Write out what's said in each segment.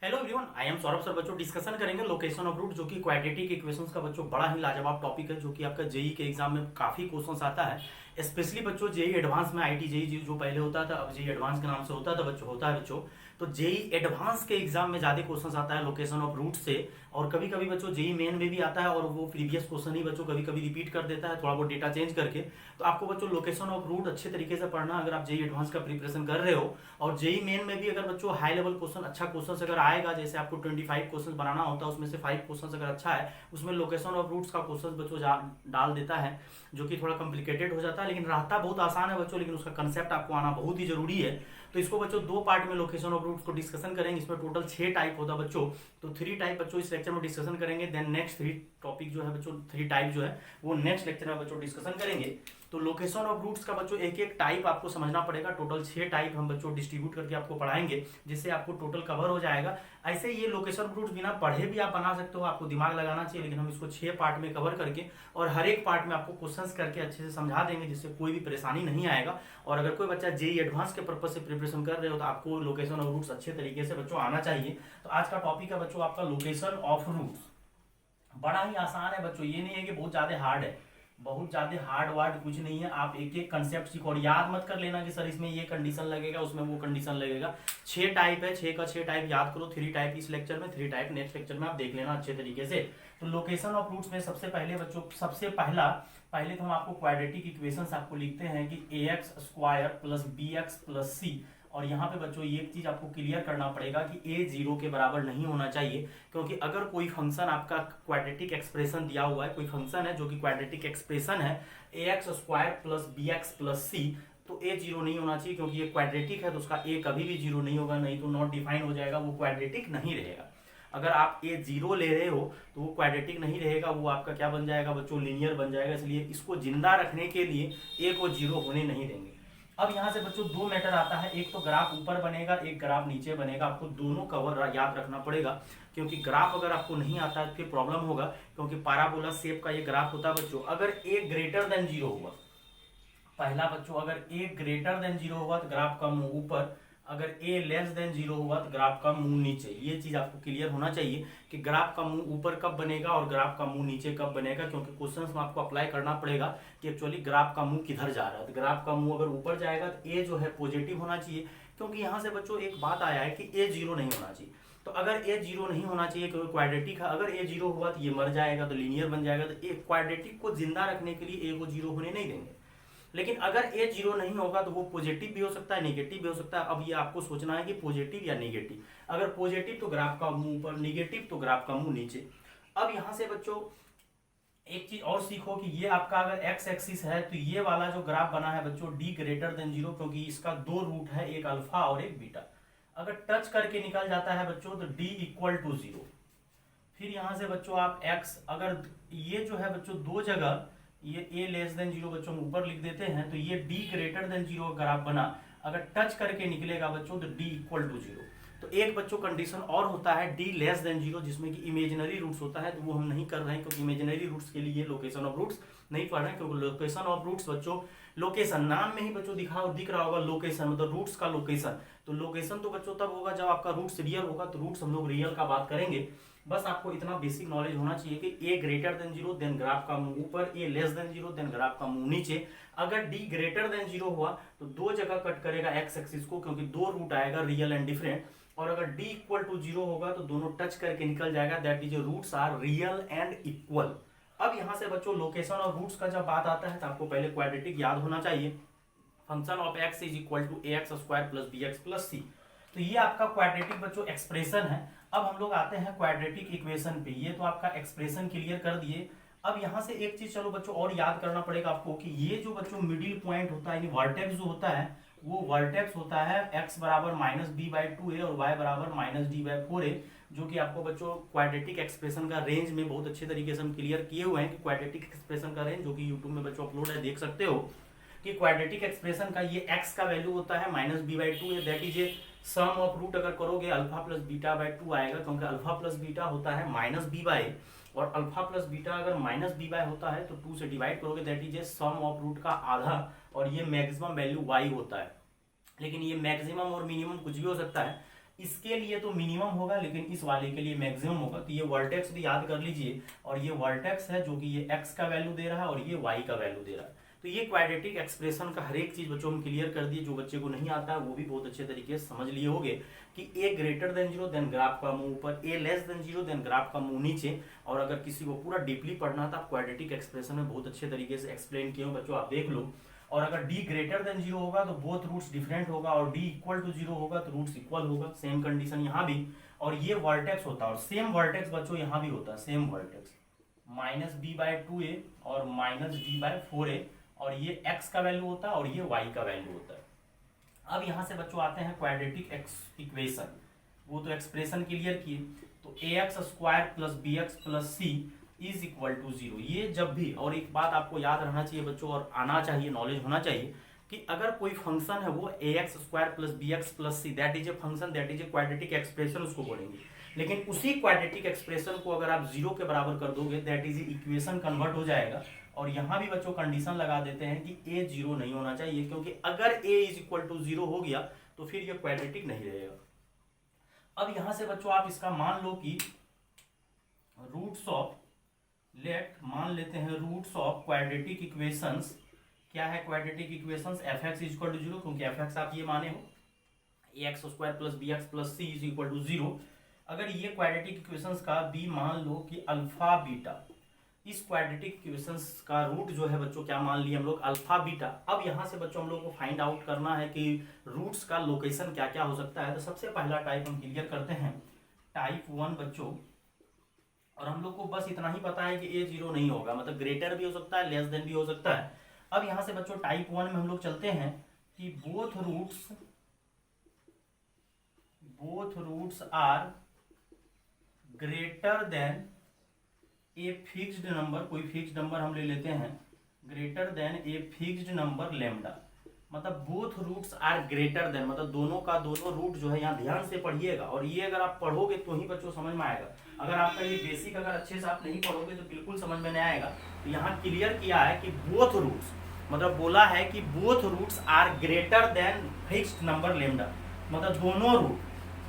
Hello everyone, I am Saurabh sir. बच्चों discussion करेंगे location of root, जो कि क्वाड्रेटिक इक्वेशंस का बच्चों बड़ा ही लाजवाब टॉपिक है, जो कि आपका जेई के एग्जाम में काफी क्वेश्चंस आता है। स्पेशली बच्चों जेई एडवांस में, आईटी जेई जो पहले होता था, अब जेई एडवांस के नाम से होता था बच्चों, होता है बच्चों। तो जेई एडवांस के एग्जाम में ज्यादा क्वेश्चंस आता है लोकेशन ऑफ रूट से, और कभी कभी बच्चों जेई मेन में भी आता है, और वो प्रीवियस क्वेश्चन ही बच्चों कभी कभी रिपीट कर देता है, थोड़ा बहुत डेटा चेंज करके। तो आपको बच्चों लोकेशन ऑफ रूट अच्छे तरीके से पढ़ना, अगर आप जेई एडवांस का प्रिपरेशन कर रहे हो। और जेई मेन में भी अगर बच्चों हाई लेवल क्वेश्चन, अच्छा क्वेश्चन अगर आएगा, जैसे आपको 25 क्वेश्चन बनाना होता है, उसमें से 5 क्वेश्चन अगर अच्छा है, उसमें लोकेशन ऑफ रूट्स का क्वेश्चन बच्चों डाल देता है, जो कि थोड़ा कॉम्प्लिकेटेड हो जाता है, लेकिन रहता बहुत आसान है बच्चों, लेकिन उसका कंसेप्ट आपको आना बहुत ही जरूरी है। तो इसको बच्चों दो पार्ट में लोकेशन ऑफ रूट्स को डिस्कशन करेंगे। इसमें टोटल 6 टाइप होता है बच्चों। तो 3 टाइप बच्चों इस लेक्चर में डिस्कशन करेंगे। देन नेक्स्ट 3 टॉपिक जो है बच्चों, 3 टाइप जो है वो नेक्स्ट लेक्चर में बच्चों डिस्कशन करेंगे। तो लोकेशन ऑफ रूट्स का बच्चों एक एक टाइप आपको समझना पड़ेगा। टोटल 6 टाइप हम बच्चों डिस्ट्रीब्यूट करके आपको पढ़ाएंगे, जिससे आपको टोटल कवर हो जाएगा। ऐसे ये लोकेशन ऑफ रूट्स बिना पढ़े भी आप बना सकते हो, आपको दिमाग लगाना चाहिए, लेकिन हम इसको 6 पार्ट में कवर करके और हर एक पार्ट में आपको क्वेश्चंस करके अच्छे से समझा देंगे, जिससे कोई भी परेशानी नहीं आएगा। और अगर कोई बच्चा जेई एडवांस के पर्पज से प्रिपरेशन कर रहे हो, तो आपको लोकेशन ऑफ रूट्स अच्छे तरीके से बच्चों आना चाहिए। तो आज का टॉपिक है बच्चों आपका लोकेशन ऑफ रूट्स। बड़ा ही आसान है बच्चों, ये नहीं है कि बहुत ज्यादा हार्ड है, बहुत ज्यादा हार्ड वार्ड कुछ नहीं है। आप एक एक कंसेप्ट सीखो, और याद मत कर लेना कि सर इसमें ये कंडीशन लगेगा, उसमें वो कंडीशन लगेगा। 6 टाइप है, 6 का 6 टाइप याद करो। 3 टाइप इस लेक्चर में, 3 टाइप नेक्स्ट लेक्चर में आप देख लेना अच्छे तरीके से। तो लोकेशन ऑफ रूट्स में सबसे पहले बच्चों, सबसे पहले तो हम आपको क्वाड्रेटिक इक्वेशंस आपको लिखते हैं कि ax square plus bx plus C. और यहाँ पे बच्चों ये एक चीज आपको क्लियर करना पड़ेगा कि a 0 के बराबर नहीं होना चाहिए, क्योंकि अगर कोई फंक्शन आपका क्वाड्रेटिक एक्सप्रेशन दिया हुआ है, कोई फंक्शन है जो कि क्वाड्रेटिक एक्सप्रेशन है ax square plus bx plus C, तो a 0 नहीं होना चाहिए, क्योंकि ये क्वाड्रेटिक है, तो उसका a कभी भी 0 नहीं होगा, नहीं तो नॉट डिफाइन हो जाएगा, वो क्वाड्रेटिक नहीं रहेगा। अगर आप a 0 ले रहे हो तो वो क्वाड्रेटिक नहीं रहेगा, वो आपका क्या बन जाएगा बच्चों, लीनियर बन जाएगा। इसलिए इसको जिंदा रखने के लिए a को 0 होने नहीं देंगे। अब यहाँ से बच्चों 2 मैटर आता है, एक तो ग्राफ ऊपर बनेगा, एक ग्राफ नीचे बनेगा। आपको दोनों कवर याद रखना पड़ेगा, क्योंकि ग्राफ अगर आपको नहीं आता है तो फिर प्रॉब्लम होगा, क्योंकि पैराबोला शेप का ये ग्राफ होता है बच्चों। अगर a ग्रेटर देन 0 हुआ, पहला बच्चों अगर a ग्रेटर देन 0 हुआ तो ग्राफ का मुंह ऊपर, अगर a लेस देन 0 हुआ तो ग्राफ का मुंह नीचे। ये चीज आपको क्लियर होना चाहिए कि ग्राफ का मुंह ऊपर कब बनेगा और ग्राफ का मुंह नीचे कब बनेगा, क्योंकि क्वेश्चंस में आपको अप्लाई करना पड़ेगा कि एक्चुअली ग्राफ का मुंह किधर जा रहा है। तो ग्राफ का मुंह अगर ऊपर जाएगा तो a जो है पॉजिटिव होना चाहिए, क्योंकि यहाँ से बच्चों एक बात आया है कि a 0 नहीं होना चाहिए। तो अगर a 0 नहीं होना चाहिए क्योंकि क्वाड्रेटिक है, अगर a 0 हुआ तो ये मर जाएगा, तो लीनियर बन जाएगा। तो a क्वाड्रेटिक को जिंदा रखने के लिए a को 0 होने नहीं देंगे। लेकिन अगर a 0 नहीं होगा तो वो पॉजिटिव भी हो सकता है, नेगेटिव भी हो सकता है। अब ये आपको सोचना है कि पॉजिटिव या नेगेटिव। अगर पॉजिटिव तो ग्राफ का मुंह ऊपर, नेगेटिव तो ग्राफ का मुंह नीचे। अब यहाँ से बच्चों एक चीज और सीखो कि ये आपका अगर एक्स एक्सिस है, तो ये वाला जो ग्राफ बना है बच्चों d ग्रेटर देन 0, क्योंकि इसका 2 रूट है, एक अल्फा और एक बीटा। अगर टच करके निकल जाता है बच्चों तो d इक्वल टू 0। फिर यहाँ से बच्चों आप x, अगर ये जो है बच्चों दो जगह, ये a लेस देन 0 बच्चों हम ऊपर लिख देते हैं, तो ये d ग्रेटर देन 0 ग्राफ बना। अगर टच करके निकलेगा बच्चों तो d इक्वल टू 0। तो एक बच्चों कंडीशन और होता है d लेस देन 0, जिसमें कि इमेजिनरी रूट्स होता है, तो वो हम नहीं कर रहे हैं, क्योंकि इमेजिनरी रूट्स के लिए लोकेशन ऑफ रूट्स नहीं पढ़ रहे हैं। क्योंकि लोकेशन ऑफ रूट्स बच्चों, लोकेशन नाम में ही बच्चों दिख रहा होगा, लोकेशन मतलब रूट्स का लोकेशन। तो लोकेशन तो बच्चों तब होगा जब आपका रूट्स रियल होगा, तो रूट्स हम लोग रियल का बात करेंगे। बस आपको इतना बेसिक नॉलेज होना चाहिए कि a greater than 0 then graph का मुंह ऊपर, a less than 0 then graph का मुंह नीचे। अगर d ग्रेटर देन 0 हुआ तो दो जगह कट करेगा x एक्सिस को, क्योंकि 2 रूट आएगा रियल एंड डिफरेंट। और अगर d इक्वल टू 0 होगा तो दोनों टच करके निकल जाएगा, that is roots are real and equal. अब यहाँ से बच्चों लोकेशन और रूट्स का जब बात आता है तो आपको पहले क्वाड्रेटिक याद होना चाहिए। Function of x is equal to ax square plus bx plus c। तो ये आपका क्वाड्रेटिक बच्चों एक्सप्रेशन है। अब हम लोग आते हैं क्वाड्रेटिक इक्वेशन पे। ये तो आपका एक्सप्रेशन क्लियर कर दिए। अब यहाँ से एक चीज चलो बच्चों और याद करना पड़ेगा आपको कि ये जो बच्चों मिडिल पॉइंट होता है, यानी वर्टेक्स जो होता है, वो वर्टेक्स होता है x बराबर माइनस बी बाई 2a और y बराबर माइनस डी बाई 4a, जो कि आपको बच्चों क्वाड्रेटिक एक्सप्रेशन का रेंज में बहुत अच्छे तरीके से हम क्लियर किए हुए हैं कि क्वाड्रेटिक एक्सप्रेशन का रेंज, जो कि यूट्यूब में बच्चों अपलोड है, देख सकते हो कि क्वाड्रेटिक एक्सप्रेशन का ये x का वैल्यू होता है minus B by 2a, that is a sum of root. अगर करोगे अल्फा प्लस बीटा बाई 2 आएगा, क्योंकि अल्फा प्लस बीटा होता है माइनस बी बाई, और अल्फा प्लस बीटा अगर माइनस बी बाई होता है तो 2 से डिवाइड करोगे, that is a sum of root का आधा, और ये मैक्सिमम वैल्यू y होता है। लेकिन ये मैक्सिमम और मिनिमम कुछ भी हो सकता है। इसके लिए तो मिनिमम होगा, लेकिन इस वाले के लिए मैक्सिमम होगा। तो ये वर्टेक्स भी याद कर लीजिए, और ये वर्टेक्स है जो कि ये x का वैल्यू दे रहा है और ये y का वैल्यू दे रहा है। तो ये क्वाड्रेटिक एक्सप्रेशन का हर एक चीज बच्चों हम क्लियर कर दिए। जो बच्चे को नहीं आता है वो भी बहुत अच्छे तरीके से समझ लिए होंगे कि a greater than 0 then graph का मुंह ऊपर, a less than 0 then graph का मुंह नीचे। और अगर किसी को पूरा डीपली पढ़ना था, क्वाड्रेटिक एक्सप्रेशन में बहुत अच्छे तरीके से एक्सप्लेन किए हो बच्चों, आप देख लो। और अगर d ग्रेटर देन 0 होगा तो बोथ रूट्स डिफरेंट होगा, और d इक्वल टू 0 होगा तो रूट्स इक्वल होगा। सेम कंडीशन यहाँ भी। और ये वर्टेक्स होता है, और सेम वर्टेक्स बच्चों यहाँ भी होता है, सेम वर्टेक्स -b/2a और -d/4a, और ये x का वैल्यू होता है और ये y का वैल्यू होता है। अब यहाँ से बच्चों आते हैं क्वाड्रेटिक इक्वेशन, वो तो एक्सप्रेशन क्लियर किए। तो ax² + bx + c is equal to 0। ये जब भी, और एक बात आपको याद रहना चाहिए बच्चों, और आना चाहिए, नॉलेज होना चाहिए कि अगर कोई फंक्शन है वो ax² + bx + c, that is a function, that is a quadratic expression, उसको बोलेंगे। लेकिन उसी क्वाड्रेटिक एक्सप्रेशन को अगर आप 0 के बराबर कर दोगे, दैट इज इक्वेशन कन्वर्ट हो जाएगा। और यहाँ भी बच्चों कंडीशन लगा देते हैं कि a 0 नहीं होना चाहिए, क्योंकि अगर a इज इक्वल टू 0 हो गया तो फिर ये क्वाड्रेटिक नहीं रहेगा। अब यहाँ से बच्चों आप इसका मान लो कि रूट्स ऑफ, मान लेते हैं रूट्स ऑफ क्वाड्रेटिक इक्वेशंस। क्या है quadratic equations? fx is equal to 0, क्योंकि fx आप ये माने हो, ax² + bx + c is equal to 0। अगर ये क्वाड्रेटिक इक्वेशंस का b मान लो कि अल्फा बीटा, इस क्वाड्रेटिक इक्वेशंस का रूट जो है बच्चों क्या मान लिए हम लोग? Alpha beta. अब यहाँ से बच्चों हम लोग को फाइंड आउट करना है कि रूट्स का लोकेशन क्या क्या हो सकता है। तो सबसे पहला टाइप हम क्लियर करते हैं, टाइप 1 बच्चों। और हम लोग को बस इतना ही पता है कि a 0 नहीं होगा, मतलब ग्रेटर भी हो सकता है, लेस देन भी हो सकता है। अब यहाँ से बच्चों टाइप 1 में हम लोग चलते हैं कि both roots are greater than a fixed number, कोई फिक्स्ड नंबर हम ले लेते हैं, greater than a fixed number lambda. मतलब both roots are greater than, मतलब दोनों का दोनों रूट जो है, यहाँ ध्यान से पढ़िएगा, और ये अगर आप पढ़ोगे तो ही बच्चों समझ में आएगा। अगर आपका ये बेसिक अगर अच्छे से आप नहीं पढ़ोगे तो बिल्कुल समझ में नहीं आएगा। तो यहाँ क्लियर किया है कि बोथ रूट्स, मतलब बोला है कि both roots are greater than fixed number lambda, मतलब दोनों रूट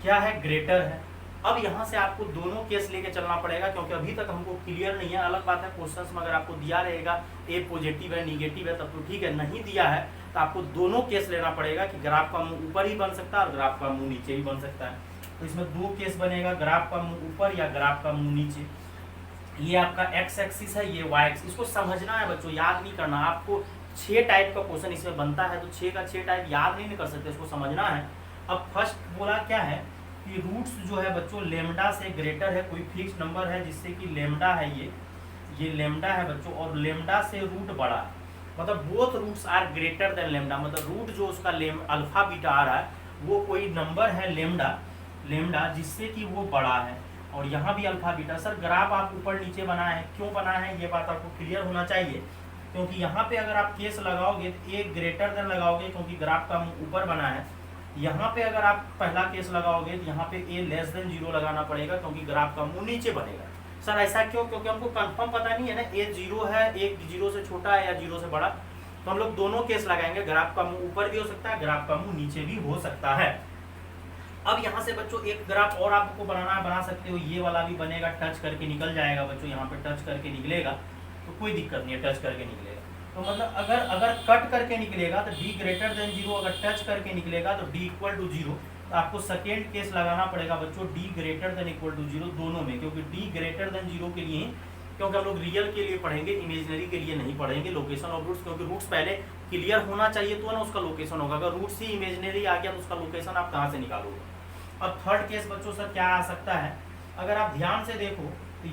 क्या है? ग्रेटर है। अब यहाँ से आपको दोनों केस लेके चलना पड़ेगा, क्योंकि अभी तक हमको क्लियर नहीं है। अलग बात है क्वेश्चंस में अगर आपको दिया रहेगा ए पॉजिटिव है, निगेटिव है, तब तो ठीक है, नहीं दिया है तो आपको दोनों केस लेना पड़ेगा कि ग्राफ का मुंह ऊपर ही बन सकता है और ग्राफ का मुंह नीचे ही बन सकता है। तो इसमें दो केस बनेगा, ग्राफ का मुंह ऊपर या ग्राफ का मुंह नीचे। ये आपका एक्स एक्सिस है, ये वाई एक्सिस। इसको समझना है बच्चों, याद नहीं करना। आपको 6 टाइप का क्वेश्चन इसमें बनता है, तो 6 का 6 टाइप याद नहीं कर सकते, इसको समझना है। अब फर्स्ट बोला क्या है कि रूट्स जो है बच्चों लेमडा से ग्रेटर है, कोई फिक्स नंबर है जिससे कि लेमडा है, ये लेमडा है बच्चों, और लेमडा से रूट बड़ा है, मतलब both roots are greater than lambda, मतलब रूट जो उसका अल्फा बीटा आ रहा है वो कोई नंबर है लेमडा जिससे कि वो बड़ा है। और यहाँ भी अल्फा बीटा। सर ग्राफ आप ऊपर नीचे बनाए हैं, क्यों बनाए हैं ये बात आपको क्लियर होना चाहिए, क्योंकि यहाँ पे अगर आप केस लगाओगे तो ए ग्रेटर देन लगाओगे, क्योंकि ग्राफ का ऊपर बना है। यहाँ पे अगर आप पहला केस लगाओगे तो यहाँ पे ए लेस देन 0 लगाना पड़ेगा, क्योंकि ग्राफ का मुंह नीचे बनेगा। सर ऐसा क्यों? क्योंकि हमको कंफर्म पता नहीं है ना, ए 0 है, ए 0 से छोटा है या 0 से बड़ा। तो हम लोग दोनों केस लगाएंगे, ग्राफ का मुंह ऊपर भी हो सकता है, ग्राफ का मुंह नीचे भी हो सकता है। अब यहाँ से बच्चों एक ग्राफ और आपको बनाना है, बना सकते हो। ये वाला भी बनेगा, टच करके निकल जाएगा बच्चों, यहाँ पे टच करके निकलेगा तो कोई दिक्कत नहीं है, टच करके निकलेगा। तो मतलब अगर कट करके निकलेगा तो d ग्रेटर देन 0, अगर टच करके निकलेगा तो d इक्वल टू 0। तो आपको सेकेंड केस लगाना पड़ेगा बच्चों, d greater than equal to 0 दोनों में, क्योंकि d ग्रेटर देन 0 के लिए, क्योंकि हम लोग रियल के लिए पढ़ेंगे, इमेजिनरी के लिए नहीं पढ़ेंगे लोकेशन ऑफ रूट्स, क्योंकि रूट्स पहले क्लियर होना चाहिए तो ना उसका लोकेशन होगा। अगर रूट्स ही इमेजिनरी आ गया तो उसका लोकेशन आप कहाँ से निकालोगे। अब थर्ड केस बच्चों सर क्या आ सकता है, अगर आप ध्यान से देखो तो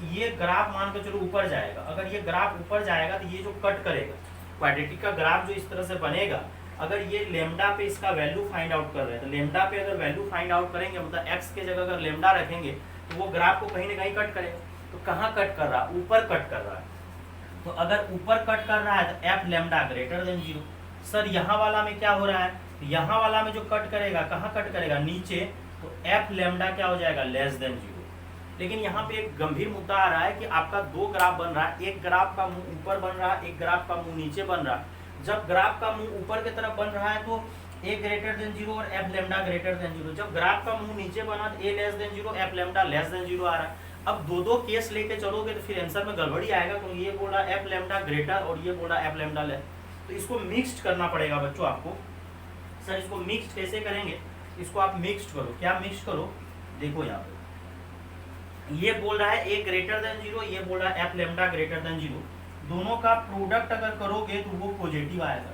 ये ग्राफ मान के चलो ऊपर जाएगा। अगर ये ग्राफ ऊपर जाएगा तो ये जो कट करेगा, क्वाड्रेटिक का ग्राफ जो इस तरह से बनेगा, अगर ये लेमडा पे इसका वैल्यू फाइंड आउट कर रहे हैं, तो लेमडा पे अगर वैल्यू फाइंड आउट करेंगे, मतलब एक्स के जगह अगर लेमडा रखेंगे तो वो ग्राफ को कहीं ना कहीं कट करेगा। तो कहाँ कट कर रहा है? ऊपर कट कर रहा है। तो अगर ऊपर कट कर रहा है तो F lambda greater than 0। Sir यहाँ वाला में क्या हो रहा है, यहाँ वाला में जो कट करेगा, कहाँ कट करेगा? नीचे। तो एफ लेमडा क्या हो जाएगा? Less than 0। लेकिन यहाँ पे एक गंभीर मुद्दा आ रहा है कि आपका दो ग्राफ बन रहा है, एक ग्राफ का मुंह ऊपर बन रहा है, एक ग्राफ का मुंह नीचे बन रहा है। जब ग्राफ का मुंह ऊपर की तरफ बन रहा है तो ए ग्रेटर देन जीरो और F lambda greater than zero. जब ग्राफ का मुंह नीचे बना तो a less than zero, F lambda less than zero आ रहा है। अब दो दो केस लेके चलोगे तो फिर आंसर में गड़बड़ी आएगा, क्योंकि ये बोला एफ लेमडा ग्रेटर और ये बोला एफ लेमडा लेस। तो इसको मिक्स्ड करना पड़ेगा बच्चों आपको। सर इसको मिक्स्ड कैसे करेंगे? इसको आप मिक्स्ड करो। क्या मिक्स्ड करो? देखो यहाँ पे ये बोल रहा है ए ग्रेटर देन जीरो, ये बोल रहा है F lambda greater than zero. दोनों का प्रोडक्ट अगर करोगे तो वो पॉजिटिव आएगा।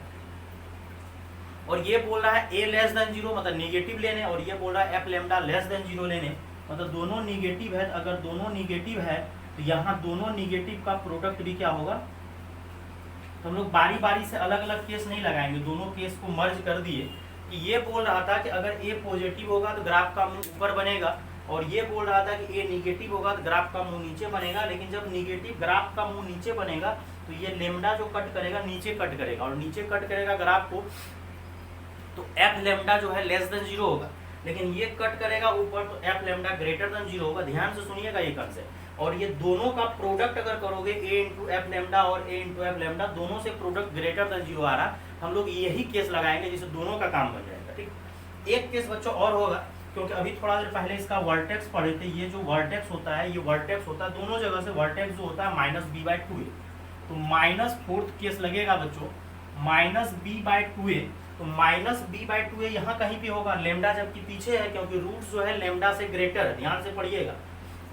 और ये बोल रहा है ए लेस देन जीरो मतलब निगेटिव लेने, और ये बोल रहा है F lambda less than zero लेने, मतलब दोनों निगेटिव है। अगर दोनों निगेटिव है तो यहाँ दोनों निगेटिव का प्रोडक्ट भी क्या होगा? तो हम लोग बारी बारी से अलग अलग केस नहीं लगाएंगे, दोनों केस को मर्ज कर दिए। कि ये बोल रहा था कि अगर ए पॉजिटिव होगा तो ग्राफ का मुंह ऊपर बनेगा, और ये बोल रहा था कि ए निगेटिव होगा तो ग्राफ का मुंह नीचे बनेगा। लेकिन जब निगेटिव ग्राफ का मुंह नीचे बनेगा तो ये लेमडा जो कट करेगा नीचे कट करेगा, और नीचे कट करेगा ग्राफ को, तो एफ लेमडा जो है लेस देन जीरो होगा। लेकिन ये कट करेगा ऊपर तो F lambda greater than zero होगा। ध्यान से सुनिएगा ये कंसेप्ट। और ये दोनों का प्रोडक्ट अगर करोगे ए इंटू एफ लेमडा और ए इंटू एफ लेमडा, दोनों से प्रोडक्ट ग्रेटर देन जीरो आ रहा, हम लोग यही केस लगाएंगे जिससे दोनों का काम बन जाएगा। ठीक, एक केस बच्चों और होगा, क्योंकि अभी थोड़ा देर पहले इसका वर्टेक्स पढ़े थे। ये जो वर्टेक्स होता है, ये वर्टेक्स होता है दोनों जगह से। वर्टेक्स जो होता है -b/2a, तो -4th केस लगेगा बच्चों -b/2a। तो -b/2a यहाँ कहीं भी होगा, लेमडा जबकि पीछे है, क्योंकि रूट्स जो है लेमडा से ग्रेटर है। ध्यान से पढ़िएगा,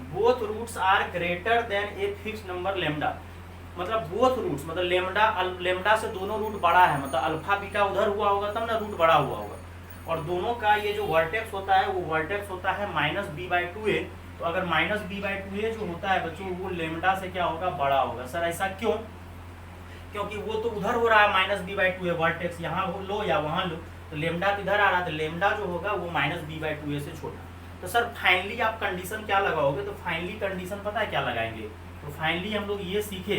both roots are greater than a fixed number lambda. मतलब बोथ रूट्स मतलब लेमडा से दोनों रूट बड़ा है, मतलब अल्फा बीटा उधर हुआ होगा तब ना रूट बड़ा हुआ होगा। और दोनों का ये जो वर्टेक्स होता है वो वर्टेक्स होता है -b/2a। तो अगर -b/2a जो होता है बच्चों वो लेमडा से क्या होगा? बड़ा होगा। सर ऐसा क्यों? क्योंकि वो तो उधर हो रहा है -b/2a, वर्टेक्स यहाँ लो या वहाँ लो, तो लेमडा तो इधर आ रहा है, तो लेमडा जो होगा वो -b/2a से छोटा। तो सर फाइनली आप कंडीशन क्या लगाओगे? तो फाइनली कंडीशन पता है क्या लगाएंगे? तो फाइनली हम लोग ये सीखे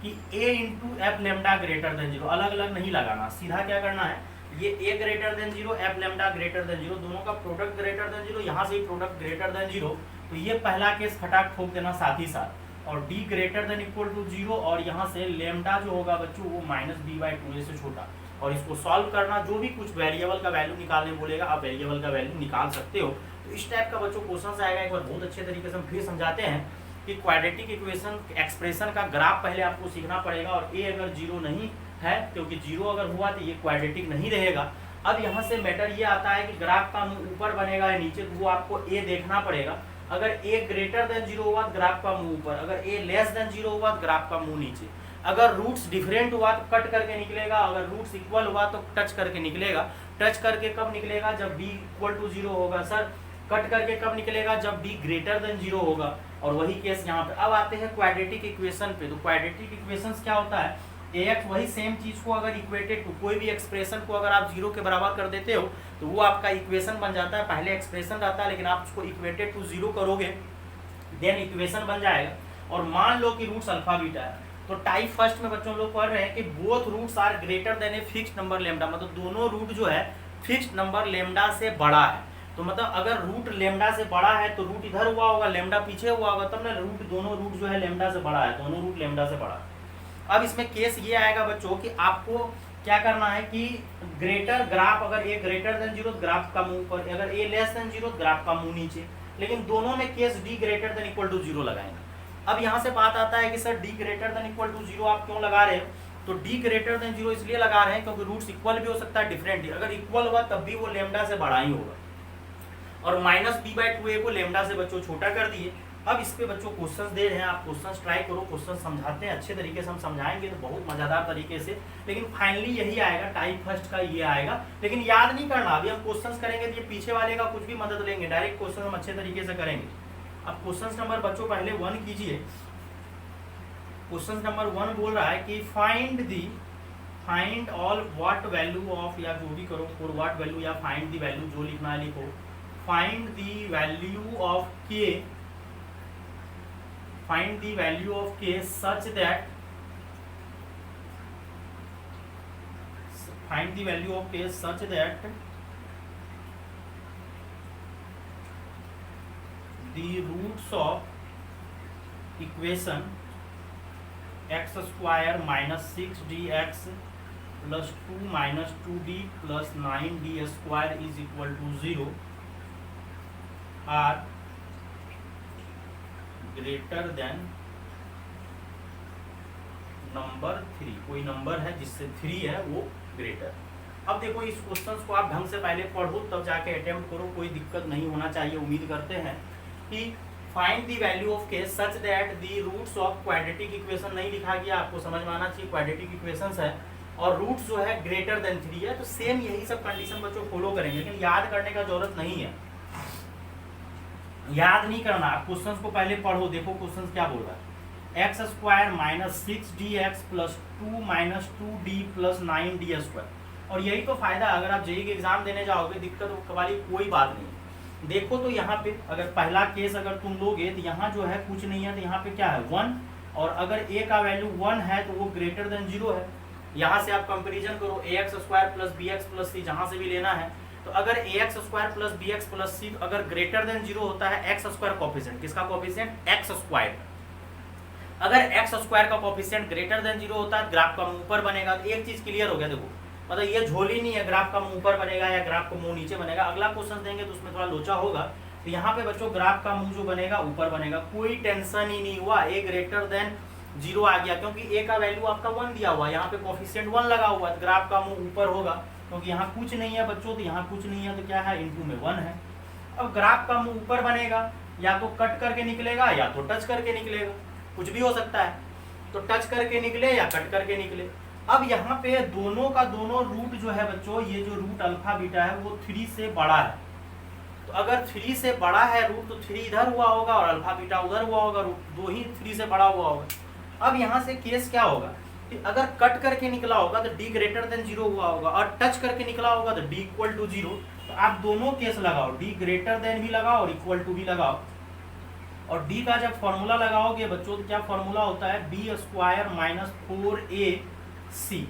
कि a into F lambda greater than zero. अलग अलग नहीं लगाना, सीधा क्या करना है, ये a greater than zero, F lambda greater than zero, दोनों का प्रोडक्ट ग्रेटर देन जीरो, यहाँ से ही प्रोडक्ट ग्रेटर देन जीरो। तो ये पहला केस खटाक ठोक देना साथ ही साथ, और d greater than equal to zero, और यहाँ से लेमडा जो होगा बच्चों वो -b/2a से छोटा। और इसको सॉल्व करना, जो भी कुछ वेरिएबल का वैल्यू निकालने बोलेगा आप वेरिएबल का वैल्यू निकाल सकते हो। तो इस टाइप का बच्चों क्वेश्चन आएगा। एक बार बहुत अच्छे तरीके से हम फिर समझाते हैं कि क्वाड्रेटिक इक्वेशन एक्सप्रेशन का ग्राफ पहले आपको सीखना पड़ेगा। और ए अगर जीरो नहीं है, क्योंकि जीरो अगर हुआ तो ये क्वाड्रेटिक नहीं रहेगा। अब यहाँ से मैटर ये आता है कि ग्राफ का मुंह ऊपर बनेगा या नीचे, तो वो आपको ए देखना पड़ेगा। अगर ए ग्रेटर देन जीरो हुआ तो ग्राफ का मुंह ऊपर, अगर ए लेस देन जीरो हुआ तो ग्राफ का मुंह नीचे। अगर रूट्स डिफरेंट हुआ तो कट करके निकलेगा, अगर रूट्स इक्वल हुआ तो टच करके निकलेगा। टच करके कब निकलेगा? जब b इक्वल टू जीरो होगा। सर कट करके कब निकलेगा? जब b ग्रेटर देन जीरो होगा। और वही केस यहाँ पे। अब आते हैं क्वाड्रेटिक इक्वेशन पे। तो क्वाड्रेटिक इक्वेशंस क्या होता है? ax वही सेम चीज को अगर इक्वेटेड टू कोई भी एक्सप्रेशन को अगर आप जीरो के बराबर कर देते हो तो वो आपका इक्वेशन बन जाता है। पहले एक्सप्रेशन रहता है, लेकिन आप उसको इक्वेटेड टू जीरो करोगे देन इक्वेशन बन जाएगा। और मान लो कि रूट्स अल्फा बीटा है, तो टाइप फर्स्ट में बच्चों लोग पढ़ रहे हैं कि both roots are greater than a fixed number lambda, मतलब दोनों रूट जो है फिक्स्ड नंबर लेमडा से बड़ा है। तो मतलब अगर रूट लेमडा से बड़ा है तो रूट इधर हुआ होगा, लेमडा पीछे हुआ होगा, तब ना रूट दोनों रूट जो है लेमडा से बड़ा है, दोनों रूट लेमडा से बड़ा है। अब इसमें केस ये आएगा बच्चों कि आपको क्या करना है कि ग्रेटर ग्राफ, अगर A greater than zero graph का मुंह ऊपर, अगर A less than zero graph का मुंह नीचे। लेकिन दोनों में case D greater than equal to zero लगाएंगे। अब यहाँ से बात आता है कि sir D greater than equal to zero आप क्यों लगा रहे हो? तो डी ग्रेटर देन जीरो इसलिए लगा रहे हैं क्योंकि रूट्स इक्वल भी हो सकता है, डिफरेंट भी। अगर इक्वल हुआ तब भी वो लेमडा से बड़ा ही होगा। और -b/2a को लेमडा से बच्चों छोटा कर दिए। अब इस पे बच्चों क्वेश्चंस दे रहे हैं, आप क्वेश्चंस ट्राई करो, क्वेश्चन समझाते हैं अच्छे तरीके से, हम समझाएंगे तो बहुत मजेदार तरीके से। लेकिन फाइनली यही आएगा, टाइप फर्स्ट का ये आएगा। लेकिन याद नहीं करना, अभी हम क्वेश्चंस करेंगे तो ये पीछे वाले का कुछ भी मदद लेंगे, डायरेक्ट क्वेश्चन हम अच्छे तरीके से करेंगे। अब क्वेश्चन नंबर बच्चों पहले 1 कीजिए। क्वेश्चन नंबर 1 बोल रहा है कि find all what value of, या जो भी करो फॉर व्हाट वैल्यू या फाइंड द वैल्यू, जो लिखना है लिखो। फाइंड द वैल्यू ऑफ के, find the value of k such that the roots of equation x square minus 6dx plus 2 minus 2d plus 9d square is equal to 0 are greater than number 3। कोई number है जिससे 3 है वो greater. अब देखो इस question को आप ढंग से पहले पढ़ो तब जाके अटेम्प्ट करो, कोई दिक्कत नहीं होना चाहिए। उम्मीद करते हैं कि find the value of k such that the roots of quadratic equation नहीं लिखा गया, आपको समझ में आना चाहिए क्वाड्रेटिक इक्वेशंस है और रूट्स जो है ग्रेटर देन 3 है, तो सेम यही सब कंडीशन बच्चों फॉलो करेंगे, लेकिन याद करने का जरूरत नहीं है, याद नहीं करना। आप क्वेश्चंस को पहले पढ़ो, देखो क्वेश्चंस क्या बोल रहा है। X square minus 6dx plus 2 minus 2d plus 9d square. और यही तो फायदा, अगर आप जेईई के एग्जाम देने जाओगे दिक्कत वाली कोई बात नहीं। देखो तो यहाँ पे अगर पहला केस अगर तुम लोगे तो यहाँ जो है कुछ नहीं है, तो यहाँ पे क्या है 1, और अगर a का वैल्यू 1 है तो वो ग्रेटर देन 0 है। यहाँ से आप कंपेरिजन करो ax square plus bx plus c, जहाँ से भी लेना है, तो अगर ax square plus bx plus c अगर ग्रेटर देन 0 होता है, x स्क्वायर कोफिशिएंट, किसका कोफिशिएंट x स्क्वायर, अगर x स्क्वायर का कोफिशिएंट ग्रेटर देन 0 होता है ग्राफ का मुंह ऊपर बनेगा। तो एक चीज क्लियर हो गया, देखो मतलब ये झोली नहीं है ग्राफ का मुंह ऊपर बनेगा या ग्राफ का मुंह नीचे बनेगा। अगला क्वेश्चन देंगे तो उसमें थोड़ा लोचा होगा, तो यहाँ पे बच्चों ग्राफ का मुंह जो बनेगा ऊपर बनेगा, कोई टेंशन ही नहीं हुआ। a ग्रेटर देन 0 आ गया क्योंकि a का वैल्यू आपका 1 दिया हुआ है, यहाँ पे कोफिशिएंट 1 लगा हुआ है, तो ग्राफ का मुंह ऊपर होगा क्योंकि यहाँ कुछ नहीं है बच्चों, तो यहाँ कुछ नहीं है तो क्या है इनटू में 1 है। अब ग्राफ का मुंह ऊपर बनेगा, या तो कट करके निकलेगा या तो टच करके निकलेगा, कुछ भी हो सकता है, तो टच करके निकले या कट करके निकले। अब यहाँ पे दोनों का दोनों रूट जो है बच्चों, ये जो रूट अल्फा बीटा है वो 3 से बड़ा है, तो अगर 3 से बड़ा है रूट तो 3 इधर हुआ होगा और अल्फा बीटा उधर हुआ होगा, रूट दो ही 3 से बड़ा हुआ होगा। अब यहाँ से केस क्या होगा कि अगर कट करके निकला होगा तो d ग्रेटर देन 0 हुआ होगा, और टच करके निकला होगा तो d इक्वल टू 0। तो आप दोनों केस लगाओ, d ग्रेटर देन भी लगाओ और इक्वल टू भी लगाओ। और d का जब फॉर्मूला लगाओगे बच्चों तो क्या फॉर्मूला होता है, b स्क्वायर माइनस 4ac।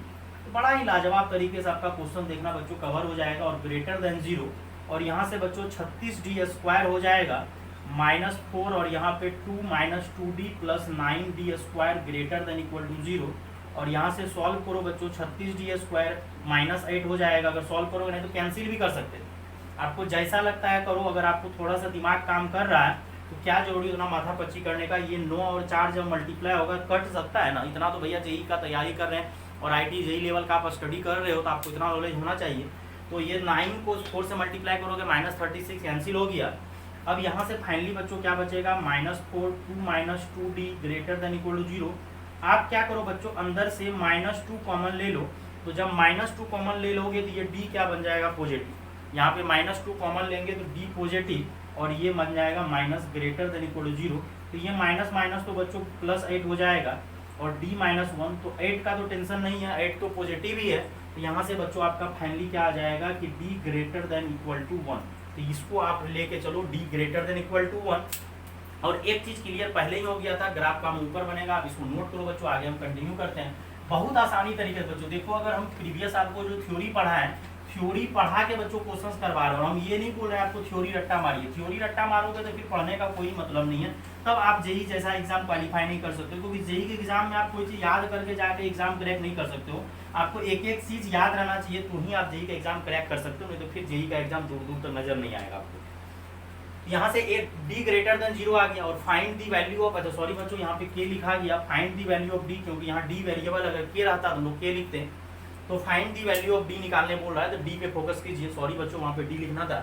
तो बड़ा ही लाजवाब तरीके से आपका क्वेश्चन देखना बच्चों कवर हो जाएगा, और ग्रेटर देन 0, और यहाँ से बच्चों 36d स्क्वायर हो जाएगा माइनस 4, और यहाँ पे 2 minus 2d plus 9d square greater than equal to 0। और यहाँ से सॉल्व करो बच्चों, 36d स्क्वायर माइनस 8 हो जाएगा। अगर सॉल्व करोगे नहीं तो कैंसिल भी कर सकते, आपको जैसा लगता है करो। अगर आपको थोड़ा सा दिमाग काम कर रहा है तो क्या जरूरी उतना माथा पच्ची करने का। ये 9 और 4 जब मल्टीप्लाई होगा कट सकता है ना, इतना तो भैया जेईई का तैयारी कर रहे हैं और आईटी जेईई लेवल का आप स्टडी कर रहे हो तो आपको इतना नॉलेज होना चाहिए। तो ये 9 को 4 से मल्टीप्लाई करोगे माइनस 36 कैंसिल हो गया। अब यहाँ से फाइनली बच्चों क्या बचेगा, minus 4 2 minus 2d greater than equal to 0। आप क्या करो बच्चों, अंदर से माइनस 2 कॉमन ले लो, तो जब माइनस 2 कॉमन ले लोगे तो ये d क्या बन जाएगा, पॉजिटिव। यहाँ पे माइनस 2 कॉमन लेंगे तो d पॉजिटिव, और ये बन जाएगा minus greater than equal to 0। तो ये माइनस माइनस तो बच्चों प्लस 8 हो जाएगा, और d माइनस 1, तो 8 का तो टेंशन नहीं है, 8 तो पॉजिटिव ही है। तो यहाँ से बच्चों आपका फाइनली क्या आ जाएगा कि d greater than equal to 1। तो इसको आप लेके चलो d greater than equal to 1। और एक चीज क्लियर पहले ही हो गया था, ग्राफ का ऊपर बनेगा। आप इसको नोट करो बच्चों, आगे हम कंटिन्यू करते हैं। बहुत आसानी तरीके से बच्चों देखो, अगर हम प्रीवियस आपको जो थ्योरी पढ़ा है, थ्योरी पढ़ा के बच्चों क्वेश्चंस करवा रहे हो, हम ये नहीं बोल रहे हैं आपको थ्योरी रट्टा मारिए। थ्योरी रट्टा मारोगे तो फिर पढ़ने का कोई मतलब नहीं है, तब आप जेईई जैसा एग्जाम क्वालिफाई नहीं कर सकते। क्योंकि जेईई के एग्जाम में आप कोई चीज याद करके जाके एग्जाम क्रैक नहीं कर सकते हो, आपको एक एक चीज याद रहना चाहिए तो ही आप जेईई का एग्जाम क्रैक कर सकते हो, नहीं तो फिर जेईई का एग्जाम दूर दूर तक नजर नहीं आएगा आपको। यहाँ से एक d ग्रेटर देन 0 आ गया, और फाइंड दी वैल्यू ऑफ, अच्छा सॉरी बच्चों यहाँ पे k लिखा गया, find the value of d, क्योंकि यहाँ d वेरिएबल अगर k रहता तो हम लोग k लिखते हैं। तो find the value of d निकालने बोल रहा है, तो d पे फोकस कीजिए। सॉरी बच्चों वहाँ पे d लिखना था।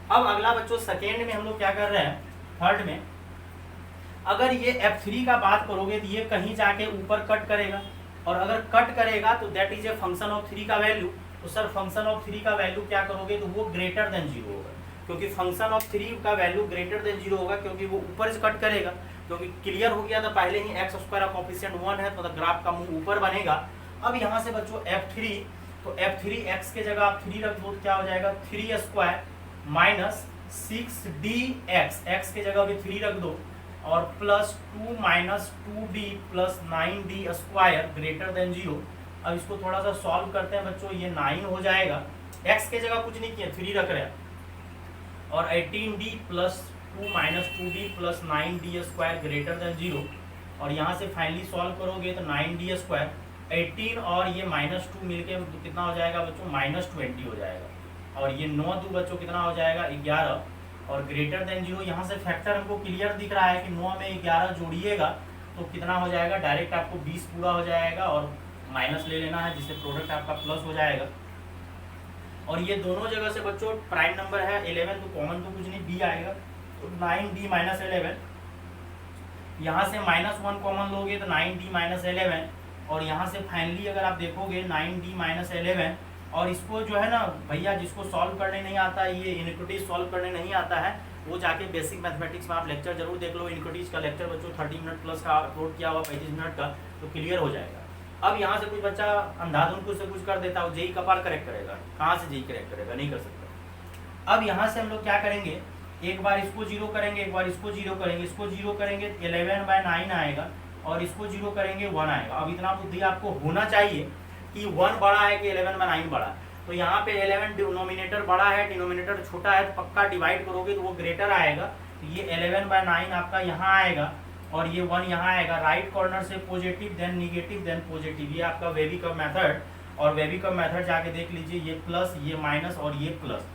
अब अगला बच्चों सेकेंड में हम लोग क्या कर रहे हैं, थर्ड में अगर ये f3 का बात करोगे तो ये कहीं जाके ऊपर कट करेगा, और अगर कट करेगा तो that is a function of 3 का वैल्यू। तो सर फंक्शन ऑफ 3 का वैल्यू क्या करोगे, तो वो ग्रेटर देन 0 होगा, क्योंकि फंक्शन ऑफ 3 का वैल्यू ग्रेटर देन 0 होगा, क्योंकि वो ऊपर से कट करेगा। क्योंकि क्लियर हो गया था पहले ही, एक्स स्क्वायर का कोफिशिएंट 1 है, तो मतलब ग्राफ का मुंह ऊपर बनेगा। अब यहाँ से बच्चों f3, तो f3 x के जगह आप 3 रख दो तो क्या हो जाएगा, 3 स्क्वायर माइनस 6dx, x के जगह भी 3 रख दो, और plus 2 minus 2d plus 9d square greater than 0। अब इसको थोड़ा सा सॉल्व करते हैं बच्चों, ये 9 हो जाएगा, x के जगह कुछ नहीं किया 3 रख रहे हैं, और 18d plus 2 minus 2d plus 9d square greater than 0। और यहाँ से फाइनली सॉल्व करोगे तो 9d स्क्वायर 18 और ये -2 मिलके कितना हो जाएगा बच्चों, -20 हो जाएगा। और ये 9 2 बच्चों कितना हो जाएगा, 11। और ग्रेटर देन 0, यहाँ से फैक्टर हमको क्लियर दिख रहा है कि 9 में 11 जोड़िएगा तो कितना हो जाएगा, डायरेक्ट आपको 20 पूरा हो जाएगा और माइनस ले लेना है, जिससे प्रोडक्ट आपका प्लस हो जाएगा। और ये दोनों जगह से बच्चों प्राइम नंबर है 11, तो कॉमन तो कुछ नहीं, डी आएगा। तो 9d - 11, यहाँ से -1 कॉमन लोगे तो 9d - 11। और यहाँ से फाइनली अगर आप देखोगे 9d - 11, और इसको जो है ना भैया, जिसको सॉल्व करने नहीं आता है, ये इनइक्विटीज सॉल्व करने नहीं आता है, वो जाके बेसिक मैथमेटिक्स में आप लेक्चर जरूर देख लो। इनइक्विटीज का लेक्चर बच्चों 30 मिनट प्लस का अपलोड किया हुआ, 35 मिनट का, तो क्लियर हो जाएगा। अब यहाँ से कुछ बच्चा अंधाधुन से कुछ कर देता है, जेई कपार करेक्ट करेगा, कहाँ से जेई करेक्ट करेगा, नहीं कर सकता। अब यहाँ से हम लोग क्या करेंगे, एक बार इसको 0 करेंगे, एक बार इसको 0 करेंगे, इसको 0 करेंगे 11/9 आएगा, और इसको 0 करेंगे 1 आएगा। अब इतना बुद्धि आपको होना चाहिए कि 1 बड़ा है कि 11/9 बड़ा है। तो यहाँ पे 11 डिनोमिनेटर बड़ा है, डिनोमिनेटर छोटा है, तो पक्का डिवाइड करोगे तो वो ग्रेटर आएगा। तो ये 11/9 आपका यहाँ आएगा, और ये 1 यहाँ आएगा। राइट कॉर्नर से positive, then negative, then positive, ये आपका वेबीकम मेथड। और वेबीकम मेथड जाके देख लीजिए, ये प्लस, ये माइनस और ये प्लस।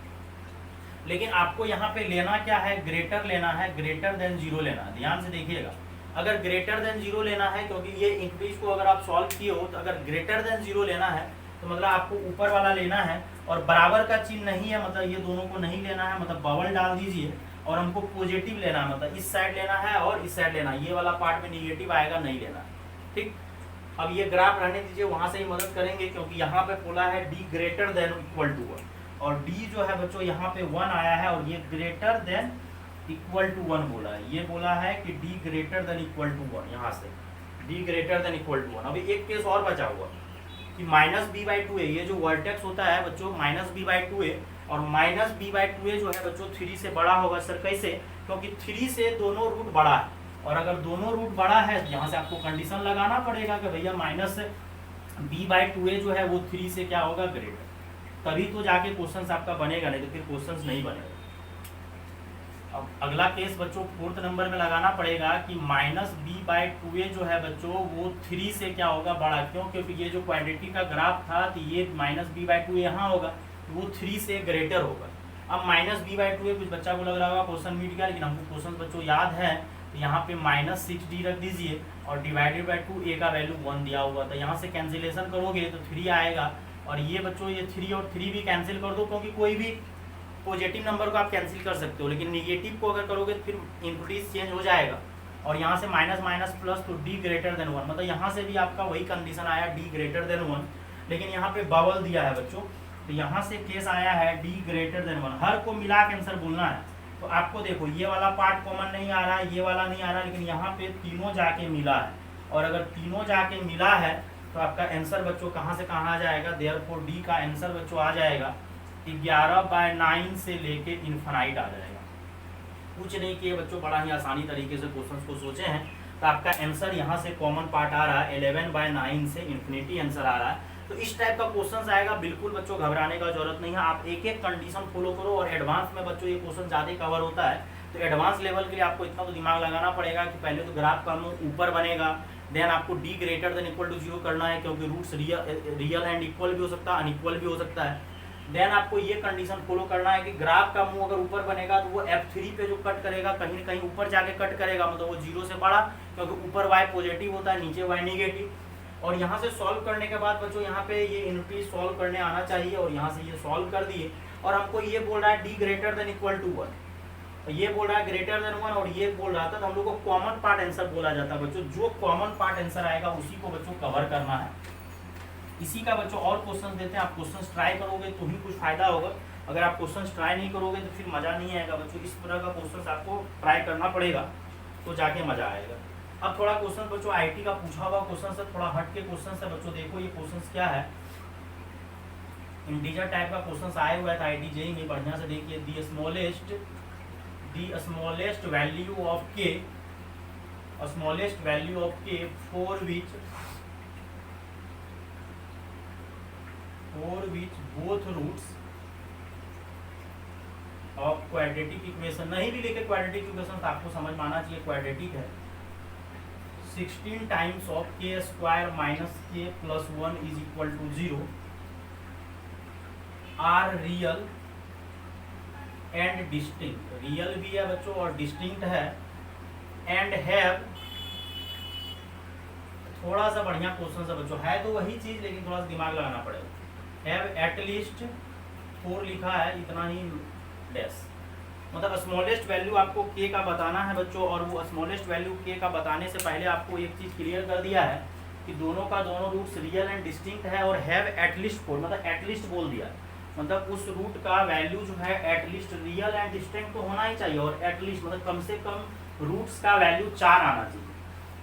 लेकिन आपको यहाँ पे लेना क्या है, ग्रेटर लेना है, ग्रेटर देन 0 लेना है। ध्यान से देखिएगा, अगर ग्रेटर देन 0 लेना है, क्योंकि ये इंक्रीज को अगर आप सॉल्व किए हो, तो अगर ग्रेटर देन 0 लेना है तो मतलब आपको ऊपर वाला लेना है, और बराबर का चिन्ह नहीं है, मतलब ये दोनों को नहीं लेना है, मतलब बबल डाल दीजिए। और हमको पॉजिटिव लेना है, मतलब इस साइड लेना है और इस साइड लेना है, ये वाला पार्ट में निगेटिव आएगा, नहीं लेना। ठीक, अब ये ग्राफ रहने दीजिए, वहां से ही मदद करेंगे, क्योंकि यहाँ पे बोला है D greater than equal to 1, और डी जो है बच्चों यहाँ पे 1 आया है, और ये ग्रेटर देन इक्वल टू 1 बोला है। ये बोला है कि D greater than equal to 1, यहाँ से D greater than equal to 1। अभी एक केस और बचा हुआ कि -b/2a, ये जो वर्टेक्स होता है बच्चों -b/2a, और -b/2a जो है बच्चों 3 से बड़ा होगा। सर कैसे, क्योंकि 3 से दोनों रूट बड़ा है, और अगर दोनों रूट बड़ा है, यहाँ से आपको कंडीशन लगाना पड़ेगा कि भैया -b/2a जो है वो 3 से क्या होगा, ग्रेटर, तभी तो जाके क्वेश्चन आपका बनेगा, नहीं तो फिर क्वेश्चन नहीं बनेगा। अब अगला केस बच्चों 4th नंबर में लगाना पड़ेगा कि -b/2a जो है बच्चों वो 3 से क्या होगा, बड़ा। क्यों, क्योंकि ये जो क्वांटिटी का ग्राफ था, तो ये -b/2a यहाँ होगा, तो वो 3 से ग्रेटर होगा। अब -b/2a कुछ बच्चा को लग रहा होगा क्वेश्चन मीट गया, लेकिन हमको क्वेश्चन बच्चों याद है, तो यहाँ पे -6d रख दीजिए, और डिवाइडेड बाई 2, a का वैल्यू 1 दिया हुआ था। यहाँ से कैंसिलेशन करोगे तो 3 आएगा, और ये बच्चों ये 3 और 3 भी कैंसिल कर दो, क्योंकि कोई भी पॉजिटिव नंबर को आप कैंसिल कर सकते हो, लेकिन निगेटिव को अगर करोगे तो फिर इनपुटीज चेंज हो जाएगा। और यहाँ से माइनस माइनस प्लस, तो डी ग्रेटर देन 1, मतलब यहाँ से भी आपका वही कंडीशन आया, डी ग्रेटर देन 1, लेकिन यहाँ पे बबल दिया है बच्चों, तो यहाँ से केस आया है डी ग्रेटर देन 1। हर को मिला के आंसर बोलना है। तो आपको देखो ये वाला पार्ट कॉमन नहीं आ रहा है, ये वाला नहीं आ रहा, लेकिन यहाँ पे तीनों जाके मिला है, और अगर तीनों जाके मिला है तो आपका आंसर बच्चों कहाँ से कहाँ आ जाएगा, देयरफॉर डी का आंसर बच्चों आ जाएगा 11/9 से लेके इन्फिनाइट आ जाएगा। कुछ नहीं किए बच्चों, बड़ा ही आसानी तरीके से क्वेश्चन को सोचे हैं, तो आपका आंसर यहाँ से कॉमन पार्ट आ रहा है 11/9 से इन्फिनिटी आंसर आ रहा है। तो इस टाइप का क्वेश्चन आएगा, बिल्कुल बच्चों घबराने का जरूरत नहीं है। आप एक एक कंडीशन फॉलो करो, और एडवांस में बच्चों ये क्वेश्चन ज़्यादा कवर होता है, तो एडवांस लेवल के लिए आपको इतना तो दिमाग लगाना पड़ेगा कि पहले तो ग्राफ का मुंह ऊपर बनेगा, देन आपको D greater than equal to 0 करना है, क्योंकि रूट्स रियल एंड इक्वल भी हो सकता है, अनइक्वल भी हो सकता है। देन आपको ये कंडीशन फॉलो करना है कि ग्राफ का मुंह अगर ऊपर बनेगा तो वो F3 पे जो कट करेगा कहीं ना कहीं ऊपर जाके कट करेगा, मतलब वो 0 से बड़ा, क्योंकि ऊपर y पॉजिटिव होता है, नीचे y नेगेटिव। और यहाँ से सॉल्व करने के बाद बच्चों यहाँ पे ये इनपुट सॉल्व करने आना चाहिए, और यहाँ से ये सॉल्व कर दिए, और हमको ये बोल रहा है D greater than equal to 1, ये बोल रहा है ग्रेटर देन 1, और ये बोल रहा था, तो हम लोग को कॉमन पार्ट आंसर बोला जाता है बच्चों। जो कॉमन पार्ट आंसर आएगा उसी को बच्चों कवर करना है। इसी का बच्चों और क्वेश्चन देते हैं, आप क्वेश्चन ट्राई करोगे तो ही कुछ फायदा होगा, अगर आप क्वेश्चन ट्राई नहीं करोगे तो फिर मजा नहीं आएगा बच्चों। इस तरह का क्वेश्चन आपको ट्राई करना पड़ेगा, तो जाके मजा आएगा। अब थोड़ा क्वेश्चन बच्चों आईटी का पूछा हुआ क्वेश्चन से थोड़ा हट के क्वेश्चन है बच्चों। देखो ये क्वेश्चन क्या है, इंटीजर टाइप का क्वेश्चन आया हुआ था आईटी जेई में, बढ़िया से देखिए। दी स्मॉलेस्ट वैल्यू ऑफ के, स्मॉलेस्ट वैल्यू ऑफ के for which both roots of quadratic equation, नहीं भी लेके क्वाड्रेटिक इक्वेशन तो आपको समझ में आना चाहिए क्वाड्रेटिक है, 16 times of K square minus K plus 1 is equal to 0 are real and distinct. Real भी है बच्चों और डिस्टिंक्ट है। एंड हैव, थोड़ा सा बढ़िया क्वेश्चन है बच्चों, है तो वही चीज लेकिन थोड़ा सा दिमाग लगाना पड़ेगा। हैव एटलीस्ट 4 लिखा है, इतना ही डैश, मतलब स्मॉलेस्ट वैल्यू आपको के का बताना है बच्चों। और वो स्मॉलेस्ट वैल्यू के का बताने से पहले आपको एक चीज क्लियर कर दिया है कि दोनों का दोनों रूट्स रियल एंड डिस्टिंक्ट है। और हैव एटलीस्ट 4 मतलब एटलीस्ट बोल दिया, मतलब उस रूट का वैल्यू जो है एटलीस्ट रियल एंड डिस्टिंक्ट तो होना ही चाहिए। और एटलीस्ट मतलब कम से कम रूट्स का वैल्यू 4 आना चाहिए।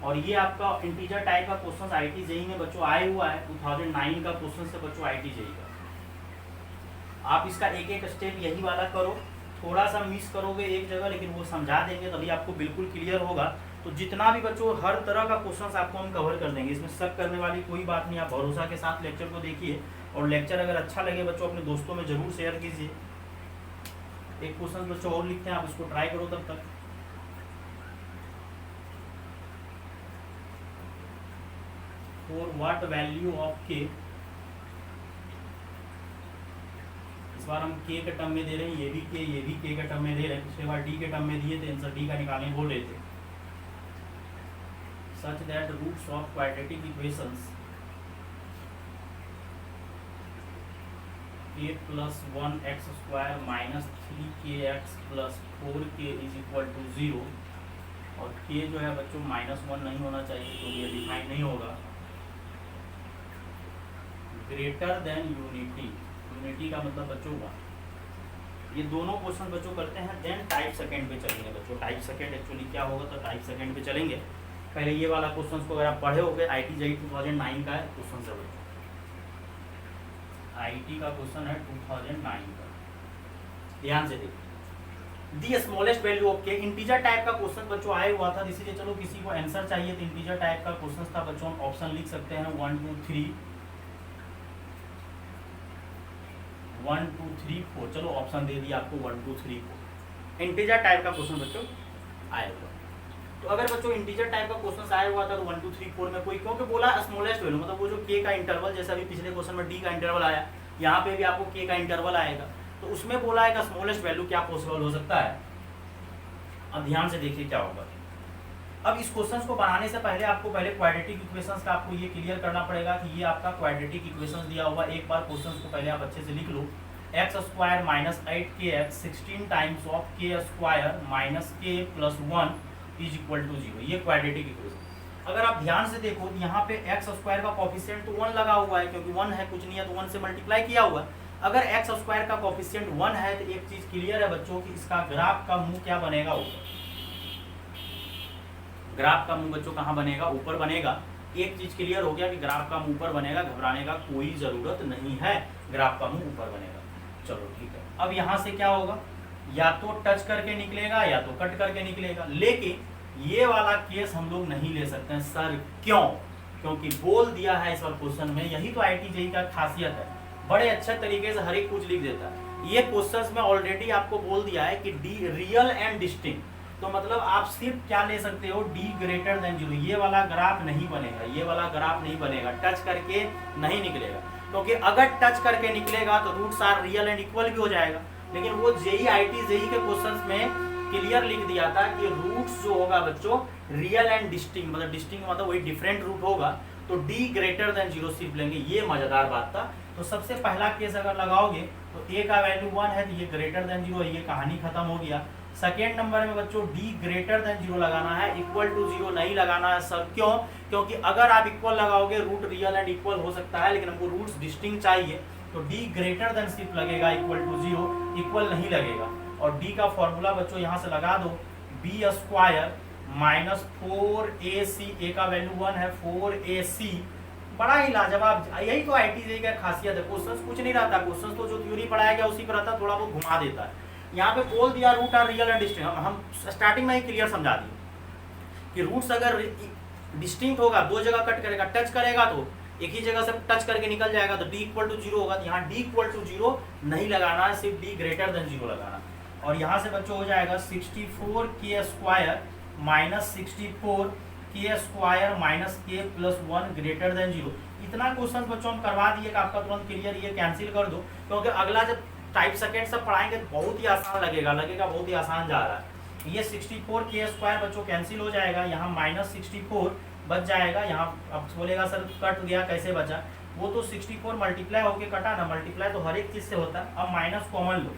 और ये आपका इंटीजर टाइप का क्वेश्चन आईटी जेई में बच्चों आए हुआ है, 2009 का क्वेश्चन से बच्चों आईटी जेई का। आप इसका एक एक स्टेप यही वाला करो, थोड़ा सा मिस करोगे एक जगह लेकिन वो समझा देंगे तभी आपको बिल्कुल क्लियर होगा। तो जितना भी बच्चों हर तरह का क्वेश्चन आपको हम कवर कर देंगे, इसमें शक करने वाली कोई बात नहीं। आप भरोसा के साथ लेक्चर को देखिए और लेक्चर अगर अच्छा लगे बच्चों अपने दोस्तों में जरूर शेयर कीजिए। एक क्वेश्चन बच्चों और लिखते हैं, आप उसको ट्राई करो तब तक। फॉर व्हाट वैल्यू ऑफ के, इस बार हम के के टर्म में दे रहे हैं, ये भी के के टर्म में दे रहे हैं। पिछले बार डी के टर्म में दिए थे, आंसर डी का निकालने बोल रहे थे। Such that roots of quadratic equations के plus 1x square minus 3kx plus 4k is equal to 0। और k जो है बच्चों -1 नहीं होना चाहिए, तो ये डिफाइन नहीं होगा। ग्रेटर देन यूनिटी, यूनिटी का मतलब बच्चों हुआ। ये दोनों क्वेश्चन बच्चों करते हैं, देन टाइप सेकंड पे चलेंगे बच्चों। टाइप सेकंड एक्चुअली क्या होगा, तो टाइप सेकंड पे चलेंगे। पहले ये वाला क्वेश्चन को अगर आप पढ़े होगे, आईटी जेईई 2009 का क्वेश्चन है बच्चों, आईटी का क्वेश्चन है 2009 का, ध्यान से देखिए। दी स्मॉलेस्ट वैल्यू ऑफ के, इंटीजर टाइप का क्वेश्चन बच्चों आया हुआ था, इसीलिए चलो किसी को आंसर चाहिए तो इंटीजर टाइप का क्वेश्चन था बच्चों। ऑप्शन लिख सकते हैं 1 2 3 1 2 3 4, चलो ऑप्शन दे दिया आपको 1 2 3 4। इंटीजर टाइप का क्वेश्चन बच्चों आया हुआ। तो अगर बच्चों इंटीजर टाइप का क्वेश्चन आया हुआ था तो 1 2 3 4 में कोई, क्योंकि बोला स्मॉलेस्ट वैल्यू, मतलब वो जो के का इंटरवल, जैसे अभी पिछले क्वेश्चन में डी का इंटरवल आया, यहाँ पे भी आपको के का इंटरवल आएगा। तो उसमें बोला है कि स्मॉलेस्ट वैल्यू क्या पॉसिबल हो सकता है। अब ध्यान से देखिए क्या होगा। अब इस क्वेश्चन को बनाने से पहले आपको पहले क्वाड्रेटिक इक्वेशंस का आपको ये क्लियर करना पड़ेगा कि ये आपका क्वाड्रेटिक इक्वेशंस दिया हुआ। एक बार क्वेश्चन को पहले आप अच्छे से लिख लो। X square minus 8kx 16 times of K square minus K plus 1 is equal to 0, ये क्वाड्रेटिक इक्वेशन। अगर आप ध्यान से देखो यहाँ पे एक्स स्क्वायर का कोफिशिएंट तो 1 लगा हुआ है, क्योंकि 1 है, कुछ नहीं है तो 1 से मल्टीप्लाई किया हुआ है। अगर एक्स स्क्वायर का कोफिशिएंट 1 है तो एक चीज क्लियर है बच्चों कि इसका ग्राफ का मुंह क्या बनेगा, ऊपर। ग्राफ का मुंह बच्चों कहाँ बनेगा, ऊपर बनेगा। एक चीज क्लियर हो गया कि ग्राफ का मुंह ऊपर बनेगा, घबराने का कोई जरूरत नहीं है, ग्राफ का मुंह ऊपर बनेगा। चलो ठीक है। अब यहाँ से क्या होगा, या तो टच करके निकलेगा या तो कट करके निकलेगा। लेकिन ये वाला केस हम लोग नहीं ले सकते हैं सर, क्यों? क्योंकि बोल दिया है इस बार क्वेश्चन में, यही तो आईटी जेईई का खासियत है, बड़े अच्छे तरीके से हर एक कुछ लिख देता है। ये क्वेश्चंस में ऑलरेडी आपको बोल दिया है कि डी रियल एंड डिस्टिंक्ट, तो मतलब आप सिर्फ क्या ले सकते हो, डी ग्रेटर देन 0। ये वाला ग्राफ नहीं बनेगा, ये वाला ग्राफ नहीं बनेगा, टच करके नहीं निकलेगा। क्योंकि अगर टच करके निकलेगा तो roots are real and equal भी हो जाएगा। लेकिन वो जेईई आईटी जेईई के क्वेश्चंस में क्लियर लिख दिया था कि रूट्स जो होगा बच्चों रियल एंड डिस्टिंक्ट, मतलब डिस्टिंक्ट मतलब वही डिफरेंट रूट होगा, तो डी ग्रेटर देन 0 सिर्फ लेंगे। ये मजेदार बात था। तो सबसे पहला केस अगर लगाओगे तो ए का वैल्यू 1 है तो ये ग्रेटर देन 0 है, ये कहानी खत्म हो गया। सेकेंड नंबर में बच्चों डी ग्रेटर देन 0 लगाना है, इक्वल टू 0 नहीं लगाना है सर, क्यों? क्योंकि अगर आप इक्वल लगाओगे रूट रियल एंड इक्वल हो सकता है, लेकिन हमको रूट्स डिस्टिंक्ट चाहिए, तो डी ग्रेटर देन सिर्फ लगेगा, इक्वल टू 0, इक्वल नहीं लगेगा। और डी का फॉर्मूला बच्चों यहाँ से लगा दो, बी स्क्वायर माइनस 4ac, ए का वैल्यू 1 है, 4ac। बड़ा ही लाजवाब, यही तो आईटी जेईई का खासियत है। क्वेश्चन कुछ नहीं रहता, क्वेश्चन तो जो थ्योरी पढ़ाया गया उसी पर रहता, थोड़ा बहुत घुमा देता है। यहाँ पे बोल दिया root are real and distinct, हम स्टार्टिंग में ही क्लियर समझा दिए कि रूट्स अगर डिस्टिंक्ट होगा, दो जगह कट करेगा, टच करेगा तो एक ही जगह से टच करके निकल जाएगा, तो डी इक्वल टू 0 होगा। यहाँ डी इक्वल टू 0 नहीं लगाना है, सिर्फ डी ग्रेटर देन 0 लगाना। और यहाँ से बच्चों हो जाएगा 64 के स्क्वायर माइनस 64 के square minus K plus 1 greater than 0। इतना क्वेश्चन बच्चों हम करवा दिए कि आपका तुरंत क्लियर, ये कैंसिल कर दो, क्योंकि अगला जब टाइप सेकेंड सब पढ़ाएंगे तो बहुत ही आसान लगेगा बहुत ही आसान जा रहा है। ये 64 के स्क्वायर बच्चों कैंसिल हो जाएगा, यहाँ माइनस 64 बच जाएगा। यहाँ अब बोलेगा सर कट गया कैसे बचा, वो तो 64 मल्टीप्लाई होके कटा ना, मल्टीप्लाई तो हर एक चीज से होता है। अब माइनस कॉमन लो,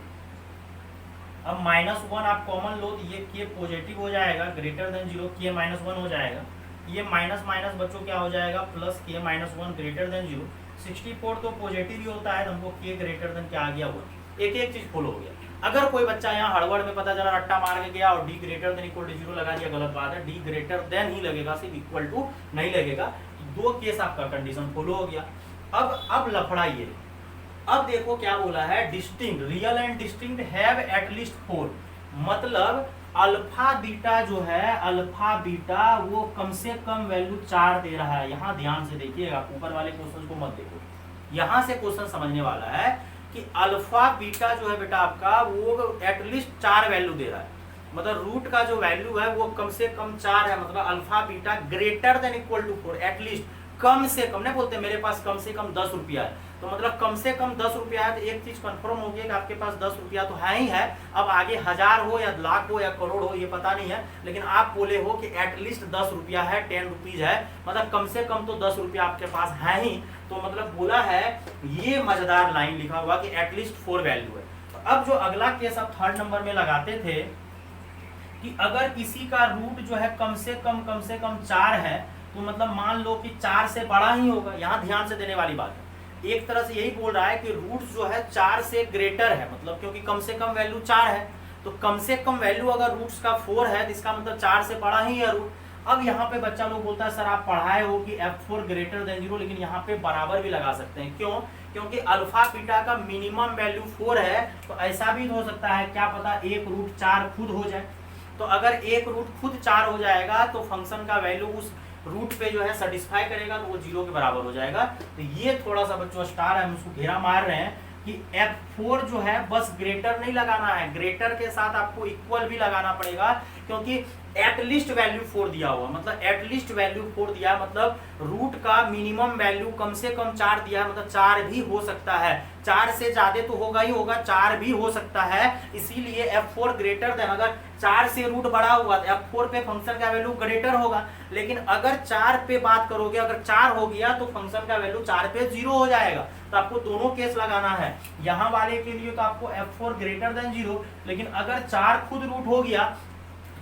अब -1 आप कॉमन लो तो ये के पॉजिटिव हो जाएगा, ग्रेटर देन 0 के -1 हो जाएगा। ये माइनस माइनस बच्चों क्या हो जाएगा, प्लस के -1 ग्रेटर देन 0। 64 तो पॉजिटिव ही होता है, तो हमको के ग्रेटर देन क्या आ गया, हुआ एक एक चीज फॉलो हो गया। अगर कोई बच्चा यहाँ हड़बड़ में पता चला रट्टा मार के गया और D greater than equal to 0 लगा दिया, गलत बात है, डी ग्रेटर देन ही लगेगा, सिर्फ इक्वल टू नहीं लगेगा। दो केस आपका कंडीशन फॉलो हो गया। अब लफड़ा ये, अब देखो क्या बोला है, distinct, real and distinct have at least 4, मतलब अल्फा बीटा जो है, अल्फा बीटा वो कम से कम वैल्यू 4 दे रहा है। यहाँ ध्यान से देखिएगा, ऊपर वाले क्वेश्चन को मत देखो, यहाँ से क्वेश्चन समझने वाला है कि अल्फा बीटा जो है बेटा आपका वो एटलीस्ट 4 वैल्यू दे रहा है, मतलब रूट का जो वैल्यू है वो कम से कम 4 है, मतलब alpha beta greater than equal to 4, at least, कम से कम नहीं बोलते मेरे पास कम से कम 10 रुपया है, तो मतलब कम से कम 10 रुपया है, तो एक चीज कंफर्म हो गया कि आपके पास 10 रुपया तो है ही है। अब आगे 1000 हो या लाख हो या करोड़ हो ये पता नहीं है, लेकिन आप बोले हो कि एटलीस्ट 10 रुपया है, 10 रुपीज है, मतलब कम से कम तो 10 रुपया आपके पास है ही, तो मतलब बोला है, ये मजेदार लाइन लिखा हुआ कि एटलीस्ट 4 वैल्यू है। तो अब जो अगला केस आप 3rd नंबर में लगाते थे कि अगर किसी का रूट जो है कम से कम 4 है, तो मतलब मान लो कि 4 से बड़ा ही होगा। यहाँ ध्यान से देने वाली बात है, एक तरह से यही बोल रहा है कि रूट जो है 4 से ग्रेटर है, मतलब क्योंकि कम से कम वैल्यू 4 है, तो कम से कम वैल्यू अगर रूट्स का 4 है तो इसका मतलब 4 से बड़ा ही है रूट। अब यहाँ पे बच्चा लोग बोलता है सर आप पढ़ाए हो कि f4 ग्रेटर देन 0, लेकिन यहाँ पे बराबर भी लगा सकते हैं, क्यों, क्योंकि अल्फा बीटा का मिनिमम वैल्यू 4 है, तो ऐसा भी हो सकता है, क्या पता एक रूट 4 खुद हो जाए। तो अगर एक रूट खुद 4 हो जाएगा तो फंक्शन का वैल्यू उस रूट पे जो है सेटिस्फाई करेगा, तो वो 0 के बराबर हो जाएगा। तो ये थोड़ा सा बच्चों स्टार है, हम उसको घेरा मार रहे हैं कि F4 जो है बस ग्रेटर नहीं लगाना है, ग्रेटर के साथ आपको इक्वल भी लगाना पड़ेगा, क्योंकि एटलीस्ट वैल्यू 4 दिया हुआ, मतलब एटलीस्ट वैल्यू 4 दिया, मतलब रूट का मिनिमम वैल्यू कम से कम 4 दिया, मतलब 4 भी हो सकता है, 4 से ज्यादा तो होगा ही होगा, 4 भी हो सकता है। इसीलिए F4 ग्रेटर देन, अगर 4 से रूट बड़ा हुआ तो F4 पे फंक्शन का वैल्यू ग्रेटर होगा, लेकिन अगर 4 पे बात करोगे, अगर 4 हो गया तो फंक्शन का वैल्यू 4 पे 0 हो जाएगा। तो आपको दोनों केस लगाना है, यहाँ वाले के लिए तो आपको F4 ग्रेटर देन 0, लेकिन अगर 4 खुद रूट हो गया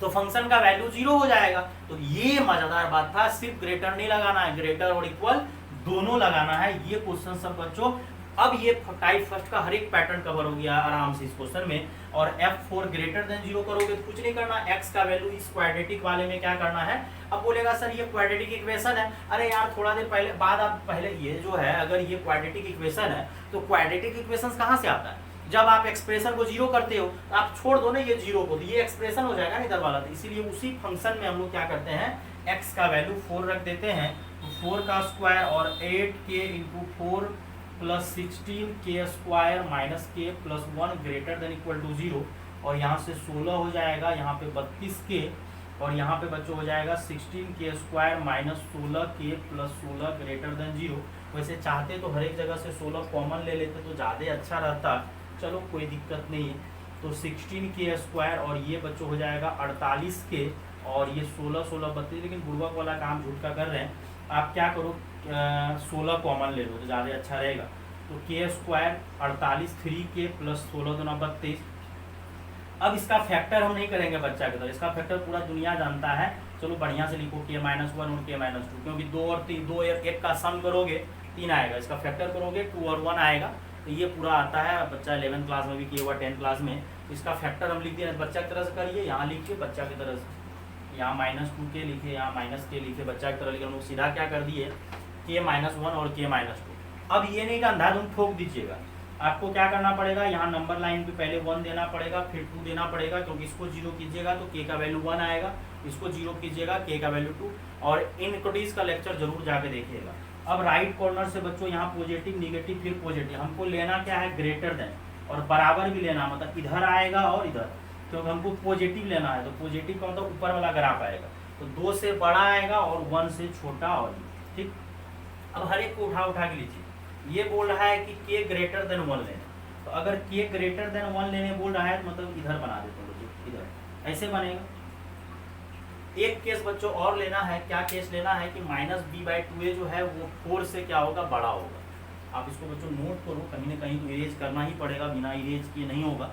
तो फंक्शन का वैल्यू 0 हो जाएगा। तो ये मजेदार बात था, सिर्फ ग्रेटर नहीं लगाना है, ग्रेटर और इक्वल दोनों लगाना है। ये क्वेश्चन सब बच्चों, अब ये टाइप फर्स्ट का हर एक पैटर्न कवर हो गया आराम से इस क्वेश्चन में। और F4 ग्रेटर देन 0 करोगे तो कुछ नहीं करना, x का वैल्यू इस क्वाड्रेटिक वाले में क्या करना है। अब बोलेगा सर ये क्वाड्रेटिक इक्वेशन है, अरे यार थोड़ा देर पहले बाद आप पहले ये जो है, अगर ये क्वाड्रेटिक इक्वेशन है तो क्वाड्रेटिक इक्वेशन कहाँ से आता है, जब आप एक्सप्रेशन को 0 करते हो तो आप छोड़ दो ना ये 0 को, तो ये एक्सप्रेशन हो जाएगा ना इधर वाला। तो इसीलिए उसी फंक्शन में हम लोग क्या करते हैं, x का वैल्यू 4 रख देते हैं, तो 4 का स्क्वायर और 8k into 4 plus 16k square minus k plus 1 greater than equal to 0, और यहाँ से 16 हो जाएगा, यहाँ पे 32k, और यहाँ पे बच्चों हो जाएगा 16k square minus 16k plus 16 greater than 0। वैसे चाहते तो हर एक जगह से 16 कॉमन ले लेते तो ज़्यादा अच्छा रहता, चलो कोई दिक्कत नहीं है। तो 16k स्क्वायर और ये बच्चों हो जाएगा 48k, और ये 16 16 32, लेकिन बुड़बक वाला काम झूठ का कर रहे हैं, आप क्या करो 16 कॉमन ले लो तो ज़्यादा अच्छा रहेगा। तो k स्क्वायर 48 3k प्लस 16 दूना 32। अब इसका फैक्टर हम नहीं करेंगे बच्चा की तरह, इसका फैक्टर पूरा दुनिया जानता है, चलो बढ़िया से लिखो k -1 और k -2, क्योंकि 2 और 3 2 और 1 का सम करोगे 3 आएगा, इसका फैक्टर करोगे 2 और 1 आएगा, तो ये पूरा आता है। बच्चा 11th क्लास में भी किया हुआ, 10th क्लास में, इसका फैक्टर हम लिख दिए, बच्चा की तरह से करिए, यहाँ लिखिए बच्चा की तरह से, यहाँ -2k लिखे, यहाँ -k लिखे, बच्चा की तरह लिखे, हम लोग सीधा क्या कर दिए k -1 और k -2। अब ये नहीं कि अंधाधुंध ठोक दीजिएगा, आपको क्या करना पड़ेगा, यहाँ नंबर लाइन पे पहले 1 देना पड़ेगा, फिर 2 देना पड़ेगा, क्योंकि इसको 0 कीजिएगा तो k का वैल्यू 1 आएगा, इसको 0 कीजिएगा k का वैल्यू 2, और इनक्वलिटीज का लेक्चर जरूर जाके देखिएगा। अब राइट कॉर्नर से बच्चों यहाँ पॉजिटिव निगेटिव फिर पॉजिटिव, हमको लेना क्या है ग्रेटर देन, और बराबर भी लेना, मतलब इधर आएगा और इधर, क्योंकि हमको पॉजिटिव लेना है, तो पॉजिटिव का मतलब ऊपर वाला ग्राफ आएगा, तो 2 से बड़ा आएगा और 1 से छोटा और ठीक। अब हर एक को उठा के लीजिए। ये बोल रहा है कि k ग्रेटर देन 1 लेना, तो अगर k ग्रेटर देन 1 लेने बोल रहा है तो मतलब इधर बना देते हैं बच्चों, इधर ऐसे बनेगा। एक केस बच्चों और लेना है, क्या केस लेना है कि -b/2a जो है वो 4 से क्या होगा, बड़ा होगा। आप इसको बच्चों नोट करो, कहीं ना कहीं तो इरेज करना ही पड़ेगा, बिना इरेज किए नहीं होगा।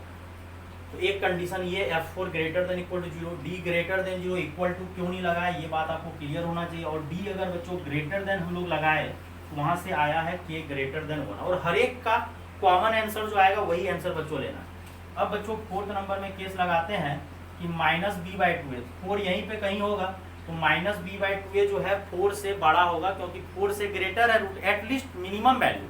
तो एक कंडीशन ये f4 greater than equal to 0, d greater than 0 equal to क्यों नहीं लगाया, ये बात आपको क्लियर होना चाहिए। और d अगर बच्चों ग्रेटर देन हम लोग लगाए तो वहां से आया है k ग्रेटर देन 1, और हर एक का कॉमन आंसर जो आएगा वही आंसर बच्चों लेना है। अब बच्चों 4th नंबर में केस लगाते हैं कि -b/2a, 4 यहीं पे कहीं होगा, तो -b/2a जो है 4 से बड़ा होगा, क्योंकि 4 से ग्रेटर है रूट, एटलीस्ट मिनिमम वैल्यू,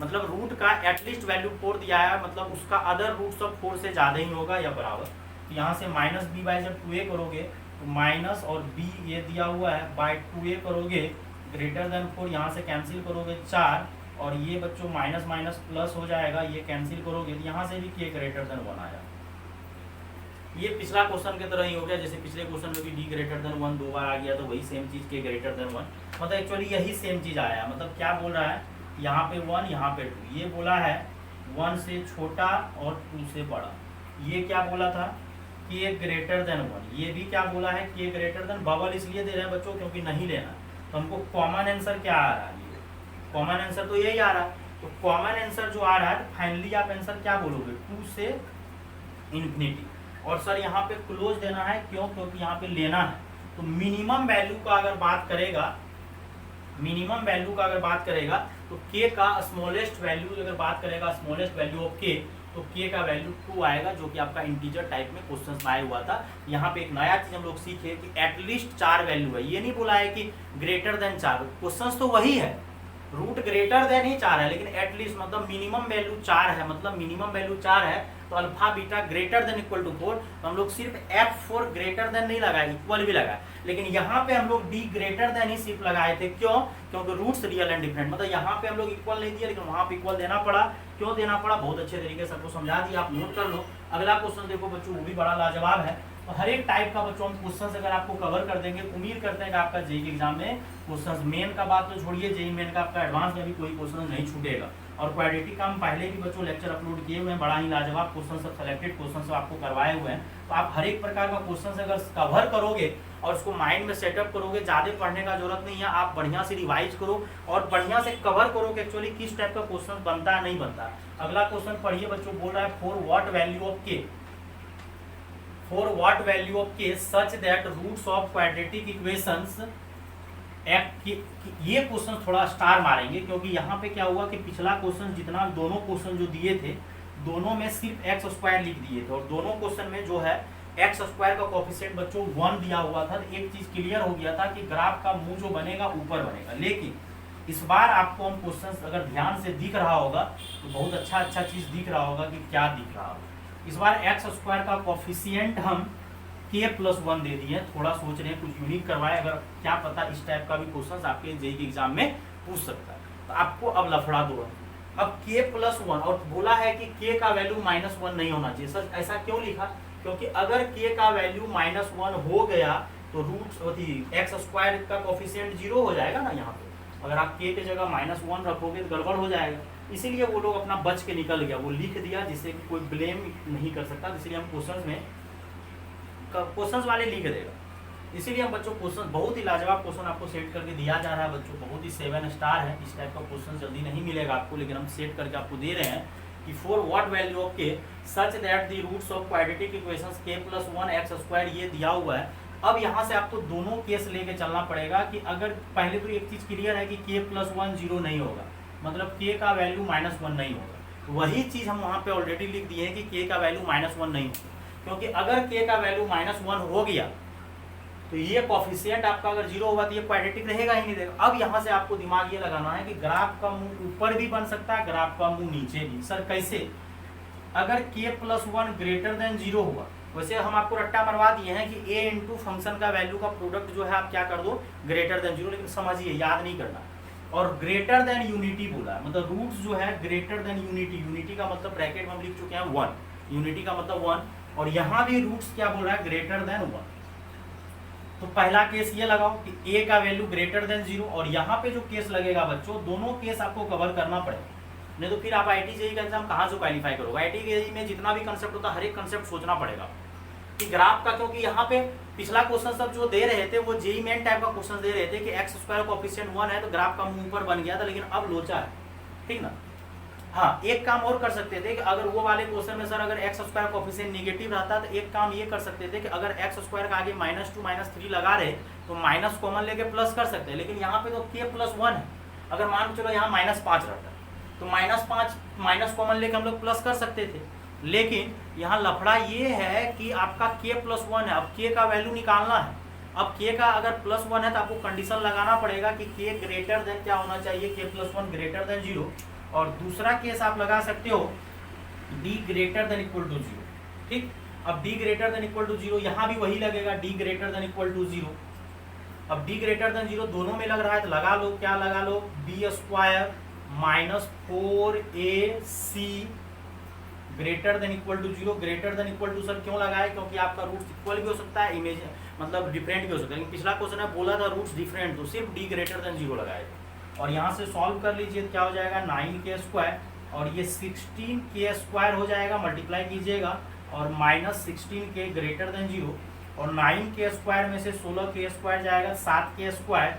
मतलब रूट का एटलीस्ट वैल्यू 4 दिया है, मतलब उसका अदर रूट सब 4 से ज़्यादा ही होगा या बराबर। तो यहाँ से -b/ जब 2a करोगे तो माइनस और b ये दिया हुआ है बाय 2a करोगे ग्रेटर देन 4, यहाँ से कैंसिल करोगे 4, और ये बच्चों माइनस माइनस प्लस हो जाएगा, ये कैंसिल करोगे तो यहाँ से भी k ग्रेटर देन 1 आया। ये पिछला क्वेश्चन की तरह ही हो गया, जैसे पिछले क्वेश्चन में भी d ग्रेटर देन 1 2 बार आ गया, तो वही सेम चीज़ k ग्रेटर देन 1, मतलब एक्चुअली यही सेम चीज़ आया। मतलब क्या बोल रहा है, यहाँ पे 1 यहाँ पे 2, ये बोला है 1 से छोटा और 2 से बड़ा। ये क्या बोला था, k ग्रेटर देन 1, ये भी क्या बोला है, k ग्रेटर देन, बबल इसलिए दे रहे हैं बच्चों क्योंकि नहीं लेना। तो हमको कॉमन आंसर क्या आ रहा है, कॉमन आंसर तो यही आ रहा है। तो कॉमन आंसर जो आ रहा है फाइनली आप आंसर क्या बोलोगे, 2 से इन्फिनिटी। और सर यहाँ पे क्लोज देना है, क्यों, क्योंकि यहाँ पे लेना है। तो मिनिमम वैल्यू का अगर बात करेगा, मिनिमम वैल्यू का अगर बात करेगा तो k का स्मॉलेस्ट वैल्यू अगर बात करेगा, स्मॉलेस्ट वैल्यू ऑफ k, तो k का वैल्यू 2 आएगा, जो कि आपका इंटीजर टाइप में क्वेश्चन आया हुआ था। यहाँ पे एक नया चीज हम लोग सीखे कि एटलीस्ट 4 वैल्यू है, ये नहीं बोला है कि ग्रेटर देन 4, क्वेश्चन तो वही है, रूट ग्रेटर देन ही 4 है, लेकिन एटलीस्ट मतलब मिनिमम वैल्यू 4 है, मतलब मिनिमम वैल्यू 4 है, तो alpha beta greater than equal to 4, तो हम लोग सिर्फ f4 ग्रेटर देन नहीं लगाए, इक्वल भी लगाए, लेकिन यहाँ पे हम लोग d ग्रेटर देन ही सिर्फ लगाए थे। क्यों, क्योंकि रूट्स रियल एंड डिफरेंट, मतलब यहाँ पे हम लोग इक्वल नहीं दिया, लेकिन वहाँ पे इक्वल देना पड़ा। क्यों देना पड़ा, बहुत अच्छे तरीके से आपको समझा दिया, आप नोट कर लो। अगला क्वेश्चन देखो बच्चों, वो भी बड़ा लाजवाब है। तो हर एक टाइप का बच्चों हम क्वेश्चन अगर आपको कवर कर देंगे, उम्मीद करते हैं कि आपका जेईई के एग्जाम में क्वेश्चन, मेन का बात तो छोड़िए, जेईई मेन का आपका एडवांस में भी कोई क्वेश्चन नहीं छूटेगा। और क्वाड्रेटिक का हम पहले भी बच्चों लेक्चर अपलोड किए हुए हैं, बड़ा ही लाजवाब क्वेश्चन सब, सेलेक्टेड क्वेश्चन सब आपको करवाए हुए हैं। तो आप हर एक प्रकार का क्वेश्चन अगर कवर करोगे और उसको माइंड में सेटअप करोगे, ज़्यादा पढ़ने का जरूरत नहीं है, आप बढ़िया से रिवाइज करो और बढ़िया से कवर करो कि एक्चुअली किस टाइप का क्वेश्चन बनता है, नहीं बनता। अगला क्वेश्चन पढ़िए बच्चों, बोल रहा है 4 what value of k, 4 what value of k such that roots of quadratic equations. ये क्वेश्चन थोड़ा स्टार मारेंगे, क्योंकि यहाँ पे क्या हुआ कि पिछला क्वेश्चन जितना दोनों क्वेश्चन जो दिए थे, दोनों में सिर्फ x² लिख दिए थे, और दोनों क्वेश्चन में जो है x² का कोफिशिएंट बच्चों 1 दिया हुआ था। तो एक चीज क्लियर हो गया था कि ग्राफ का मुंह जो बनेगा ऊपर बनेगा। लेकिन इस बार आपको हम क्वेश्चन अगर ध्यान से दिख रहा होगा तो बहुत अच्छा चीज दिख रहा होगा, कि क्या दिख रहा होगा। इस बार x² का कोफिशिएंट हम k+1 दे दिए, थोड़ा सोच रहे हैं कुछ यूनिक करवाए, अगर क्या पता इस टाइप का भी क्वेश्चन आपके जेईई के एग्जाम में पूछ सकता है। तो आपको अब लफड़ा दो, अब k+1, और बोला है कि k का वैल्यू -1 नहीं होना चाहिए। सर ऐसा क्यों लिखा, क्योंकि अगर k का वैल्यू -1 हो गया तो रूट x² का कोफिशिएंट 0 हो जाएगा ना। यहाँ पे अगर आप k की जगह -1 रखोगे तो गड़बड़ हो जाएगा, इसीलिए वो लोग अपना बच के निकल गया, वो लिख दिया जिससे कि कोई ब्लेम नहीं कर सकता। इसलिए हम क्वेश्चंस वाले लिख देगा, इसीलिए हम बच्चों क्वेश्चन बहुत ही लाजवाब क्वेश्चन आपको सेट करके दिया जा रहा है बच्चों, बहुत ही 7 स्टार है। इस टाइप का क्वेश्चन जल्दी नहीं मिलेगा आपको, लेकिन हम सेट करके आपको दे रहे हैं कि 4 what value of k such that the roots of quadratic equations k+1 x², ये दिया हुआ है। अब यहाँ से आपको दोनों केस लेके चलना पड़ेगा कि अगर पहले तो एक चीज क्लियर है कि k+1 0 नहीं होगा, मतलब k का वैल्यू -1 नहीं होगा। वही चीज हम वहाँ पे ऑलरेडी लिख दिए हैं कि k का वैल्यू -1 नहीं होगा, क्योंकि अगर k का वैल्यू -1 हो गया तो ये कोफिशिएंट आपका अगर 0 होगा तो ये क्वाड्रेटिक रहेगा ही नहीं रहेगा। अब यहाँ से आपको दिमाग ये लगाना है कि ग्राफ का मुंह ऊपर भी बन सकता है, ग्राफ का मुंह नीचे भी। सर कैसे, अगर k+1 ग्रेटर देन 0 हुआ, वैसे हम आपको रट्टा मरवा दिए हैं कि a इंटू फंक्शन का वैल्यू का प्रोडक्ट जो है आप क्या कर दो, ग्रेटर देन 0, लेकिन समझिए याद नहीं करना। और ग्रेटर देन यूनिटी बोला है, मतलब रूट्स जो है ग्रेटर देन यूनिटी, यूनिटी का मतलब ब्रैकेट में हम लिख चुके हैं 1, यूनिटी का मतलब 1, और यहाँ भी रूट्स क्या बोल रहा है, ग्रेटर देन 1। तो पहला केस ये लगाओ कि a का वैल्यू ग्रेटर देन 0, और यहाँ पे जो केस लगेगा बच्चों, दोनों केस आपको कवर करना पड़ेगा, नहीं तो फिर आप IIT JEE का एग्जाम कहाँ से क्वालिफाई करोगे। IIT JEE में जितना भी कंसेप्ट होता है, हर एक कंसेप्ट सोचना पड़ेगा कि ग्राफ का, क्योंकि यहाँ पे पिछला क्वेश्चन सब जो दे रहे थे वो JEE मेन टाइप का क्वेश्चन दे रहे थे कि x स्क्वायर कोएफिशिएंट 1 है तो ग्राफ का मुंह ऊपर बन गया था, लेकिन अब लोचा है, ठीक ना। हाँ, एक काम और कर सकते थे कि अगर वो वाले क्वेश्चन में सर अगर x स्क्वायर कोएफिशिएंट नेगेटिव रहता तो एक काम ये कर सकते थे कि अगर x स्क्वायर का आगे -2 -3 लगा रहे तो माइनस कॉमन लेके प्लस कर सकते हैं, लेकिन यहाँ पे तो k+1 है। अगर मान चलो यहाँ -5 रहता तो -5 माइनस कॉमन लेके हम लोग प्लस कर सकते थे, लेकिन यहाँ लफड़ा ये है कि आपका k+1 है। अब k का वैल्यू निकालना है। अब k का अगर +1 है तो आपको कंडीशन लगाना पड़ेगा कि k ग्रेटर देन क्या होना चाहिए, k+1 ग्रेटर देन 0। और दूसरा केस आप लगा सकते हो d greater than equal to 0, ठीक। अब d greater than equal to 0 यहाँ भी वही लगेगा, d greater than equal to 0। अब d ग्रेटर देन 0 दोनों में लग रहा है तो लगा लो, क्या लगा लो, b square -4ac greater than equal to 0। Greater than equal to sir क्यों लगाए, क्योंकि आपका रूट्स इक्वल भी हो सकता है, इमेज मतलब डिफरेंट भी हो सकता है, लेकिन पिछला क्वेश्चन है बोला था रूट्स डिफरेंट, तो सिर्फ d ग्रेटर देन 0 लगाए। और यहाँ से सॉल्व कर लीजिए, क्या हो जाएगा 9k² और ये 16k² हो जाएगा, मल्टीप्लाई कीजिएगा और -16k ग्रेटर देन 0, और 9k² में से 16k² जाएगा 7k²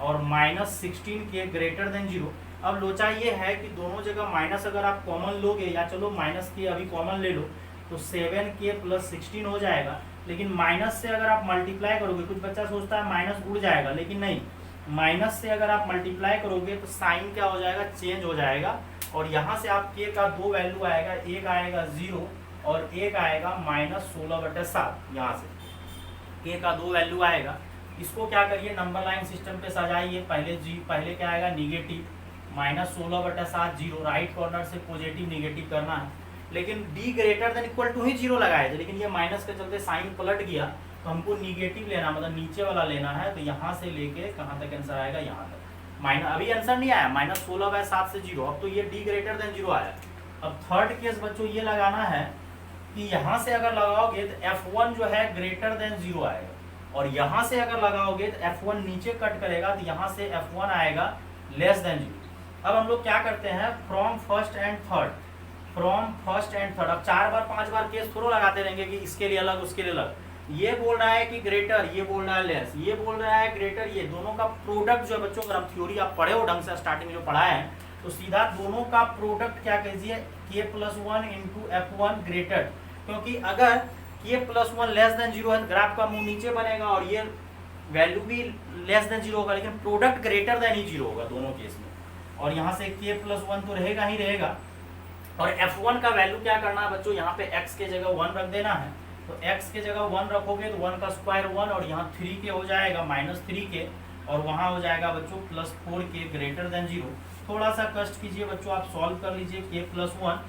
और -16k ग्रेटर देन 0। अब लोचा ये है कि दोनों जगह माइनस अगर आप कॉमन लोगे, या चलो -k अभी कॉमन ले लो तो 7k + 16 हो जाएगा, लेकिन माइनस से अगर आप मल्टीप्लाई करोगे, कुछ बच्चा सोचता है माइनस उड़ जाएगा, लेकिन नहीं, माइनस से अगर आप मल्टीप्लाई करोगे तो साइन क्या हो जाएगा, चेंज हो जाएगा। और यहाँ से आप k का 2 वैल्यू आएगा, एक आएगा 0 और एक आएगा -16/7। यहाँ से k का 2 वैल्यू आएगा, इसको क्या करिए नंबर लाइन सिस्टम पे सजाइए। पहले क्या आएगा नेगेटिव -16/7 0, राइट कॉर्नर से पॉजिटिव नेगेटिव करना है, लेकिन d greater than equal to ही 0 लगाए थे, लेकिन ये माइनस के चलते साइन पलट गया, तो हमको निगेटिव लेना, मतलब नीचे वाला लेना है। तो यहाँ से लेके कहाँ तक आंसर आएगा, यहाँ तक। अभी आंसर नहीं आया, -16/7 से 0, अब तो ये d ग्रेटर देन 0 आया। अब थर्ड केस बच्चों ये लगाना है कि यहाँ से अगर लगाओगे तो f1 जो है ग्रेटर देन 0 आएगा, और यहाँ से अगर लगाओगे तो f1 नीचे कट करेगा तो यहाँ से f1 आएगा लेस देन 0। अब हम लोग क्या करते हैं, फ्रॉम फर्स्ट एंड थर्ड। अब 4 बार 5 बार केस थोड़ा लगाते रहेंगे कि इसके लिए अलग उसके लिए अलग। ये बोल रहा है कि ग्रेटर, ये बोल रहा है लेस, ये बोल रहा है ग्रेटर, ये दोनों का प्रोडक्ट जो है बच्चों, अगर आप थ्योरी आप पढ़े हो ढंग से स्टार्टिंग में जो पढ़ा है, तो सीधा दोनों का प्रोडक्ट क्या कीजिए, k+1 × f1 ग्रेटर, क्योंकि अगर k+1 लेस देन 0 है तो ग्राफ का मुंह नीचे बनेगा और ये वैल्यू भी लेस देन 0 होगा, लेकिन प्रोडक्ट ग्रेटर देन ही 0 होगा दोनों केस में। और यहाँ से k+1 तो रहेगा ही रहेगा। और f1 का वैल्यू क्या करना है बच्चों, यहाँ पे x के जगह 1 रख देना है, तो x के जगह 1 रखोगे तो 1 का स्क्वायर 1, और यहाँ 3k हो जाएगा -3k, और वहाँ हो जाएगा बच्चों +4k ग्रेटर देन 0। थोड़ा सा कष्ट कीजिए बच्चों, आप सॉल्व कर लीजिए। k+1,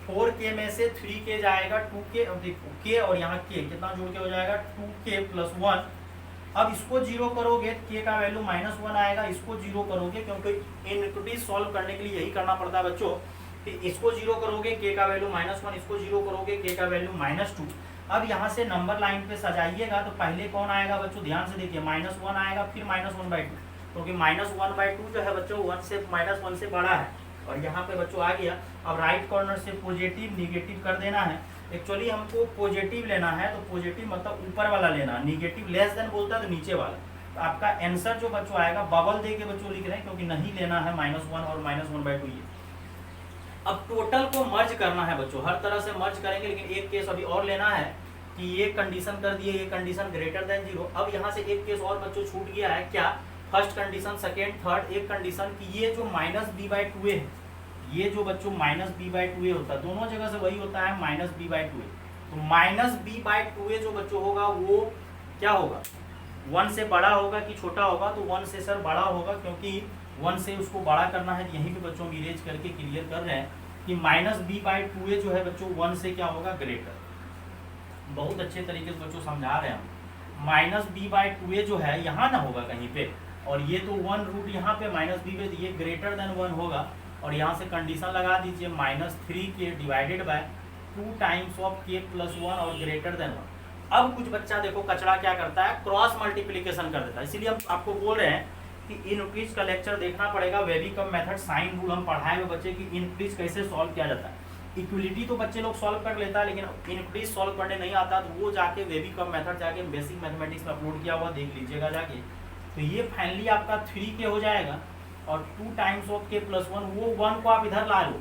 4k में से 3k जाएगा 2k, अब देखो k और यहाँ k कितना जोड़ के हो जाएगा 2k+1। अब इसको 0 करोगे तो k का वैल्यू -1 आएगा, इसको 0 करोगे, क्योंकि इनइक्विटी सॉल्व करने के लिए यही करना पड़ता है बच्चों कि इसको 0 करोगे k का वैल्यू -1, इसको 0 करोगे k का वैल्यू -2। अब यहाँ से नंबर लाइन पे सजाइएगा तो पहले कौन आएगा बच्चों, ध्यान से देखिए, -1 आएगा, फिर -1/2, क्योंकि -1/2 जो है बच्चों 1 से बड़ा है, और यहाँ पे बच्चों आ गया। अब राइट कॉर्नर से पॉजिटिव निगेटिव कर देना है। एक्चुअली हमको पॉजिटिव लेना है, तो पॉजिटिव मतलब ऊपर वाला लेना, निगेटिव लेस देन बोलता है तो नीचे वाला। तो आपका आंसर जो बच्चों आएगा, बबल दे के बच्चों लिख रहे हैं क्योंकि नहीं लेना है -1 और -1/2 ये। अब टोटल को मर्ज करना है बच्चों, हर तरह से मर्ज करेंगे, लेकिन एक केस अभी और लेना है कि ये कंडीशन कर दिए, ये कंडीशन ग्रेटर देन 0। अब यहाँ से एक केस और बच्चों छूट गया है, क्या, फर्स्ट कंडीशन, सेकेंड, थर्ड, एक कंडीशन कि ये जो -b/2a है, ये जो बच्चों -b/2a होता है, दोनों जगह से वही होता है -b/2a। तो -b/2a जो बच्चों होगा वो क्या होगा, 1 से बड़ा होगा कि छोटा होगा, तो 1 से सर बड़ा होगा, क्योंकि 1 से उसको बड़ा करना है। यहीं पे बच्चों इरेज करके क्लियर कर रहे हैं कि -b/2a जो है बच्चों 1 से क्या होगा, ग्रेटर। बहुत अच्छे तरीके से बच्चों समझा रहे हैं हम। -b/2a जो है यहाँ ना होगा कहीं पे, और ये तो 1 रूट यहाँ पे -b पे, ये ग्रेटर देन 1 होगा, और यहाँ से कंडीशन लगा दीजिए -3k divided by 2 times of k+1 और ग्रेटर देन 1। अब कुछ बच्चा देखो कचरा क्या करता है, क्रॉस मल्टीप्लीकेशन कर देता है। इसीलिए हम आपको बोल रहे हैं कि इनक्रीज का लेक्चर देखना पड़ेगा। वेबिकम मेथड साइन रूल हम पढ़ाए हुए बच्चे की इनक्रीज कैसे सॉल्व किया जाता है। इक्वलिटी तो बच्चे लोग सॉल्व कर लेता है, लेकिन इनक्रीज सॉल्व करने नहीं आता, तो वो जाके वेबिकम मेथड जाके बेसिक मैथमेटिक्स में अपलोड किया हुआ देख लीजिएगा जाके। तो ये फाइनली आपका 3 के हो जाएगा और 2 टाइम्स ऑफ के प्लस 1, वो 1 को आप इधर ला लो।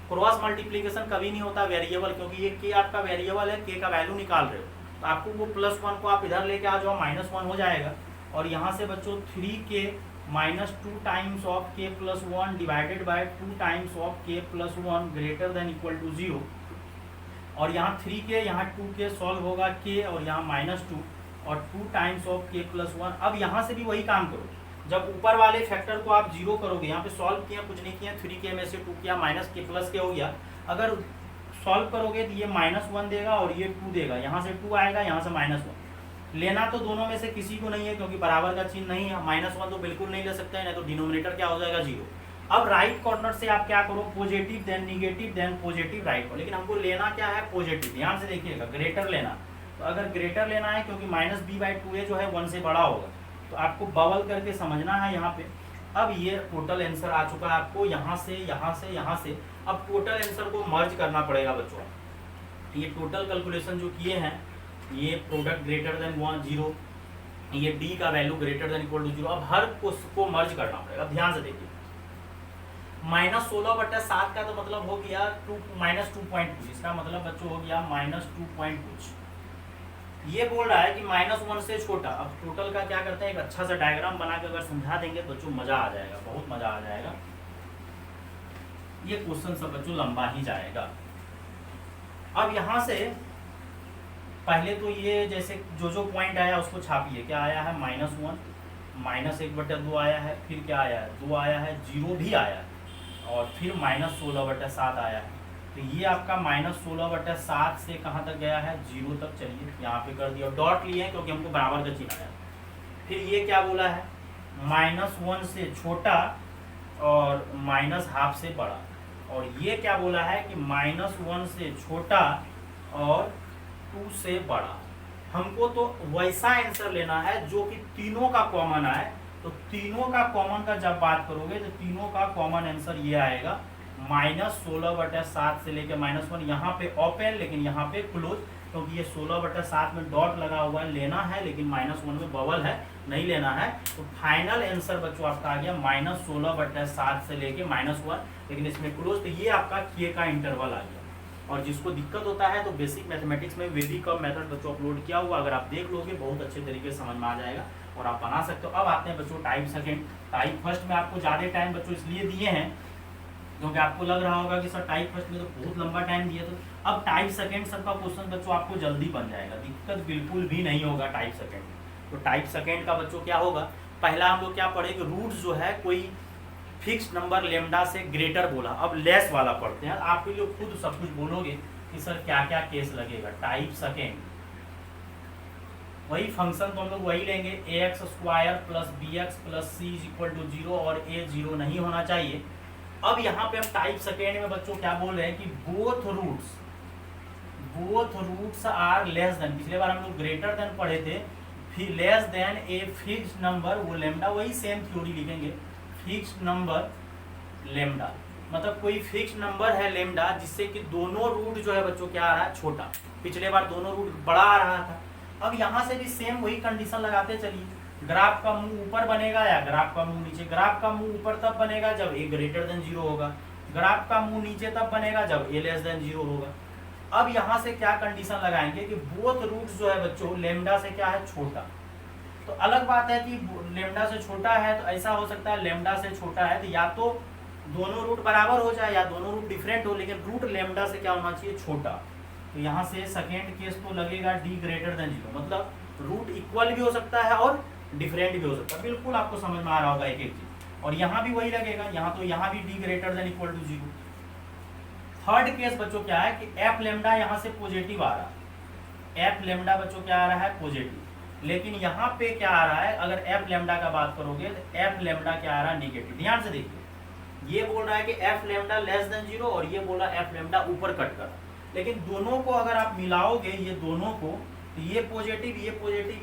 क्रॉस मल्टीप्लीकेशन कभी नहीं होता वेरिएबल, क्योंकि ये के आपका वेरिएबल है, के का वैल्यू निकाल रहे हो, तो आपको वो प्लस 1 को आप इधर लेके आ जाओ, -1 हो जाएगा। और यहाँ से बच्चों 3k minus 2 times of K plus 1 divided by 2 times of K plus 1 greater than equal to 0। और यहाँ 3k, यहाँ 2k सॉल्व होगा k, और यहाँ -2 और 2 टाइम्स ऑफ के प्लस 1। अब यहाँ से भी वही काम करो, जब ऊपर वाले फैक्टर को आप 0 करोगे, यहाँ पे सॉल्व किया कुछ नहीं किया, 3k में से 2 किया, माइनस के प्लस के हो गया। अगर सॉल्व करोगे तो ये -1 देगा और ये 2 देगा, यहाँ से 2 आएगा, यहाँ से -1। लेना तो दोनों में से किसी को नहीं है, क्योंकि बराबर का चिन्ह नहीं है। -1 तो बिल्कुल नहीं ले सकते हैं, नहीं तो डिनोमिनेटर क्या हो जाएगा 0। अब राइट कॉर्नर से आप क्या करो, positive then negative then positive right को, लेकिन हमको लेना क्या है, पॉजिटिव। ध्यान से देखिएगा, ग्रेटर लेना। तो अगर ग्रेटर लेना है, क्योंकि -b/2a जो है 1 से बड़ा होगा, तो आपको बबल करके समझना है यहाँ पे। अब ये टोटल आंसर आ चुका है आपको, यहाँ से यहाँ से यहाँ से। अब टोटल आंसर को मर्ज करना पड़ेगा बच्चों। ये टोटल कैलकुलेशन जो किए हैं, ये प्रोडक्ट ग्रेटर देन 0, ये डी का value greater than equal to 0। अब हर को मर्ज करना पड़ेगा। ध्यान से देखिए, -16/7 का तो मतलब हो गया -2.2, इसका मतलब बच्चों हो गया -2.2। ये बोल रहा है कि -1 से छोटा। अब टोटल का क्या करते हैं, एक अच्छा सा डायग्राम बना के अगर समझा देंगे बच्चों, मजा आ जाएगा, बहुत मजा आ जाएगा। ये क्वेश्चन सब बच्चों लंबा ही जाएगा। अब यहाँ से पहले तो ये जैसे जो पॉइंट आया उसको छापिए। क्या आया है, -1, -1/2 आया है, फिर क्या आया है, 2 आया है, 0 भी आया है, और फिर -16/7 आया है। तो ये आपका -16/7 से कहाँ तक गया है, 0 तक। चलिए यहाँ पे कर दिया, डॉट लिए क्योंकि हमको बराबर का चिन्ह आया। फिर ये क्या बोला है, -1 से छोटा और -12 से बड़ा। और ये क्या बोला है कि -1 से छोटा और 2 से बड़ा। हमको तो वैसा आंसर लेना है जो कि तीनों का कॉमन आए। तो तीनों का कॉमन का जब बात करोगे तो तीनों का कॉमन आंसर ये आएगा, -16/7 से लेकर -1। यहाँ पे ओपन, लेकिन यहाँ पे क्लोज, क्योंकि ये 16/7 में डॉट लगा हुआ है, लेना है, लेकिन -1 में बबल है, नहीं लेना है। तो फाइनल आंसर बच्चों आपका आ गया -16/7 से लेके -1, लेकिन इसमें क्लोज। तो ये आपका के का इंटरवल आ गया। और जिसको दिक्कत होता है तो बेसिक मैथमेटिक्स में वेबिकम मेथड बच्चों अपलोड किया हुआ, अगर आप देख लोगे बहुत अच्छे तरीके से समझ में आ जाएगा और आप बना सकते हो। अब आते हैं बच्चों टाइप सेकंड। टाइप फर्स्ट में आपको ज़्यादा टाइम बच्चों इसलिए दिए हैं क्योंकि आपको लग रहा होगा कि सर टाइप फर्स्ट में तो बहुत लंबा टाइम दिया। तो अब टाइप सेकंड सबका क्वेश्चन बच्चों आपको जल्दी बन जाएगा, दिक्कत बिल्कुल भी नहीं होगा टाइप सेकंड। तो टाइप सेकंड का बच्चों क्या होगा, पहला हम लोग क्या पढ़ेंगे, रूट जो है कोई फिक्स नंबर लेमडा से ग्रेटर बोला। अब लेस वाला पढ़ते हैं, आप लोग खुद सब कुछ बोलोगे कि सर क्या क्या केस लगेगा। टाइप सेकंड वही फंक्शन तो हम लोग वही लेंगे, ax² + bx + c = 0 और a 0 नहीं होना चाहिए। अब यहाँ पे हम टाइप सेकंड में बच्चों क्या बोल रहे हैं कि both roots are less than. पिछले बार हम लोग ग्रेटर देन पढ़े थे, फिर less than a fixed number, वो लेमडा, वही सेम थ्योरी लिखेंगे, फिक्स्ड नंबर लेमडा। मतलब कोई फिक्स नंबर है लेमडा जिससे कि दोनों रूट जो है बच्चों क्या आ रहा है, छोटा। पिछले बार दोनों रूट बड़ा आ रहा था। अब यहाँ से भी सेम वही कंडीशन लगाते चलिए, ग्राफ का मुंह ऊपर बनेगा या ग्राफ का मुंह नीचे। ग्राफ का मुंह ऊपर तब बनेगा जब a ग्रेटर देन 0 होगा, ग्राफ का मुंह नीचे तब बनेगा जब a लेस देन 0 होगा। अब यहाँ से क्या कंडीशन लगाएंगे कि बोथ रूट्स जो है बच्चों लेमडा से क्या है, छोटा। तो अलग बात है कि लेमडा से छोटा है, तो ऐसा हो सकता है लेमडा से छोटा है तो या तो दोनों रूट बराबर हो जाए या दोनों रूट डिफरेंट हो, लेकिन रूट लेमडा से क्या होना चाहिए, छोटा। तो यहाँ से सेकेंड केस तो लगेगा d ग्रेटर देन 0, मतलब रूट इक्वल भी हो सकता है और डिफरेंट भी हो सकता है। बिल्कुल आपको समझ में आ रहा होगा एक एक चीज। और यहाँ भी वही लगेगा, यहाँ तो यहाँ भी d greater than equal to 0। Third case बच्चों क्या है कि f लेमडा यहाँ से पॉजिटिव आ रहा है, f लेमडा बच्चों क्या आ रहा है, पॉजिटिव। लेकिन यहाँ पे क्या आ रहा है, अगर f लेमडा का बात करोगे तो f लेमडा क्या आ रहा है, निगेटिव। ध्यान से देखिए, ये बोल रहा है कि f लेमडा लेस देन 0 और ये बोला f लेमडा ऊपर कट कर। लेकिन दोनों को अगर आप मिलाओगे, ये दोनों को, तो ये पॉजिटिव,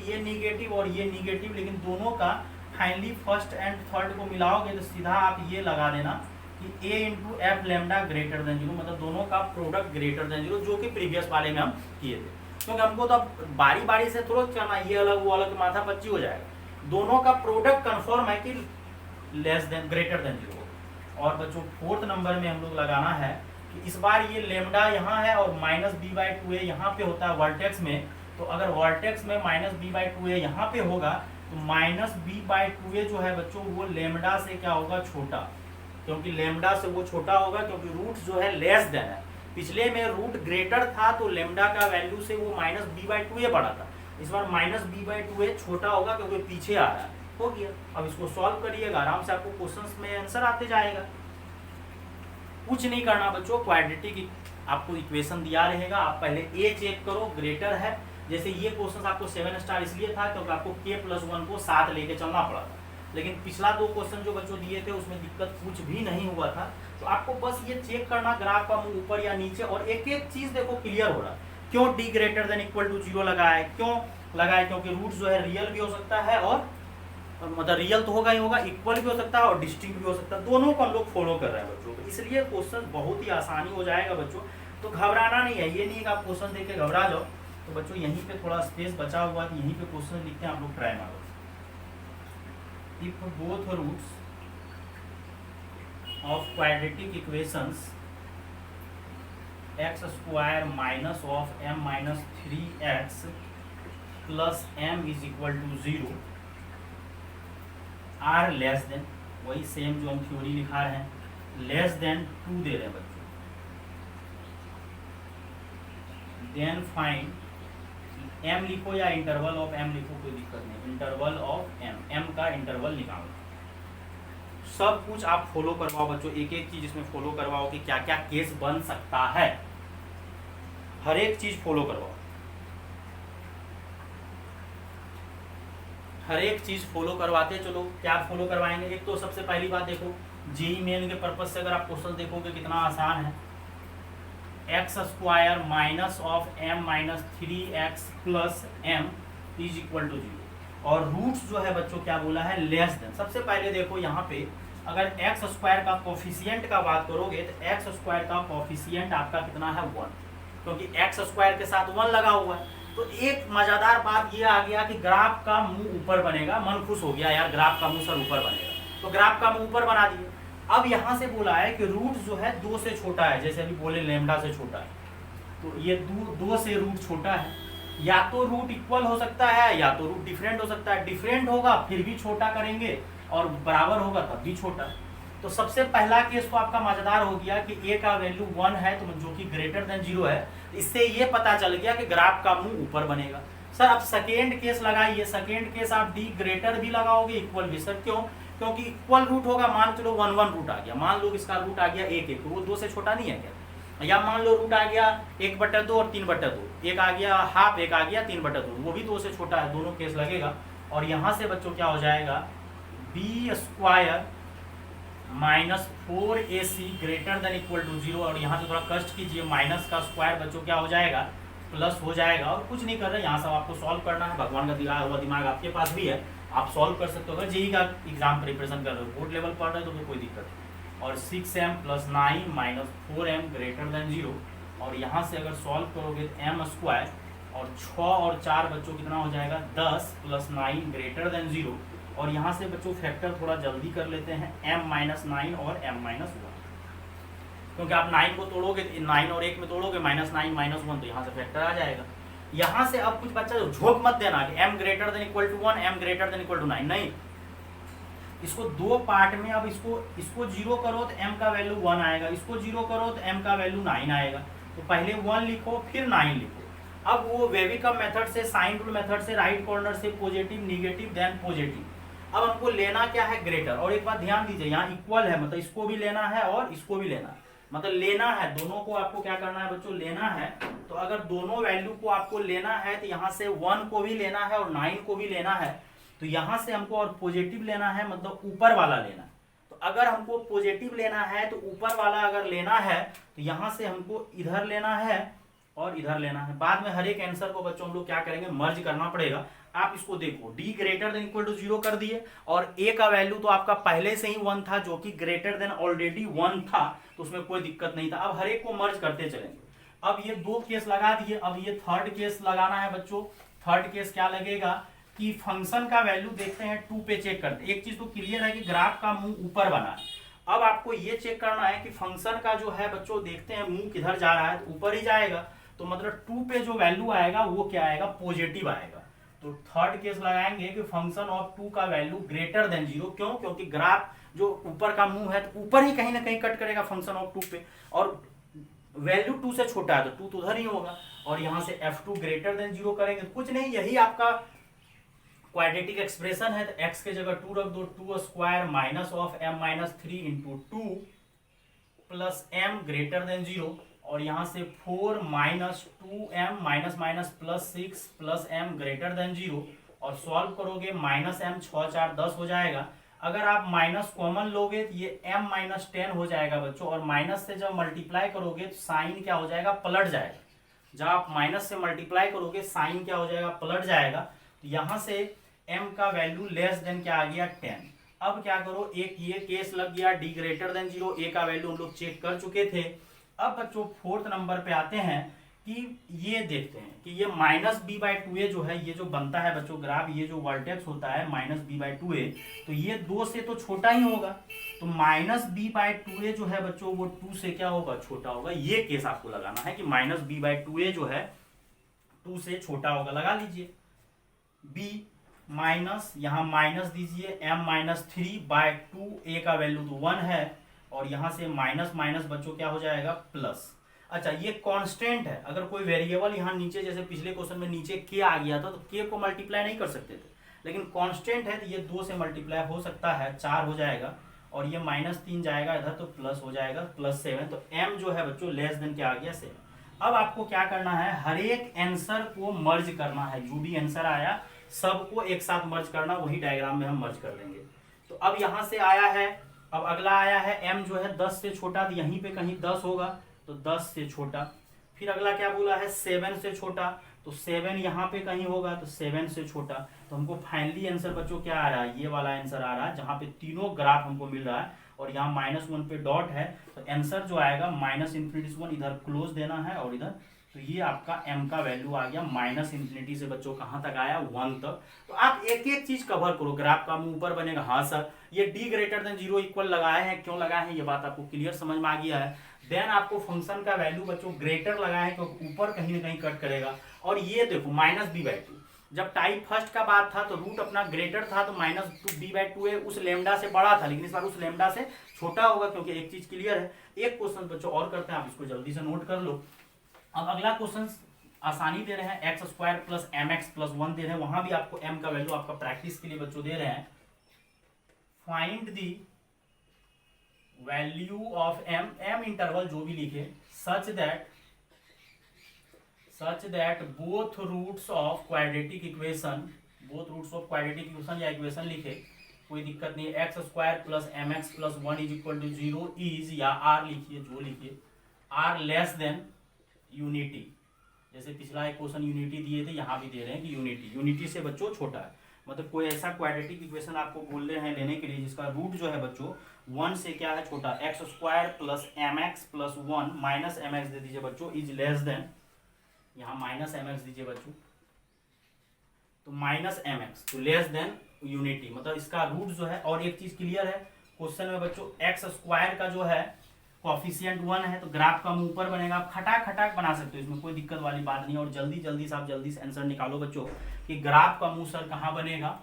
ये निगेटिव और ये निगेटिव, लेकिन दोनों का फाइनली फर्स्ट एंड थर्ड को मिलाओगे तो सीधा आप ये लगा देना कि a into F lambda greater than 0, मतलब दोनों का प्रोडक्ट ग्रेटर देन 0, जो कि प्रीवियस वाले में हम किए थे। क्योंकि हमको तो अब बारी बारी से थोड़ा करना, ये अलग वो अलग, माथा पच्ची हो जाएगा। दोनों का प्रोडक्ट कंफर्म है कि लेस देन ग्रेटर देन 0। और बच्चों फोर्थ नंबर में हम लोग लगाना है कि इस बार ये लेमडा यहाँ है और -b/2a यहाँ पे होता है वर्टेक्स में। तो अगर वर्टेक्स में -b/2a यहाँ पे होगा तो -b/2a जो है बच्चों वो लेमडा से क्या होगा, छोटा, क्योंकि लेमडा से वो छोटा होगा, क्योंकि रूट जो है लेस देन है। पिछले में रूट ग्रेटर था तो लेमडा का वैल्यू से वो -b/2a बढ़ा था, इस बार -b/2a छोटा होगा क्योंकि पीछे आ रहा है। हो गया। अब इसको सॉल्व करिएगा, आराम से आपको क्वेश्चंस में आंसर आते जाएगा। कुछ नहीं करना बच्चों, क्वाड्रेटिक आपको इक्वेशन दिया रहेगा, आप पहले ए चेक करो ग्रेटर है। जैसे ये क्वेश्चन आपको 7 स्टार इसलिए था क्योंकि आपको k+1 को साथ लेके चलना पड़ा था, लेकिन पिछला 2 क्वेश्चन जो बच्चों दिए थे उसमें दिक्कत कुछ भी नहीं हुआ था। तो आपको बस ये चेक करना ग्राफ का मुंह ऊपर या नीचे, और एक एक चीज देखो क्लियर हो रहा है। क्यों d greater than equal to 0 लगाए, क्यों लगाए, क्योंकि रूट जो है रियल भी हो सकता है और मतलब रियल तो होगा ही होगा, इक्वल भी हो सकता है और डिस्टिंक्ट भी हो सकता है, दोनों को हम लोग फॉलो कर रहे हैं बच्चों। तो इसलिए क्वेश्चन बहुत ही आसानी हो जाएगा बच्चों। तो घबराना नहीं है, ये नहीं कि आप क्वेश्चन देख के घबरा जाओ। तो बच्चों यहीं पे थोड़ा स्पेस बचा हुआ है, यहीं पे क्वेश्चन लिखते हैं, आप लोग ट्राई मारो। If both roots of quadratic equations x square minus of m minus 3x plus m is equal to 0 are less than, वही सेम जो हम थ्योरी लिखा रहे हैं, लेस देन 2 दे रहे हैं बच्चों, देन फाइंड m लिखो या इंटरवल ऑफ m लिखो, कोई दिक्कत नहीं, इंटरवल ऑफ m का इंटरवल निकालो। सब कुछ आप फॉलो करवाओ बच्चों, एक एक चीज इसमें फॉलो करवाओ कि क्या क्या केस बन सकता है, हर एक चीज फॉलो करवाओ, हर एक चीज फॉलो करवाते चलो। क्या फॉलो करवाएंगे, एक तो सबसे पहली बात देखो, जेईई मेन के पर्पज से अगर आप क्वेश्चन देखोगे कितना आसान है, X square minus of m minus 3x plus m is equal to 0, और रूट्स जो है बच्चों क्या बोला है, लेस देन। सबसे पहले देखो यहाँ पे अगर एक्स स्क्वायर का कोफिशिएंट का बात करोगे तो एक्स स्क्वायर का कोफिशिएंट आपका कितना है 1, क्योंकि एक्स स्क्वायर के साथ 1 लगा हुआ है। तो एक मजेदार बात ये आ गया कि ग्राफ का मुंह ऊपर बनेगा, मन खुश हो गया यार, ग्राफ का मुंह सर ऊपर बनेगा, तो ग्राफ का मुंह ऊपर बना दिए। अब यहाँ से बोला है कि रूट जो है 2 से छोटा है, जैसे अभी बोले लेमडा से छोटा है, तो ये 2 से रूट छोटा है, या तो रूट इक्वल हो सकता है या तो रूट डिफरेंट हो सकता है। डिफरेंट होगा फिर भी छोटा करेंगे और बराबर होगा तब भी छोटा। तो सबसे पहला केस तो आपका मजेदार हो गया कि a का वैल्यू 1 है, तो जो कि ग्रेटर देन 0 है, इससे ये पता चल गया कि ग्राफ का मुंह ऊपर बनेगा। सर अब सेकेंड केस लगाइए, सेकेंड केस आप d ग्रेटर भी लगाओगे इक्वल भी। सर क्यों, क्योंकि इक्वल रूट होगा, मान चलो 1 1 रूट आ गया, मान लो इसका रूट आ गया 1 1, वो 2 से छोटा नहीं है क्या, या मान लो रूट आ गया 1/2 और 3/2, एक आ गया हाफ, एक आ गया 3/2, वो भी 2 से छोटा है, दोनों केस लगेगा। और यहाँ से बच्चों क्या हो जाएगा, B square minus 4ac greater than equal to 0, और यहाँ से थोड़ा कष्ट कीजिए, माइनस का स्क्वायर बच्चों क्या हो जाएगा, प्लस हो जाएगा। और कुछ नहीं कर रहे, यहाँ सब आपको सॉल्व करना है, भगवान का दिया हुआ दिमाग आपके पास भी है, आप सॉल्व कर सकते हो। अगर जेईई का एग्जाम प्रिपरेशन कर रहे हो, बोर्ड लेवल पढ़ रहे हो तो फिर कोई दिक्कत नहीं। और 6m plus 9 minus 4m greater than 0, और यहाँ से अगर सॉल्व करोगे तो m स्क्वायर और 6 और 4 बच्चों कितना हो जाएगा 10 प्लस 9 ग्रेटर देन 0, और यहाँ से बच्चों फैक्टर थोड़ा जल्दी कर लेते हैं, m माइनस 9 और m माइनस 1, क्योंकि आप 9 को तोड़ोगे 9 और 1 में तोड़ोगे माइनस 9 माइनस 1, तो यहाँ से फैक्टर आ जाएगा। यहाँ से अब कुछ बच्चा झोंक मत देना कि m greater than equal to 1, m greater than equal to 9, नहीं, इसको 2 पार्ट में, अब इसको 0 करो तो m का वैल्यू 1 आएगा, इसको 0 करो तो m का वैल्यू 9 आएगा। तो पहले 1 लिखो फिर 9 लिखो। अब वो वेविकम मेथड से, साइन रूल मेथड से, राइट कॉर्नर से पॉजिटिव निगेटिव देन पॉजिटिव। अब हमको लेना क्या है, ग्रेटर। और एक बात ध्यान दीजिए, यहाँ इक्वल है, मतलब इसको भी लेना है और इसको भी लेना है, मतलब लेना है, दोनों को आपको क्या करना है बच्चों, लेना है। तो अगर दोनों वैल्यू को आपको लेना है तो यहाँ से 1 को भी लेना है और 9 को भी लेना है, तो यहाँ से हमको और पॉजिटिव लेना है, मतलब ऊपर वाला लेना है। तो अगर हमको पॉजिटिव लेना है तो ऊपर वाला अगर लेना है तो यहाँ से हमको इधर लेना है और इधर लेना है। बाद में हर एक आंसर को बच्चों हम लोग क्या करेंगे, मर्ज करना पड़ेगा। आप इसको देखो, D greater than equal to 0 कर दिए और ए का वैल्यू तो आपका पहले से ही 1 था, जो कि ग्रेटर देन ऑलरेडी 1 था, तो उसमें कोई दिक्कत नहीं था। अब हर एक को मर्ज करते चलेंगे। अब ये 2 केस लगा दिए, अब ये थर्ड केस लगाना है बच्चों। थर्ड केस क्या लगेगा कि फंक्शन का वैल्यू देखते हैं 2 पे चेक करते हैं। एक चीज तो क्लियर है कि ग्राफ का मुंह ऊपर बना है। अब आपको ये चेक करना है कि फंक्शन का जो है बच्चों, देखते हैं मुंह किधर जा रहा है, तो ऊपर ही जाएगा। तो मतलब 2 पे जो वैल्यू आएगा वो क्या आएगा, पॉजिटिव आएगा। तो थर्ड केस लगाएंगे कि फंक्शन ऑफ 2 का वैल्यू ग्रेटर देन 0। क्यों? क्योंकि ग्राफ जो ऊपर का मुंह है तो ऊपर ही कहीं ना कहीं कट करेगा फंक्शन ऑफ 2 पे, और वैल्यू 2 से छोटा है तो 2 तो उधर ही होगा। और यहां से f2 ग्रेटर देन 0 करेंगे तो कुछ नहीं, यही आपका क्वाड्रेटिक एक्सप्रेशन है। तो x के जगह 2 रख दो, 2 square minus of m minus 3 into 2 plus m greater than 0, और यहां से 4 minus 2m minus minus plus 6 plus m greater than 0, और सॉल्व करोगे माइनस m 6 4 10 हो जाएगा। अगर आप माइनस कॉमन लोगे तो ये m माइनस 10 हो जाएगा बच्चों, और माइनस से जब मल्टीप्लाई करोगे तो साइन क्या हो जाएगा, पलट जाएगा। जब आप माइनस से मल्टीप्लाई करोगे साइन क्या हो जाएगा, पलट जाएगा। तो यहां से m का वैल्यू लेस देन क्या आ गया, 10। अब क्या करो, एक ये केस लग गया डी ग्रेटर देन 0, ए का वैल्यू हम लोग चेक कर चुके थे। अब बच्चों फोर्थ नंबर पे आते हैं कि ये देखते हैं कि ये माइनस बी बाई 2a जो है, ये जो बनता है बच्चों ग्राफ, ये जो वर्टेक्स होता है माइनस बी बाई 2a, तो ये 2 से तो छोटा ही होगा। तो माइनस बी बाई 2a जो है बच्चों वो 2 से क्या होगा, छोटा होगा। ये केस आपको लगाना है कि माइनस बी बाई 2a जो है 2 से छोटा होगा। लगा लीजिए b माइनस, यहां माइनस दीजिए m माइनस 3 बाय 2, a का वैल्यू तो 1 है, और यहां से माइनस माइनस बच्चों क्या हो जाएगा, प्लस। अच्छा, ये कांस्टेंट है। अगर कोई वेरिएबल यहाँ नीचे, जैसे पिछले क्वेश्चन में नीचे k आ गया था, तो k को मल्टीप्लाई नहीं कर सकते थे, लेकिन कांस्टेंट है तो ये 2 से मल्टीप्लाई हो सकता है, 4 हो जाएगा, और ये माइनस 3 जाएगा इधर तो प्लस हो जाएगा, प्लस 7। तो m जो है बच्चों लेस देन क्या आ गया, 7। अब आपको क्या करना है, हर एक आंसर को मर्ज करना है। जो भी आंसर आया सबको एक साथ मर्ज करना, वही डायग्राम में हम मर्ज कर लेंगे। तो अब यहां से आया है, अब अगला आया है m जो है 10 से छोटा, तो यहीं पे कहीं 10 होगा, तो 10 से छोटा। फिर अगला क्या बोला है, 7 से छोटा, तो 7 यहाँ पे कहीं होगा, तो 7 से छोटा। तो हमको फाइनली आंसर बच्चों क्या आ रहा है, ये वाला आंसर आ रहा है, जहां पे तीनों ग्राफ हमको मिल रहा है, और यहाँ -1 पे डॉट है। तो आंसर जो आएगा -∞1, इधर क्लोज देना है और इधर, तो ये आपका m का वैल्यू आ गया -∞ से बच्चों कहां तक आया, 1 तक। तो आप एक एक चीज कवर करो, ग्राफ का मुंह ऊपर बनेगा। हाँ सर, ये d ग्रेटर देन 0 इक्वल लगाए हैं, क्यों लगाए हैं ये बात आपको क्लियर समझ में आ गया है। देन आपको फंक्शन का वैल्यू बच्चों ग्रेटर लगाए हैं, क्योंकि ऊपर कहीं ना कहीं कट करेगा। और ये देखो -b/2, जब टाइप फर्स्ट का बात था तो रूट अपना ग्रेटर था, तो -b/2 है, उस लेमडा से बड़ा था, लेकिन इस बार उस लेमडा से छोटा होगा, क्योंकि एक चीज क्लियर है। एक क्वेश्चन बच्चों और करते हैं, आप इसको जल्दी से नोट कर लो। अब अगला क्वेश्चन आसानी दे रहे हैं, x square plus mx plus 1 दे रहे हैं, वहां भी आपको m का वैल्यू आपका प्रैक्टिस के लिए बच्चों दे रहे हैं। Find the value of m interval जो भी लिखे, such that both roots of quadratic equation, या इक्वेशन लिखे, कोई दिक्कत नहीं है। X square plus mx plus 1 is equal to 0 is, या r लिखिए जो लिखिए, r लेस देन यूनिटी। जैसे पिछला एक क्वेश्चन यूनिटी दिए थे, यहाँ भी दे रहे हैं कि यूनिटी से बच्चों छोटा है। मतलब कोई ऐसा क्वाड्रेटिक इक्वेशन आपको बोल रहे हैं लेने के लिए जिसका रूट जो है बच्चों 1 से क्या है, छोटा। X square plus mx plus 1 minus mx दे दीजिए बच्चों, इज लेस देन, यहाँ माइनस mx दीजिए बच्चों, तो माइनस mx तो लेस देन यूनिटी, मतलब इसका रूट जो है। और एक चीज क्लियर है क्वेश्चन में बच्चों, एक्स स्क्वायर का जो है कॉफिशिएंट 1 है, तो ग्राफ का मुंह ऊपर बनेगा। आप खटाक खटाक बना सकते हो, इसमें कोई दिक्कत वाली बात नहीं। और जल्दी से आप जल्दी से आंसर निकालो बच्चों कि ग्राफ का मुंह सर कहाँ बनेगा,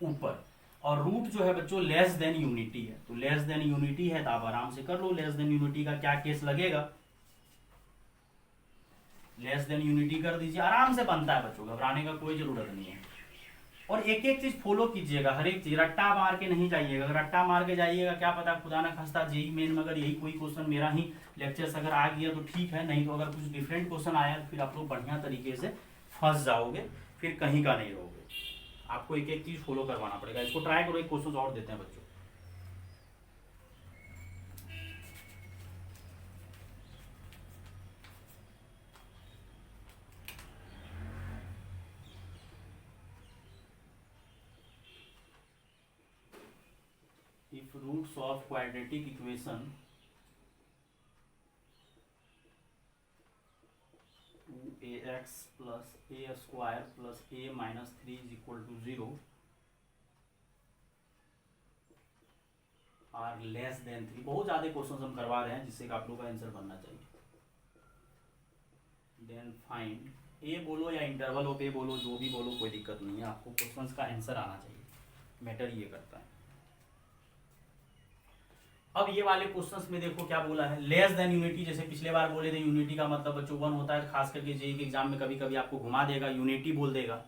ऊपर। और रूट जो है बच्चों लेस देन यूनिटी है, तो लेस देन यूनिटी है तो आप आराम से कर लो। लेस देन यूनिटी का क्या केस लगेगा, लेस देन यूनिटी कर दीजिए, आराम से बनता है बच्चों, घबराने का कोई जरूरत नहीं है। और एक एक चीज फॉलो कीजिएगा, हर एक चीज रट्टा मार के नहीं जाइएगा। अगर रट्टा मार के जाइएगा क्या पता खुदा ना खास्ता जेई मेन में अगर यही कोई क्वेश्चन मेरा ही लेक्चर्स अगर आ गया तो ठीक है, नहीं तो अगर कुछ डिफरेंट क्वेश्चन आया तो फिर आप लोग बढ़िया तरीके से फंस जाओगे, फिर कहीं का नहीं रहोगे। आपको एक एक चीज फॉलो करवाना पड़ेगा। इसको ट्राई करो, एक क्वेश्चन और देते हैं बच्चों। if roots of quadratic equation 2ax plus a square plus a minus 3 is equal to 0 are less than 3। बहुत ज्यादा क्वेश्चन हम करवा रहे हैं जिससे कि आप लोग का आंसर बनना चाहिए। देन फाइंड, ए बोलो या इंटरवल ऑफ ए बोलो, जो भी बोलो कोई दिक्कत नहीं है, आपको क्वेश्चंस का आंसर आना चाहिए, मैटर ये करता है। अब ये वाले क्वेश्चंस में देखो क्या बोला है, लेस देन यूनिटी। जैसे पिछले बार बोले थे यूनिटी का मतलब बच्चों 1 होता है, खास करके जेईई के एग्जाम में कभी कभी आपको घुमा देगा, यूनिटी बोल देगा।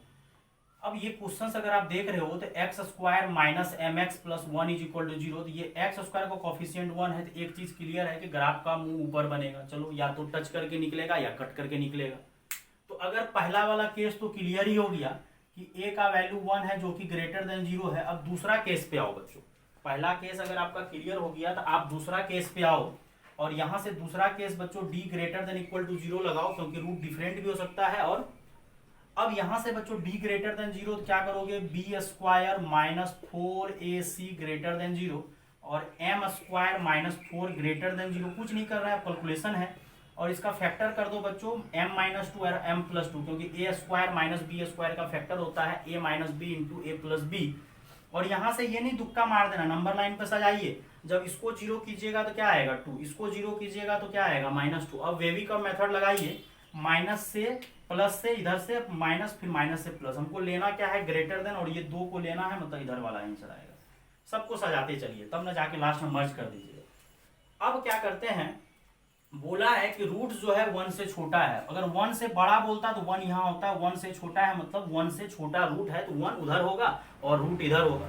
अब ये क्वेश्चंस अगर आप देख रहे हो तो X square minus M X plus 1 is equal to 0, तो ये एक्स स्क्वायर का कोफिशिएंट 1 है, तो एक चीज क्लियर है कि ग्राफ का मुंह ऊपर बनेगा। चलो या तो टच करके निकलेगा या कट करके निकलेगा। तो अगर पहला वाला केस तो क्लियर ही हो गया कि ए का वैल्यू 1 है जो कि ग्रेटर देन 0 है। अब दूसरा केस पे आओ बच्चों, पहला केस अगर आपका क्लियर हो गया तो आप दूसरा केस पे आओ, और यहां से दूसरा केस बच्चों D greater than equal to 0 लगाओ, क्योंकि रूट डिफरेंट भी हो सकता है। और अब यहां से बच्चों डी ग्रेटर देन 0 तो क्या करोगे, B square minus 4ac greater than 0 और M square minus 4 greater than 0। कुछ नहीं कर रहा है, कैलकुलेशन है। और इसका फैक्टर कर दो बच्चों m माइनस 2 और m प्लस 2, क्योंकि a square minus B square का फैक्टर होता है a minus B into A plus B. और यहां से ये नहीं तुक्का मार देना, नंबर लाइन पे सजाइए। जब इसको 0 कीजिएगा तो क्या आएगा 2, इसको 0 कीजिएगा तो क्या आएगा -2। अब वेवी का मेथड लगाइए, माइनस से प्लस से, इधर से माइनस फिर माइनस से प्लस। हमको लेना क्या है ग्रेटर देन, और ये 2 को लेना है, मतलब इधर वाला आंसर आएगा। सबको सजाते चलिए, तब ना जाके लास्ट में मर्ज कर दीजिएगा। अब क्या करते हैं, बोला है कि रूट जो है 1 से छोटा है। अगर 1 से बड़ा बोलता तो 1 यहाँ होता है, 1 से छोटा है मतलब 1 से छोटा रूट है तो 1 उधर होगा और रूट इधर होगा।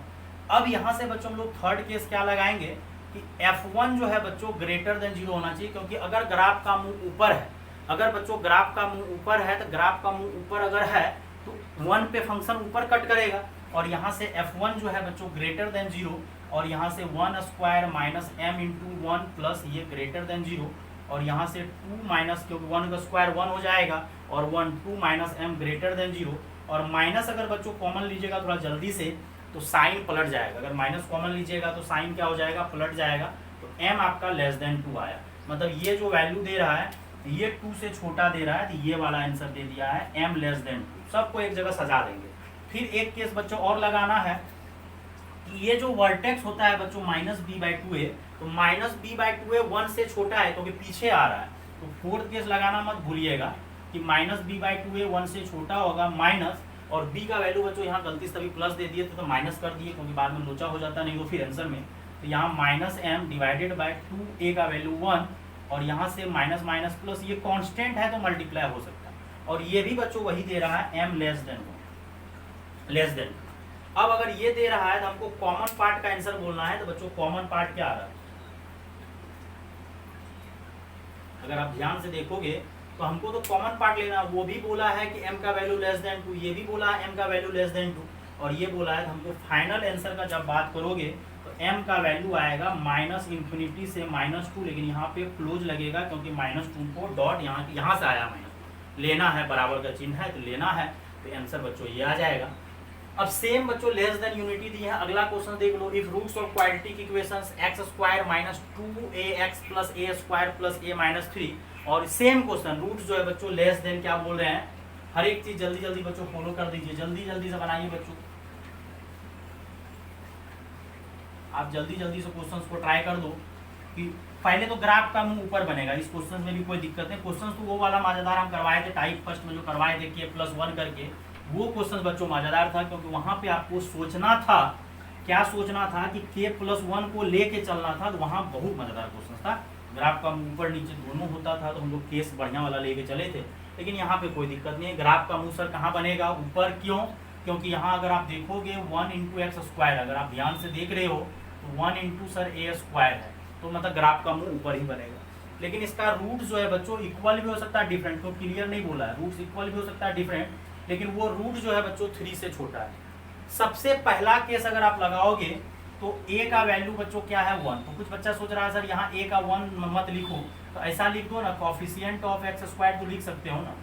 अब यहाँ से बच्चों हम लोग थर्ड केस क्या लगाएंगे कि f1 जो है बच्चों ग्रेटर देन 0 होना चाहिए, क्योंकि अगर ग्राफ का मुंह ऊपर है, अगर बच्चों ग्राफ का मुंह ऊपर है तो ग्राफ का मुंह ऊपर अगर है तो 1 पे फंक्शन ऊपर कट करेगा। और यहाँ से f1 जो है बच्चों ग्रेटर देन 0, और यहाँ से 1 square minus m into 1 plus ये ग्रेटर देन 0, और यहाँ से 2 माइनस, क्योंकि 1 का स्क्वायर 1 हो जाएगा, और 1 2 माइनस m ग्रेटर देन 0। और माइनस अगर बच्चों कॉमन लीजिएगा थोड़ा जल्दी से तो साइन पलट जाएगा। अगर माइनस कॉमन लीजिएगा तो साइन क्या हो जाएगा, पलट जाएगा। तो m आपका लेस देन 2 आया, मतलब ये जो वैल्यू दे रहा है ये 2 से छोटा दे रहा है, तो ये वाला आंसर दे दिया है m लेस देन 2। सबको एक जगह सजा देंगे। फिर एक केस बच्चों और लगाना है कि ये जो वर्टेक्स होता है बच्चों -b/2a, तो -b/2a 1 से छोटा है क्योंकि पीछे आ रहा है। तो फोर्थ केस लगाना मत भूलिएगा कि -b/2a 1 से छोटा होगा माइनस, और b का वैल्यू बच्चों यहाँ गलती से तभी प्लस दे दिए तो माइनस कर दिए, क्योंकि बाद में लोचा हो जाता नहीं तो फिर आंसर में। तो यहाँ -m डिवाइडेड बाय 2a का वैल्यू 1, और यहाँ से माइनस माइनस प्लस, ये कांस्टेंट है तो मल्टीप्लाई हो सकता है। और ये भी बच्चों वही दे रहा है m लेस देन। अब अगर ये दे रहा है तो हमको कॉमन पार्ट का आंसर बोलना है। तो बच्चों कॉमन पार्ट क्या आ रहा है, अगर आप ध्यान से देखोगे तो हमको तो कॉमन पार्ट लेना। वो भी बोला है कि m का वैल्यू लेस देन 2, ये भी बोला है m का वैल्यू लेस देन 2, और ये बोला है हमको फाइनल आंसर का जब बात करोगे तो m का वैल्यू आएगा -∞ से -2, लेकिन यहाँ पे क्लोज लगेगा क्योंकि -2 को डॉट यहाँ से आया माइनस, लेना है बराबर का चिन्ह है तो लेना है, तो आंसर बच्चों ये आ जाएगा। अब सेम बच्चों लेस देन यूनिटी दी है। अगला क्वेश्चन देख लो, if roots of quadratic equations x square minus 2ax plus a square plus a minus 3, और सेम क्वेश्चन रूट्स जो है बच्चों लेस देन क्या बोल रहे हैं। हर एक चीज जल्दी जल्दी बच्चों फॉलो कर दीजिए, जल्दी जल्दी से बनाइए बच्चों, आप जल्दी जल्दी से क्वेश्चंस को ट्राई कर दो कि पहले तो ग्राफ का मुंह ऊपर बनेगा। इस क्वेश्चन में भी कोई दिक्कत नहीं, क्वेश्चन तो वो वाला मजेदार हम करवाए थे टाइप फर्स्ट में जो करवाए थे k+1 करके, वो क्वेश्चन बच्चों मजेदार था, क्योंकि वहां पे आपको सोचना था, क्या सोचना था कि k+1 को लेके चलना था, तो वहां बहुत मजेदार क्वेश्चन था। ग्राफ का मुंह ऊपर नीचे दोनों होता था, तो हम लोग केस बढ़िया वाला लेके चले थे। लेकिन यहाँ पे कोई दिक्कत नहीं है, ग्राफ का मुंह सर कहाँ बनेगा, ऊपर। क्यों, क्योंकि यहाँ अगर आप देखोगे 1 × x स्क्वायर, अगर आप ध्यान से देख रहे हो तो 1 × सर a स्क्वायर है, तो मतलब ग्राफ का मुंह ऊपर ही बनेगा। लेकिन इसका रूट जो है बच्चों इक्वल भी हो सकता है डिफरेंट, तो क्लियर नहीं बोला है, रूट्स इक्वल भी हो सकता है डिफरेंट, लेकिन वो रूट जो है बच्चों 3 से छोटा है। सबसे पहला केस अगर आप लगाओगे तो a का वैल्यू बच्चों क्या है 1। तो कुछ बच्चा सोच रहा है सर यहाँ a का 1 मत लिखो, तो ऐसा लिख दो ना, कोफिशिएंट ऑफ x स्क्वायर तो लिख सकते हो ना,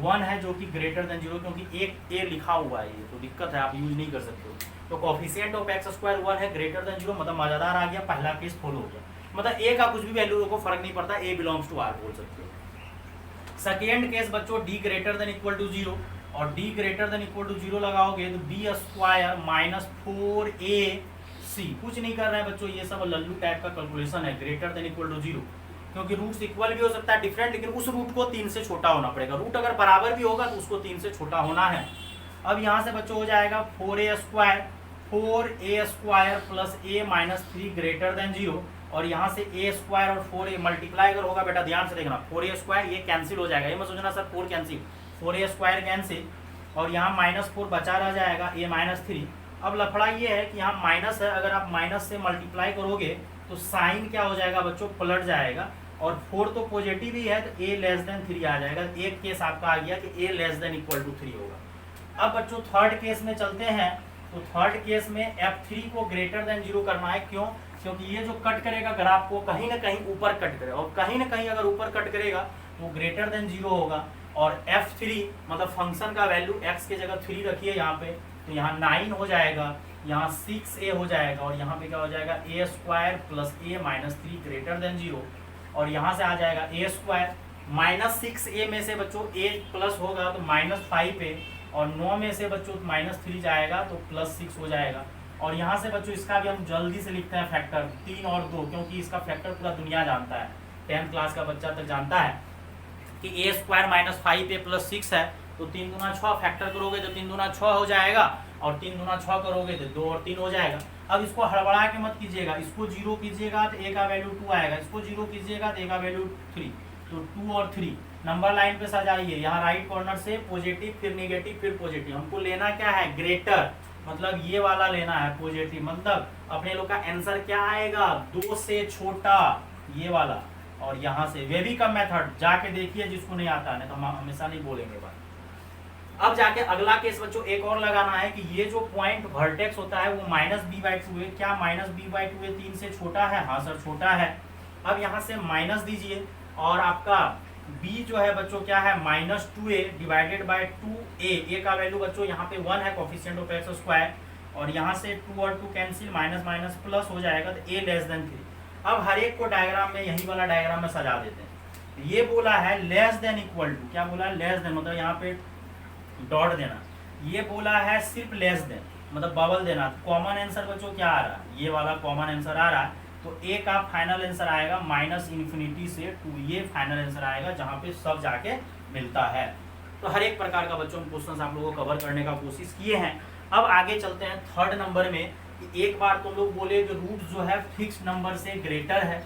1 है जो कि ग्रेटर देन 0, क्योंकि एक a लिखा हुआ है ये तो दिक्कत है, आप यूज नहीं कर सकते हो। तो कोफिशिएंट ऑफ एक्स स्क्वायर 1 है ग्रेटर देन 0, मतलब मजादार आ गया, पहला केस फॉलो हो गया। मतलब ए का कुछ भी वैल्यू को फर्क नहीं पड़ता, ए बिलोंग्स टू आर बोल सकते हो। सेकेंड केस बच्चों D greater than equal to 0, और D greater than equal to 0 लगाओगे तो बी स्क्वायर माइनस 4ac, कुछ नहीं कर रहे हैं बच्चों, ये सब लल्लू टाइप का कैलकुलेशन है। ग्रेटर देन इक्वल टू 0 क्योंकि रूट्स इक्वल भी हो सकता है डिफरेंट, लेकिन उस रूट को 3 से छोटा होना पड़ेगा। रूट अगर बराबर भी होगा तो उसको 3 से छोटा होना है। अब यहाँ से बच्चों हो जाएगा 4a square plus a minus 3 greater than 0, और यहाँ से a स्क्वायर और 4a मल्टीप्लाई अगर होगा बेटा ध्यान से देखना, 4a स्क्वायर ये कैंसिल हो जाएगा, ये मत सोचना sir 4 cancel, 4a square cancel, और यहाँ -4 बचा रह जाएगा a माइनस 3। अब लफड़ा ये है कि यहाँ माइनस है, अगर आप माइनस से मल्टीप्लाई करोगे तो साइन क्या हो जाएगा बच्चों, पलट जाएगा, और 4 तो पॉजिटिव ही है तो a लेस देन 3 आ जाएगा। एक केस आपका आ गया कि a less than equal to 3 होगा। अब बच्चों थर्ड केस में चलते हैं, तो थर्ड केस में f3 को ग्रेटर देन 0 करना है। क्यों? क्योंकि ये जो कट करेगा ग्राफ को कहीं ना कहीं ऊपर कट करेगा, और कहीं ना कहीं अगर ऊपर कट करेगा तो ग्रेटर देन 0 होगा। और f3 मतलब फंक्शन का वैल्यू x के जगह 3 रखिए यहाँ पे, तो यहाँ 9 हो जाएगा, यहाँ 6a हो जाएगा, और यहाँ पे क्या हो जाएगा a square plus a minus 3 greater than 0, और यहाँ से आ जाएगा a स्क्वायर माइनस 6a में से बच्चों a प्लस होगा तो माइनस 5a, और 9 में से बच्चों -3 जाएगा तो +6 हो जाएगा। और यहाँ से बच्चों इसका भी हम जल्दी से लिखते हैं फैक्टर 3 और 2, क्योंकि इसका फैक्टर पूरा दुनिया जानता है, 10th क्लास का बच्चा तक जानता है कि a square minus 5a plus 6 है, तो 3 दूना 6 फैक्टर करोगे तो 3 दूना 6 हो जाएगा, और 3 दूना 6 करोगे तो 2 और 3 हो जाएगा। अब इसको हड़बड़ा के मत कीजिएगा, इसको 0 कीजिएगा तो a का वैल्यू 2 आएगा, इसको 0 कीजिएगा तो a का वैल्यू 3, तो 2 और 3 नंबर लाइन पे सजाइए। यहाँ राइट कॉर्नर से पॉजिटिव फिर नेगेटिव फिर पॉजिटिव, हमको लेना क्या है ग्रेटर, मतलब ये वाला लेना है पॉजिटिव, मतलब अपने लोग का आंसर क्या आएगा 2 से छोटा ये वाला। और यहाँ से वे भी कम मेथड जाके देखिए जिसको नहीं आता है, तो हम हमेशा नहीं बोलेंगे बात। अब जाके अगला केस बच्चों एक और लगाना है कि ये जो पॉइंट वर्टेक्स होता है वो -b/2 है, क्या -b/2 है 3 से छोटा है? हाँ सर छोटा है। अब यहाँ से माइनस दीजिए, और आपका b जो है बच्चों क्या है -2a divided by 2a, a का वैल्यू बच्चों यहाँ पे 1 है कोफिशिएंट ऑफ एक्स स्क्वायर, और यहाँ से 2 और 2 कैंसिल, माइनस माइनस प्लस हो जाएगा तो a लेस देन 3। अब हर एक को डायग्राम में यही वाला डायग्राम में सजा देते हैं। ये बोला है लेस देन इक्वल टू, क्या बोला है लेस देन, मतलब यहाँ पे डॉट देना। ये बोला है सिर्फ लेस देन मतलब बबल देना। कॉमन आंसर बच्चों क्या आ रहा है, ये वाला कॉमन आंसर आ रहा है, तो ए का फाइनल आंसर आएगा -∞ से 2, ये फाइनल आंसर आएगा जहाँ पे सब जाके मिलता है। तो हर एक प्रकार का बच्चों क्वेश्चन आप लोगों को कवर करने का कोशिश किए हैं। अब आगे चलते हैं थर्ड नंबर में। एक बार तुम लोग बोले कि रूट जो है फिक्स नंबर से ग्रेटर है,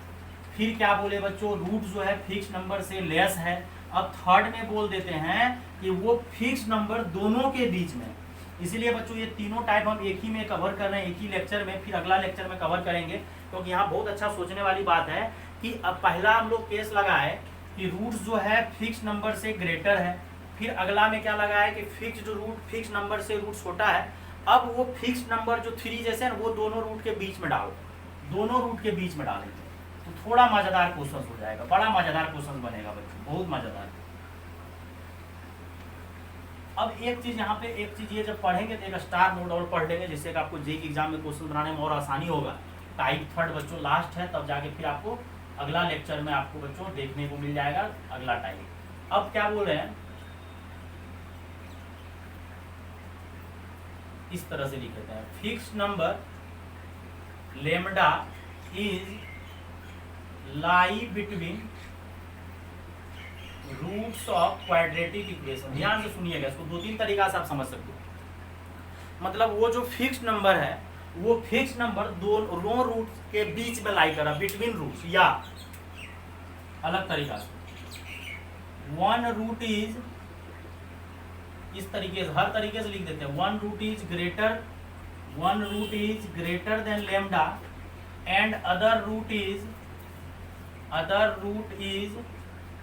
फिर क्या बोले बच्चों रूट जो है फिक्स नंबर से लेस है। अब थर्ड में बोल देते हैं कि वो फिक्स नंबर दोनों के बीच में। इसीलिए बच्चों ये तीनों टाइप हम एक ही में कवर कर रहे हैं, एक ही लेक्चर में, फिर अगला लेक्चर में कवर करेंगे, क्योंकि यहाँ बहुत अच्छा सोचने वाली बात है कि अब पहला हम लोग केस लगाए कि रूट जो है फिक्स नंबर से ग्रेटर है, फिर अगला में क्या लगाया कि फिक्स्ड रूट फिक्स नंबर से रूट छोटा है। अब वो फिक्स नंबर जो 3 जैसे है वो दोनों रूट के बीच में डालो, दोनों रूट के बीच में डालेंगे तो थोड़ा मजेदार क्वेश्चन हो जाएगा, बड़ा मजेदार क्वेश्चन बनेगा बच्चों, बहुत मजेदार। अब एक चीज यहाँ पे एक चीज ये जब पढ़ेंगे तो एक स्टार नोट और पढ़ लेंगे, जिससे कि आपको जेईई एग्जाम में क्वेश्चन बनाने में और आसानी होगा। टाइप थर्ड बच्चों लास्ट है, तब जाके फिर आपको अगला लेक्चर में आपको बच्चों देखने को मिल जाएगा अगला टाइप। अब क्या बोल रहे हैं इस तरह से लिख देते हैं, fix number lambda is lie between roots of quadratic equation. ध्यान से सुनिएगा, इसको 2-3 तरीका से आप समझ सकते हो। मतलब वो जो फिक्स नंबर है वो फिक्स नंबर दोनों रूट के बीच में लाई कर रहा, बिटवीन रूट्स, या अलग तरीका से वन रूट इज, इस तरीके से हर तरीके से लिख देते हैं, one root is greater than lambda and other root is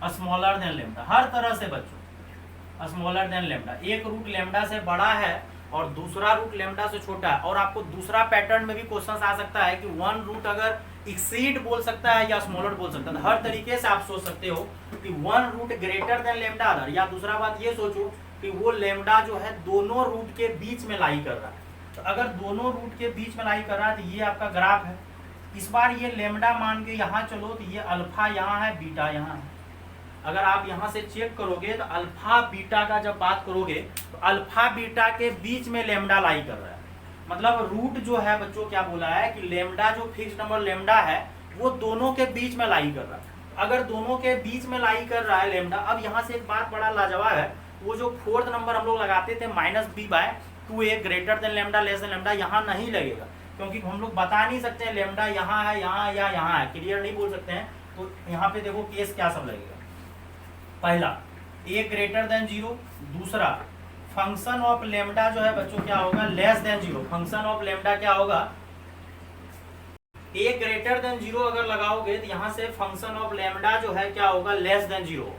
smaller than lambda. हर तरह से बच्चों स्मॉलर देन लेमडा, एक रूट लेमडा से बड़ा है और दूसरा रूट लेमडा से छोटा है। और आपको दूसरा पैटर्न में भी क्वेश्चन आ सकता है कि वन रूट अगर एक्सीड बोल सकता है या स्मॉलर बोल सकता है। हर तरीके से आप सोच सकते हो कि one root greater than lambda other, या दूसरा बात ये सोचो कि वो लेमडा जो है दोनों रूट के बीच में लाई कर रहा है। तो अगर दोनों रूट के बीच में लाई कर रहा है तो ये आपका ग्राफ है। इस बार ये लेमडा मान के यहाँ चलो तो ये अल्फा यहाँ है, बीटा यहाँ है। अगर आप यहाँ से चेक करोगे तो अल्फा बीटा का जब बात करोगे तो अल्फा बीटा के बीच में लेमडा लाई कर रहा है। मतलब रूट जो है बच्चों क्या बोला है कि लेमडा जो फिक्स नंबर लेमडा है वो दोनों के बीच में लाई कर रहा है। अगर दोनों के बीच में लाई कर रहा है लेमडा, अब यहाँ से एक बात बड़ा लाजवाब है, वो जो फोर्थ नंबर हम लोग लगाते थे -b/2a greater than lambda less then lambda, यहाँ नहीं लगेगा क्योंकि हम लोग बता नहीं सकते हैं लेमडा यहाँ है, यहाँ या यहाँ है, क्लियर नहीं बोल सकते हैं। तो यहाँ पे देखो केस क्या सब लगेगा। पहला a ग्रेटर देन 0, दूसरा फंक्शन ऑफ लेमडा जो है बच्चों क्या होगा less than 0। Function of lambda क्या होगा, a ग्रेटर देन 0 अगर लगाओगे तो यहाँ से फंक्शन ऑफ लेमडा जो है क्या होगा लेस देन 0।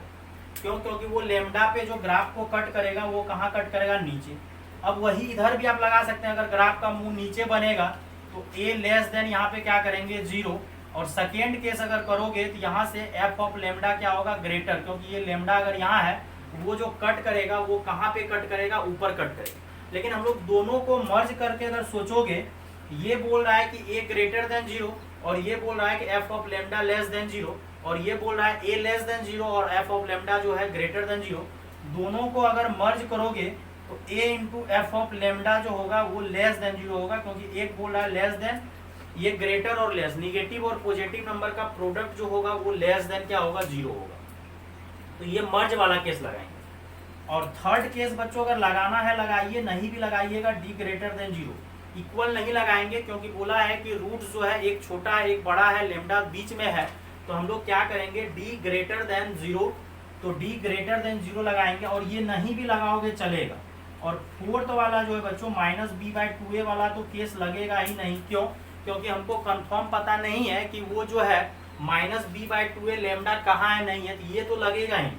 क्यों? क्योंकि वो लेमडा पे जो ग्राफ को कट करेगा वो कहाँ कट करेगा, नीचे। अब वही इधर भी आप लगा सकते हैं, अगर ग्राफ का मुंह नीचे बनेगा तो a लेस देन यहाँ पे क्या करेंगे 0। और सेकेंड केस अगर करोगे तो यहाँ से f ऑफ लेमडा क्या होगा ग्रेटर, क्योंकि ये लेमडा अगर यहाँ है वो जो कट करेगा वो कहाँ पे कट करेगा, ऊपर कट करेगा। लेकिन हम लोग दोनों को मर्ज करके अगर सोचोगे, ये बोल रहा है कि a ग्रेटर देन 0 और ये बोल रहा है कि f of lambda less than 0, और ये बोल रहा है a लेस देन 0 और f ऑफ लेमडा जो है ग्रेटर देन 0। दोनों को अगर मर्ज करोगे तो a into F of lambda जो होगा वो लेस देन 0 होगा, क्योंकि एक बोल रहा है लेस देन, ये ग्रेटर और लेस, निगेटिव और पॉजिटिव नंबर का प्रोडक्ट जो होगा वो लेस देन क्या होगा 0 होगा। तो ये मर्ज वाला केस लगाएंगे। और थर्ड केस बच्चों अगर लगाना है लगाइए, नहीं भी लगाइएगा d ग्रेटर देन 0। इक्वल नहीं लगाएंगे क्योंकि बोला है कि रूट जो है एक छोटा है एक बड़ा है, लेमडा बीच में है, तो हम लोग क्या करेंगे d ग्रेटर देन 0, तो d ग्रेटर देन 0 लगाएंगे। और ये नहीं भी लगाओगे चलेगा। और फोर्थ वाला जो है बच्चों -b/2a वाला तो केस लगेगा ही नहीं। क्यों? क्योंकि हमको कंफर्म पता नहीं है कि वो जो है -b/2a लेमडा कहाँ है, नहीं है, तो ये तो लगेगा ही,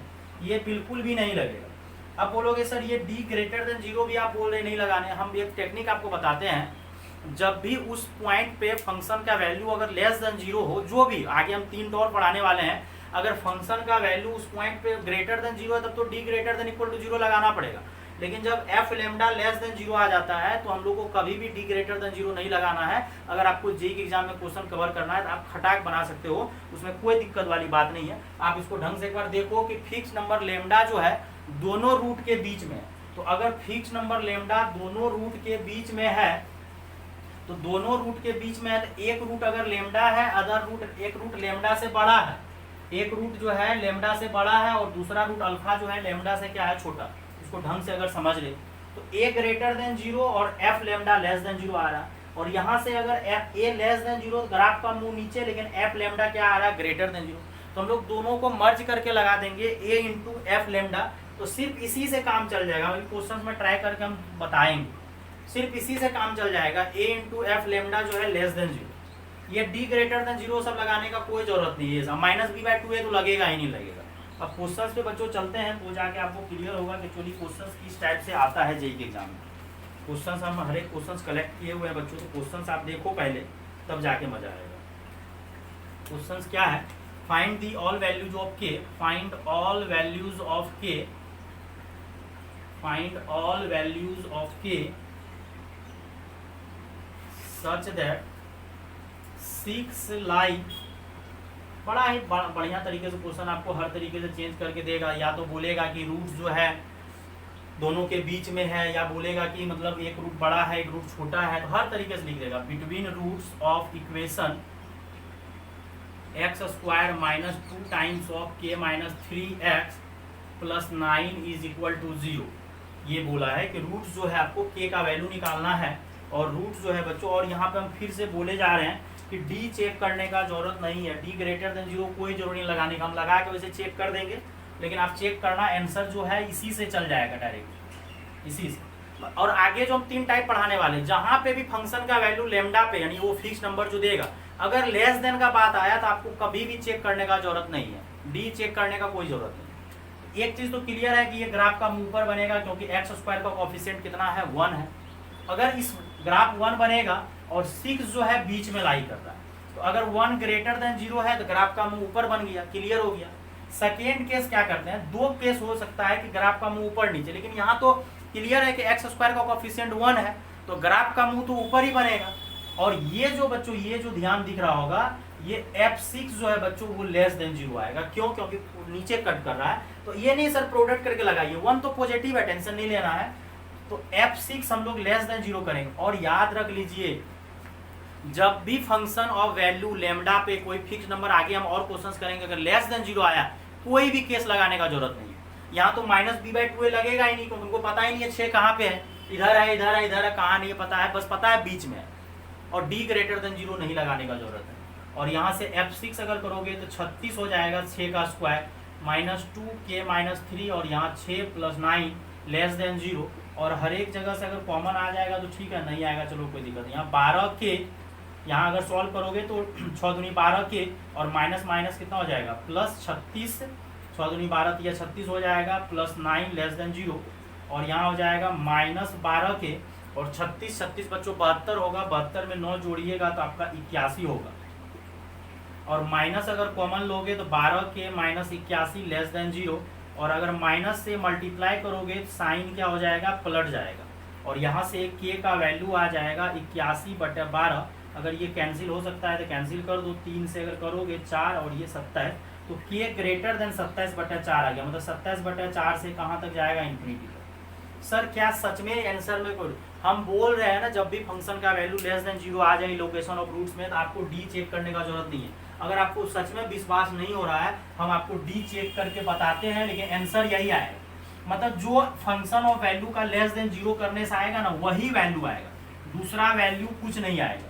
ये बिल्कुल भी नहीं लगेगा। अब बोलोगे सर ये d ग्रेटर देन 0 भी आप बोल रहे नहीं लगाने, हम एक टेक्निक आपको बताते हैं। जब भी उस पॉइंट पे फंक्शन का वैल्यू अगर लेस देन 0 हो, जो भी आगे हम 3 और पढ़ाने वाले हैं, अगर फंक्शन का वैल्यू उस पॉइंट पे ग्रेटर देन 0 है तब तो d greater than equal to 0 लगाना पड़ेगा। लेकिन जब f लेमडा लेस देन 0 आ जाता है तो हम लोग को कभी भी d ग्रेटर देन 0 नहीं लगाना है। अगर आपको जेईई के एग्जाम में क्वेश्चन कवर करना है तो आप खटाक बना सकते हो, उसमें कोई दिक्कत वाली बात नहीं है। आप इसको ढंग से एक बार देखो कि फिक्स नंबर लेमडा जो है दोनों रूट के बीच में, तो अगर फिक्स नंबर लेमडा दोनों रूट के बीच में है तो दोनों रूट के बीच में है तो एक रूट अगर लेमडा है, अदर रूट एक रूट लेमडा से बड़ा है, एक रूट जो है लेमडा से बड़ा है और दूसरा रूट अल्फा जो है लेमडा से क्या है छोटा। इसको ढंग से अगर समझ ले तो a ग्रेटर देन 0 और f लेमडा लेस देन 0 आ रहा है, और यहाँ से अगर a लेस देन 0 ग्राफ का मुंह नीचे, लेकिन f लेमडा क्या आ रहा है ग्रेटर देन 0, तो हम लोग दोनों को मर्ज करके लगा देंगे a इंटू एफ लेमडा। तो सिर्फ इसी से काम चल जाएगा, क्वेश्चन में ट्राई करके हम बताएंगे, सिर्फ इसी से काम चल जाएगा। a इंटू एफ लेमडा जो है लेस देन 0, ये d ग्रेटर देन 0 सब लगाने का कोई जरूरत नहीं है, -b/2a तो लगेगा ही नहीं लगेगा। अब क्वेश्चंस पे बच्चों चलते हैं तो जाके आपको क्लियर होगा कि एक्चुअली क्वेश्चंस किस टाइप से आता है जेईई के एग्जाम में। क्वेश्चंस हम हर एक क्वेश्चंस कलेक्ट किए हुए हैं बच्चों, तो क्वेश्चंस आप देखो पहले तब जाके मजा आएगा। क्वेश्चंस क्या है, find the all values of k, find all values of k, find all values of k such that 6 like. बड़ा ही बढ़िया तरीके से क्वेश्चन आपको हर तरीके से चेंज करके देगा। या तो बोलेगा कि रूट जो है दोनों के बीच में है, या बोलेगा कि मतलब एक रूट बड़ा है एक रूट छोटा है, तो हर तरीके से लिख देगा। Between roots of equation x² -2 times of k -3x + 9 is equal to 0, ये बोला है कि रूट जो है आपको k का वैल्यू निकालना है। और रूट जो है बच्चों, और यहाँ पे हम फिर से बोले जा रहे हैं कि d चेक करने का जरूरत नहीं है, d ग्रेटर देन 0 कोई जरूरत नहीं लगाने का, हम लगा के वैसे चेक कर देंगे, लेकिन आप चेक करना आंसर जो है इसी से चल जाएगा डायरेक्ट, इसी से। और आगे जो हम 3 टाइप पढ़ाने वाले, जहां पे भी फंक्शन का वैल्यू लेमडा पे यानी वो फिक्स नंबर जो देगा, अगर लेस देन का बात आया तो आपको कभी भी चेक करने का जरूरत नहीं है, डी चेक करने का कोई जरूरत नहीं। एक चीज तो क्लियर है कि ये ग्राफ का मुंह ऊपर बनेगा क्योंकि x² का कोएफिशिएंट कितना है 1 है। अगर इस ग्राफ 1 बनेगा और 6 जो है बीच में लाई कर रहा है, तो अगर 1 ग्रेटर देन 0 है तो ग्राफ का मुंह ऊपर बन गया, क्लियर हो गया। सेकेंड केस क्या करते हैं, 2 केस हो सकता है कि ग्राफ का मुंह ऊपर नीचे, लेकिन यहाँ तो क्लियर है कि x² का कोएफिशिएंट 1 है, तो ग्राफ का मुंह तो ऊपर ही बनेगा। और ये जो बच्चों ये जो ध्यान दिख रहा होगा ये F6 जो है बच्चों वो लेस देन 0 आएगा। क्यों? क्योंकि नीचे कट कर रहा है। तो ये नहीं सर प्रोडक्ट करके लगाइए, 1 तो पॉजिटिव है, टेंशन नहीं लेना है। तो F6 हम लोग लेस देन 0 करेंगे। और याद रख लीजिए जब भी फंक्शन ऑफ वैल्यू लेमडा पे कोई फिक्स नंबर, आगे हम और क्वेश्चंस करेंगे, अगर लेस देन 0 आया कोई भी केस लगाने का जरूरत नहीं है। यहाँ तो -b/2 लगेगा ही नहीं क्योंकि उनको पता ही नहीं है 6 कहाँ पे है, इधर है इधर है इधर है, कहाँ नहीं पता है, बस पता है बीच में है। और d ग्रेटर देन 0 नहीं लगाने का जरूरत है। और यहाँ से F6 अगर करोगे तो 36 हो जाएगा 6 का स्क्वायर -2k-3 और यहाँ 6 + 9 लेस देन 0। और हर एक जगह से अगर कॉमन आ जाएगा तो ठीक है, नहीं आएगा चलो कोई दिक्कत नहीं। यहाँ 12k यहाँ अगर सॉल्व करोगे तो 6 दूनी 12k और माइनस माइनस कितना हो जाएगा +36, 6 दूनी 12 या 36 हो जाएगा +9 लेस देन 0। और यहाँ हो जाएगा -12k और 36 बच्चों 72 होगा, 72 में 9 जोड़िएगा तो आपका 81 होगा। और माइनस अगर कॉमन लोगे तो 12k - 81 लेस देन 0। और अगर माइनस से मल्टीप्लाई करोगे तो साइन क्या हो जाएगा पलट जाएगा। और यहाँ से k का वैल्यू आ जाएगा 81/12। अगर ये कैंसिल हो सकता है तो कैंसिल कर दो, 3 से अगर करोगे 4 और ये 27, तो k ग्रेटर देन 27/4 आ गया। मतलब 27/4 से कहाँ तक जाएगा इन्फिनिटी तक। सर क्या सच में आंसर में कोई, हम बोल रहे हैं ना जब भी फंक्शन का वैल्यू लेस देन 0 आ जाए लोकेशन ऑफ रूट्स में तो आपको डी चेक करने का जरूरत नहीं है। अगर आपको सच में विश्वास नहीं हो रहा है हम आपको डी चेक करके बताते हैं, लेकिन आंसर यही आएगा। मतलब जो फंक्शन ऑफ वैल्यू का लेस देन 0 करने से आएगा ना वही वैल्यू आएगा, दूसरा वैल्यू कुछ नहीं आएगा।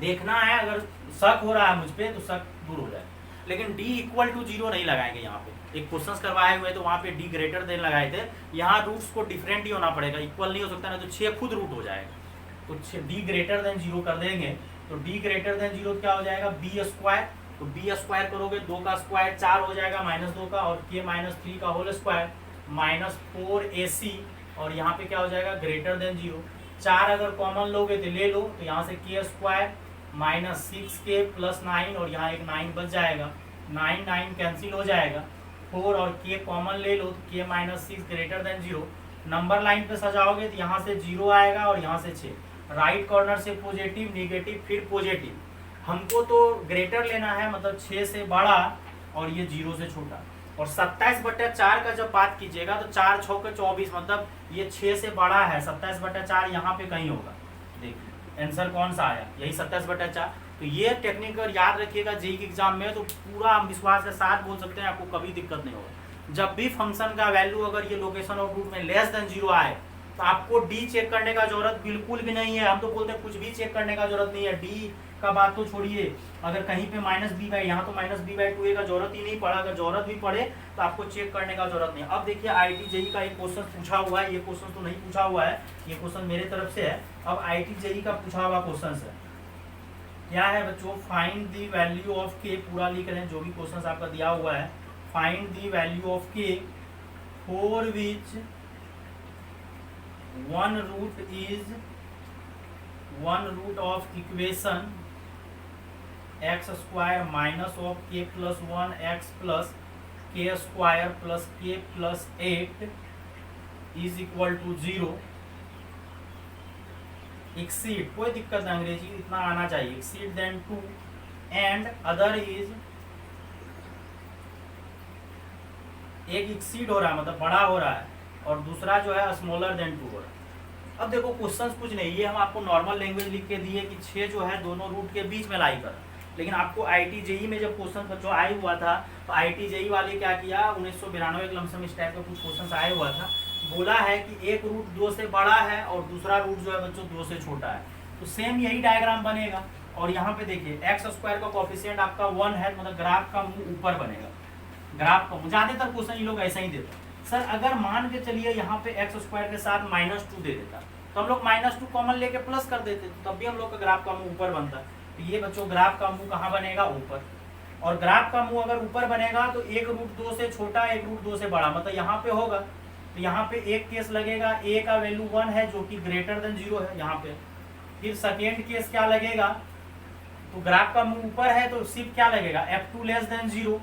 देखना है, अगर शक हो रहा है मुझ पे तो शक दूर हो जाए। लेकिन d = 0 नहीं लगाएंगे। यहाँ पे एक क्वेश्चन करवाए हुए तो वहाँ पे d ग्रेटर देन लगाए थे, यहाँ रूट्स को डिफरेंट ही होना पड़ेगा, इक्वल नहीं हो सकता ना, तो 6 खुद रूट हो जाएगा। तो d ग्रेटर देन 0 कर देंगे तो d ग्रेटर देन 0 क्या हो जाएगा b²। तो b² करोगे 2 का स्क्वायर 4 हो जाएगा -2 का, और k - 3 का होल स्क्वायर -4ac। और यहाँ पे क्या हो जाएगा ग्रेटर देन 0। 4 अगर कॉमन लोगे तो ले लो, तो यहाँ से k² -6k + 9 और यहाँ एक 9 बच जाएगा, 9 कैंसिल हो जाएगा। 4 और k कॉमन ले लो तो k - 6 greater than 0। Number line पे सजाओगे तो यहाँ से 0 आएगा और यहाँ से 6, राइट कॉर्नर से पॉजिटिव नेगेटिव फिर पॉजिटिव। हमको तो ग्रेटर लेना है, मतलब 6 से बड़ा और ये 0 से छोटा। और 27/4 का जब बात कीजिएगा तो 4 6 के 24, मतलब ये 6 से बड़ा है। 27/4 यहाँ पे कहीं होगा, देखिए आंसर कौन सा आया, यही 27/4। तो ये टेक्निक अगर याद रखिएगा जेईई के एग्जाम में तो पूरा विश्वास के साथ बोल सकते हैं आपको कभी दिक्कत नहीं होगा। जब भी फंक्शन का वैल्यू अगर ये लोकेशन ऑफ रूट में लेस देन 0 आए तो आपको डी चेक करने का जरूरत बिल्कुल भी नहीं है। हम तो बोलते हैं कुछ भी चेक करने का जरूरत नहीं है, डी का बात तो छोड़िए। अगर कहीं पे -b/, यहाँ तो -b/2 का जरूरत ही नहीं पड़ा, अगर जरूरत भी पड़े तो आपको चेक करने का जरूरत नहीं। अब देखिए आईटी जेईई का एक क्वेश्चन पूछा हुआ है, ये क्वेश्चन तो नहीं पूछा हुआ है, ये क्वेश्चन मेरे तरफ से है। अब आईटी जेईई का पूछा हुआ क्वेश्चन है, क्या है बच्चों, find the value of k, पूरा लिख रहे हैं जो भी क्वेश्चन आपका दिया हुआ है। Find the value of k for which one root of equation x² - of k + 1 x + k² + k + 8 is equal to 0। exceed, कोई दिक्कत नहीं, अंग्रेजी इतना आना चाहिए। exceed than 2 and other is, एक exceed हो रहा है मतलब बड़ा हो रहा है और दूसरा जो है स्मॉलर देन 2 हो रहा है। अब देखो क्वेश्चंस कुछ नहीं, ये हम आपको नॉर्मल लैंग्वेज लिख के दिए कि 6 जो है दोनों रूट के बीच में लाई कर। लेकिन आपको आईटी जेईई में जब क्वेश्चन बच्चों आए हुआ था तो आईटी जेईई वाले क्या किया, 1992 के लमसम इस टाइप का कुछ क्वेश्चन आए हुआ था। बोला है कि एक रूट 2 से बड़ा है और दूसरा रूट जो है बच्चों 2 से छोटा है। तो सेम यही डायग्राम बनेगा। और यहाँ पे देखिए x² का कोफिशिएंट आपका 1 है, मतलब ग्राफ का मुंह ऊपर बनेगा। ग्राफ का ज्यादातर क्वेश्चन ये लोग ऐसा ही देते हैं। सर अगर मान के चलिए यहाँ पे x² के साथ -2 दे देता तो हम लोग -2 कॉमन लेके प्लस कर देते, तब भी हम लोग का ग्राफ का मुंह ऊपर बनता। तो ये बच्चों ग्राफ का मुंह कहाँ बनेगा, ऊपर। और ग्राफ का मुंह अगर ऊपर बनेगा तो एक रूट 2 से छोटा एक रूट 2 से बड़ा, मतलब यहाँ पे होगा। तो यहाँ पे एक केस लगेगा, a का वैल्यू 1 है जो कि ग्रेटर देन 0 है यहाँ पे। फिर सेकेंड केस क्या लगेगा, तो ग्राफ का मुंह ऊपर है तो सिर्फ क्या लगेगा f2 लेस देन 0।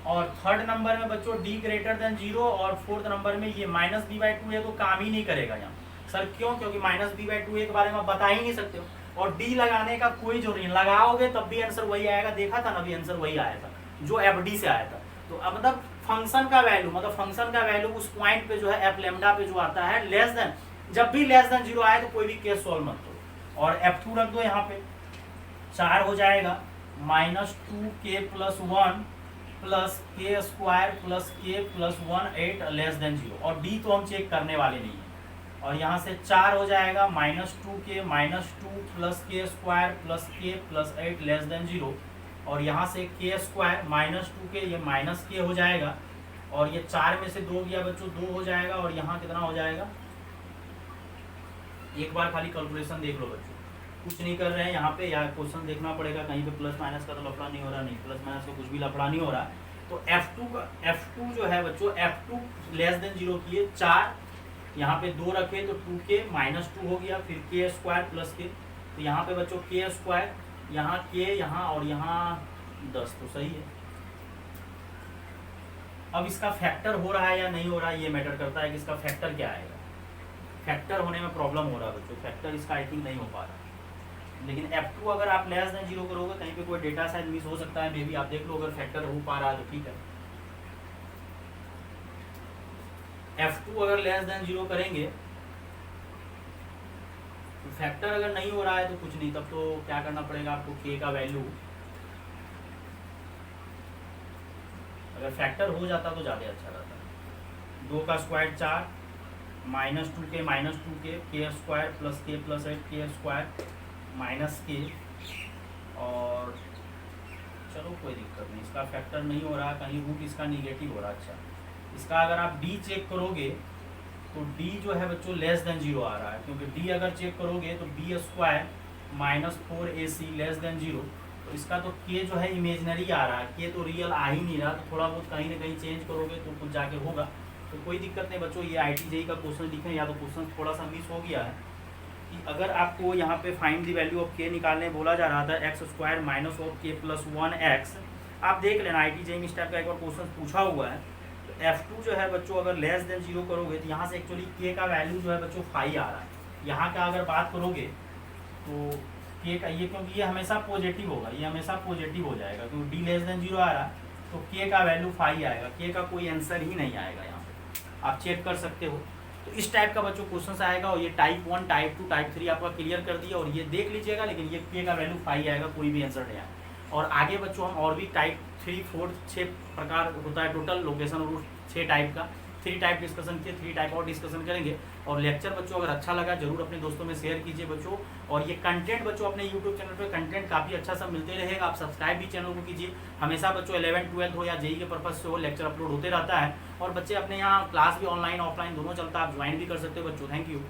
और थर्ड नंबर में बच्चों d ग्रेटर देन 0 और फोर्थ नंबर में ये -b/2 है तो काम ही नहीं करेगा यहाँ। सर क्यों? क्योंकि -b/2 के बारे में आप बता ही नहीं सकते हो, और डी लगाने का कोई जरूरी नहीं, लगाओगे तब भी आंसर वही आएगा। देखा था ना, अभी आंसर वही आया था जो FD से आया था। तो अब मतलब फंक्शन का वैल्यू, मतलब फंक्शन का वैल्यू उस पॉइंट पे जो है एफ लेमडा पे जो आता है लेस देन, जब भी लेस देन 0 आए तो कोई भी केस सॉल्व मत करो। और F2 रख दो यहाँ पे, 4 हो जाएगा -2k + 1 + k² + k + 1 8 less than 0। और डी तो हम चेक करने वाले नहीं है। और यहाँ से 4 हो जाएगा -2k -2 + k² + k + 8 less than 0। और यहाँ से k² -2k, ये -k हो जाएगा, और ये 4 में से 2 गया बच्चों, 2 हो जाएगा। और यहाँ कितना हो जाएगा, एक बार खाली कैलकुलेशन देख लो बच्चों, कुछ नहीं कर रहे हैं यहाँ पे, या क्वेश्चन देखना पड़ेगा कहीं पे प्लस माइनस का तो लफड़ा नहीं हो रहा, नहीं प्लस माइनस का कुछ भी लफड़ा नहीं हो रहा। तो F2 जो है बच्चों, F2 लेस देन 0 किए, 4 यहाँ पे 2 रखे तो 2k -2 हो गया, फिर k² + k। तो यहाँ पे बच्चों k², यहाँ k, यहाँ और यहाँ 10, तो सही है। अब इसका फैक्टर हो रहा है या नहीं हो रहा है, ये मैटर करता है कि इसका फैक्टर क्या आएगा। फैक्टर होने में प्रॉब्लम हो रहा है बच्चों, फैक्टर इसका आई थिंक नहीं हो पा रहा। लेकिन F2 अगर आप लेस देन 0 करोगे, कहीं पे कोई डेटा शायद मिस हो सकता है, मे बी आप देख लो, अगर फैक्टर हो पा रहा है तो ठीक है। F2 अगर लेस देन 0 करेंगे तो फैक्टर अगर नहीं हो रहा है तो कुछ नहीं, तब तो क्या करना पड़ेगा आपको, k का वैल्यू अगर फैक्टर हो जाता तो ज़्यादा अच्छा रहता। 2 का square 4 -2k -2k k² + k + 8 k² -k। और चलो कोई दिक्कत नहीं, इसका फैक्टर नहीं हो रहा, कहीं रूट इसका निगेटिव हो रहा। अच्छा, इसका अगर आप d चेक करोगे तो d जो है बच्चों लेस देन 0 आ रहा है, क्योंकि d अगर चेक करोगे तो b² -4ac लेस देन 0। तो इसका तो k जो है इमेजनरी आ रहा है, k तो रियल आ ही नहीं रहा। तो थोड़ा बहुत कहीं ना कहीं चेंज करोगे तो कुछ जाके होगा, तो कोई दिक्कत नहीं बच्चों। ये IIT-JEE का क्वेश्चन लिखें, या तो क्वेश्चन थोड़ा सा मिस हो गया है कि अगर आपको यहाँ पे find the value of k निकालने बोला जा रहा था, x² -k + 1x। आप देख लेना, IIT-JEE में इस टाइप का एक और क्वेश्चन पूछा हुआ है। F2 जो है बच्चों अगर लेस देन 0 करोगे तो यहाँ से एक्चुअली k का वैल्यू जो है बच्चों 5 आ रहा है। यहाँ का अगर बात करोगे तो k का ये, क्योंकि ये हमेशा पॉजिटिव होगा, ये हमेशा पॉजिटिव हो जाएगा, क्योंकि d लेस देन 0 आ रहा है तो k का वैल्यू 5 आएगा। k का कोई आंसर ही नहीं आएगा, यहाँ पे आप चेक कर सकते हो। तो इस टाइप का बच्चों क्वेश्चन आएगा, और ये टाइप 1, टाइप 2, टाइप 3 आपका क्लियर कर दिया, और ये देख लीजिएगा। लेकिन ये k का वैल्यू 5 आएगा, कोई भी आंसर नहीं आएगा। और आगे बच्चों हम और भी टाइप 3, 4, 6 प्रकार होता है टोटल लोकेशन और रूट, 6 टाइप का, 3 टाइप डिस्कशन किए, 3 टाइप और डिस्कशन करेंगे। और लेक्चर बच्चों अगर अच्छा लगा जरूर अपने दोस्तों में शेयर कीजिए बच्चों। और ये कंटेंट बच्चों अपने यूट्यूब चैनल पे कंटेंट काफ़ी अच्छा सब मिलते रहेगा, आप सब्सक्राइब भी चैनल को कीजिए। हमेशा बच्चों 11th 12th हो या JEE के पर्पज से हो, लेक्चर अपलोड होते रहता है। और बच्चे अपने यहाँ क्लास भी ऑनलाइन ऑफलाइन दोनों चलता है, आप ज्वाइन भी कर सकते हो बच्चों। Thank you.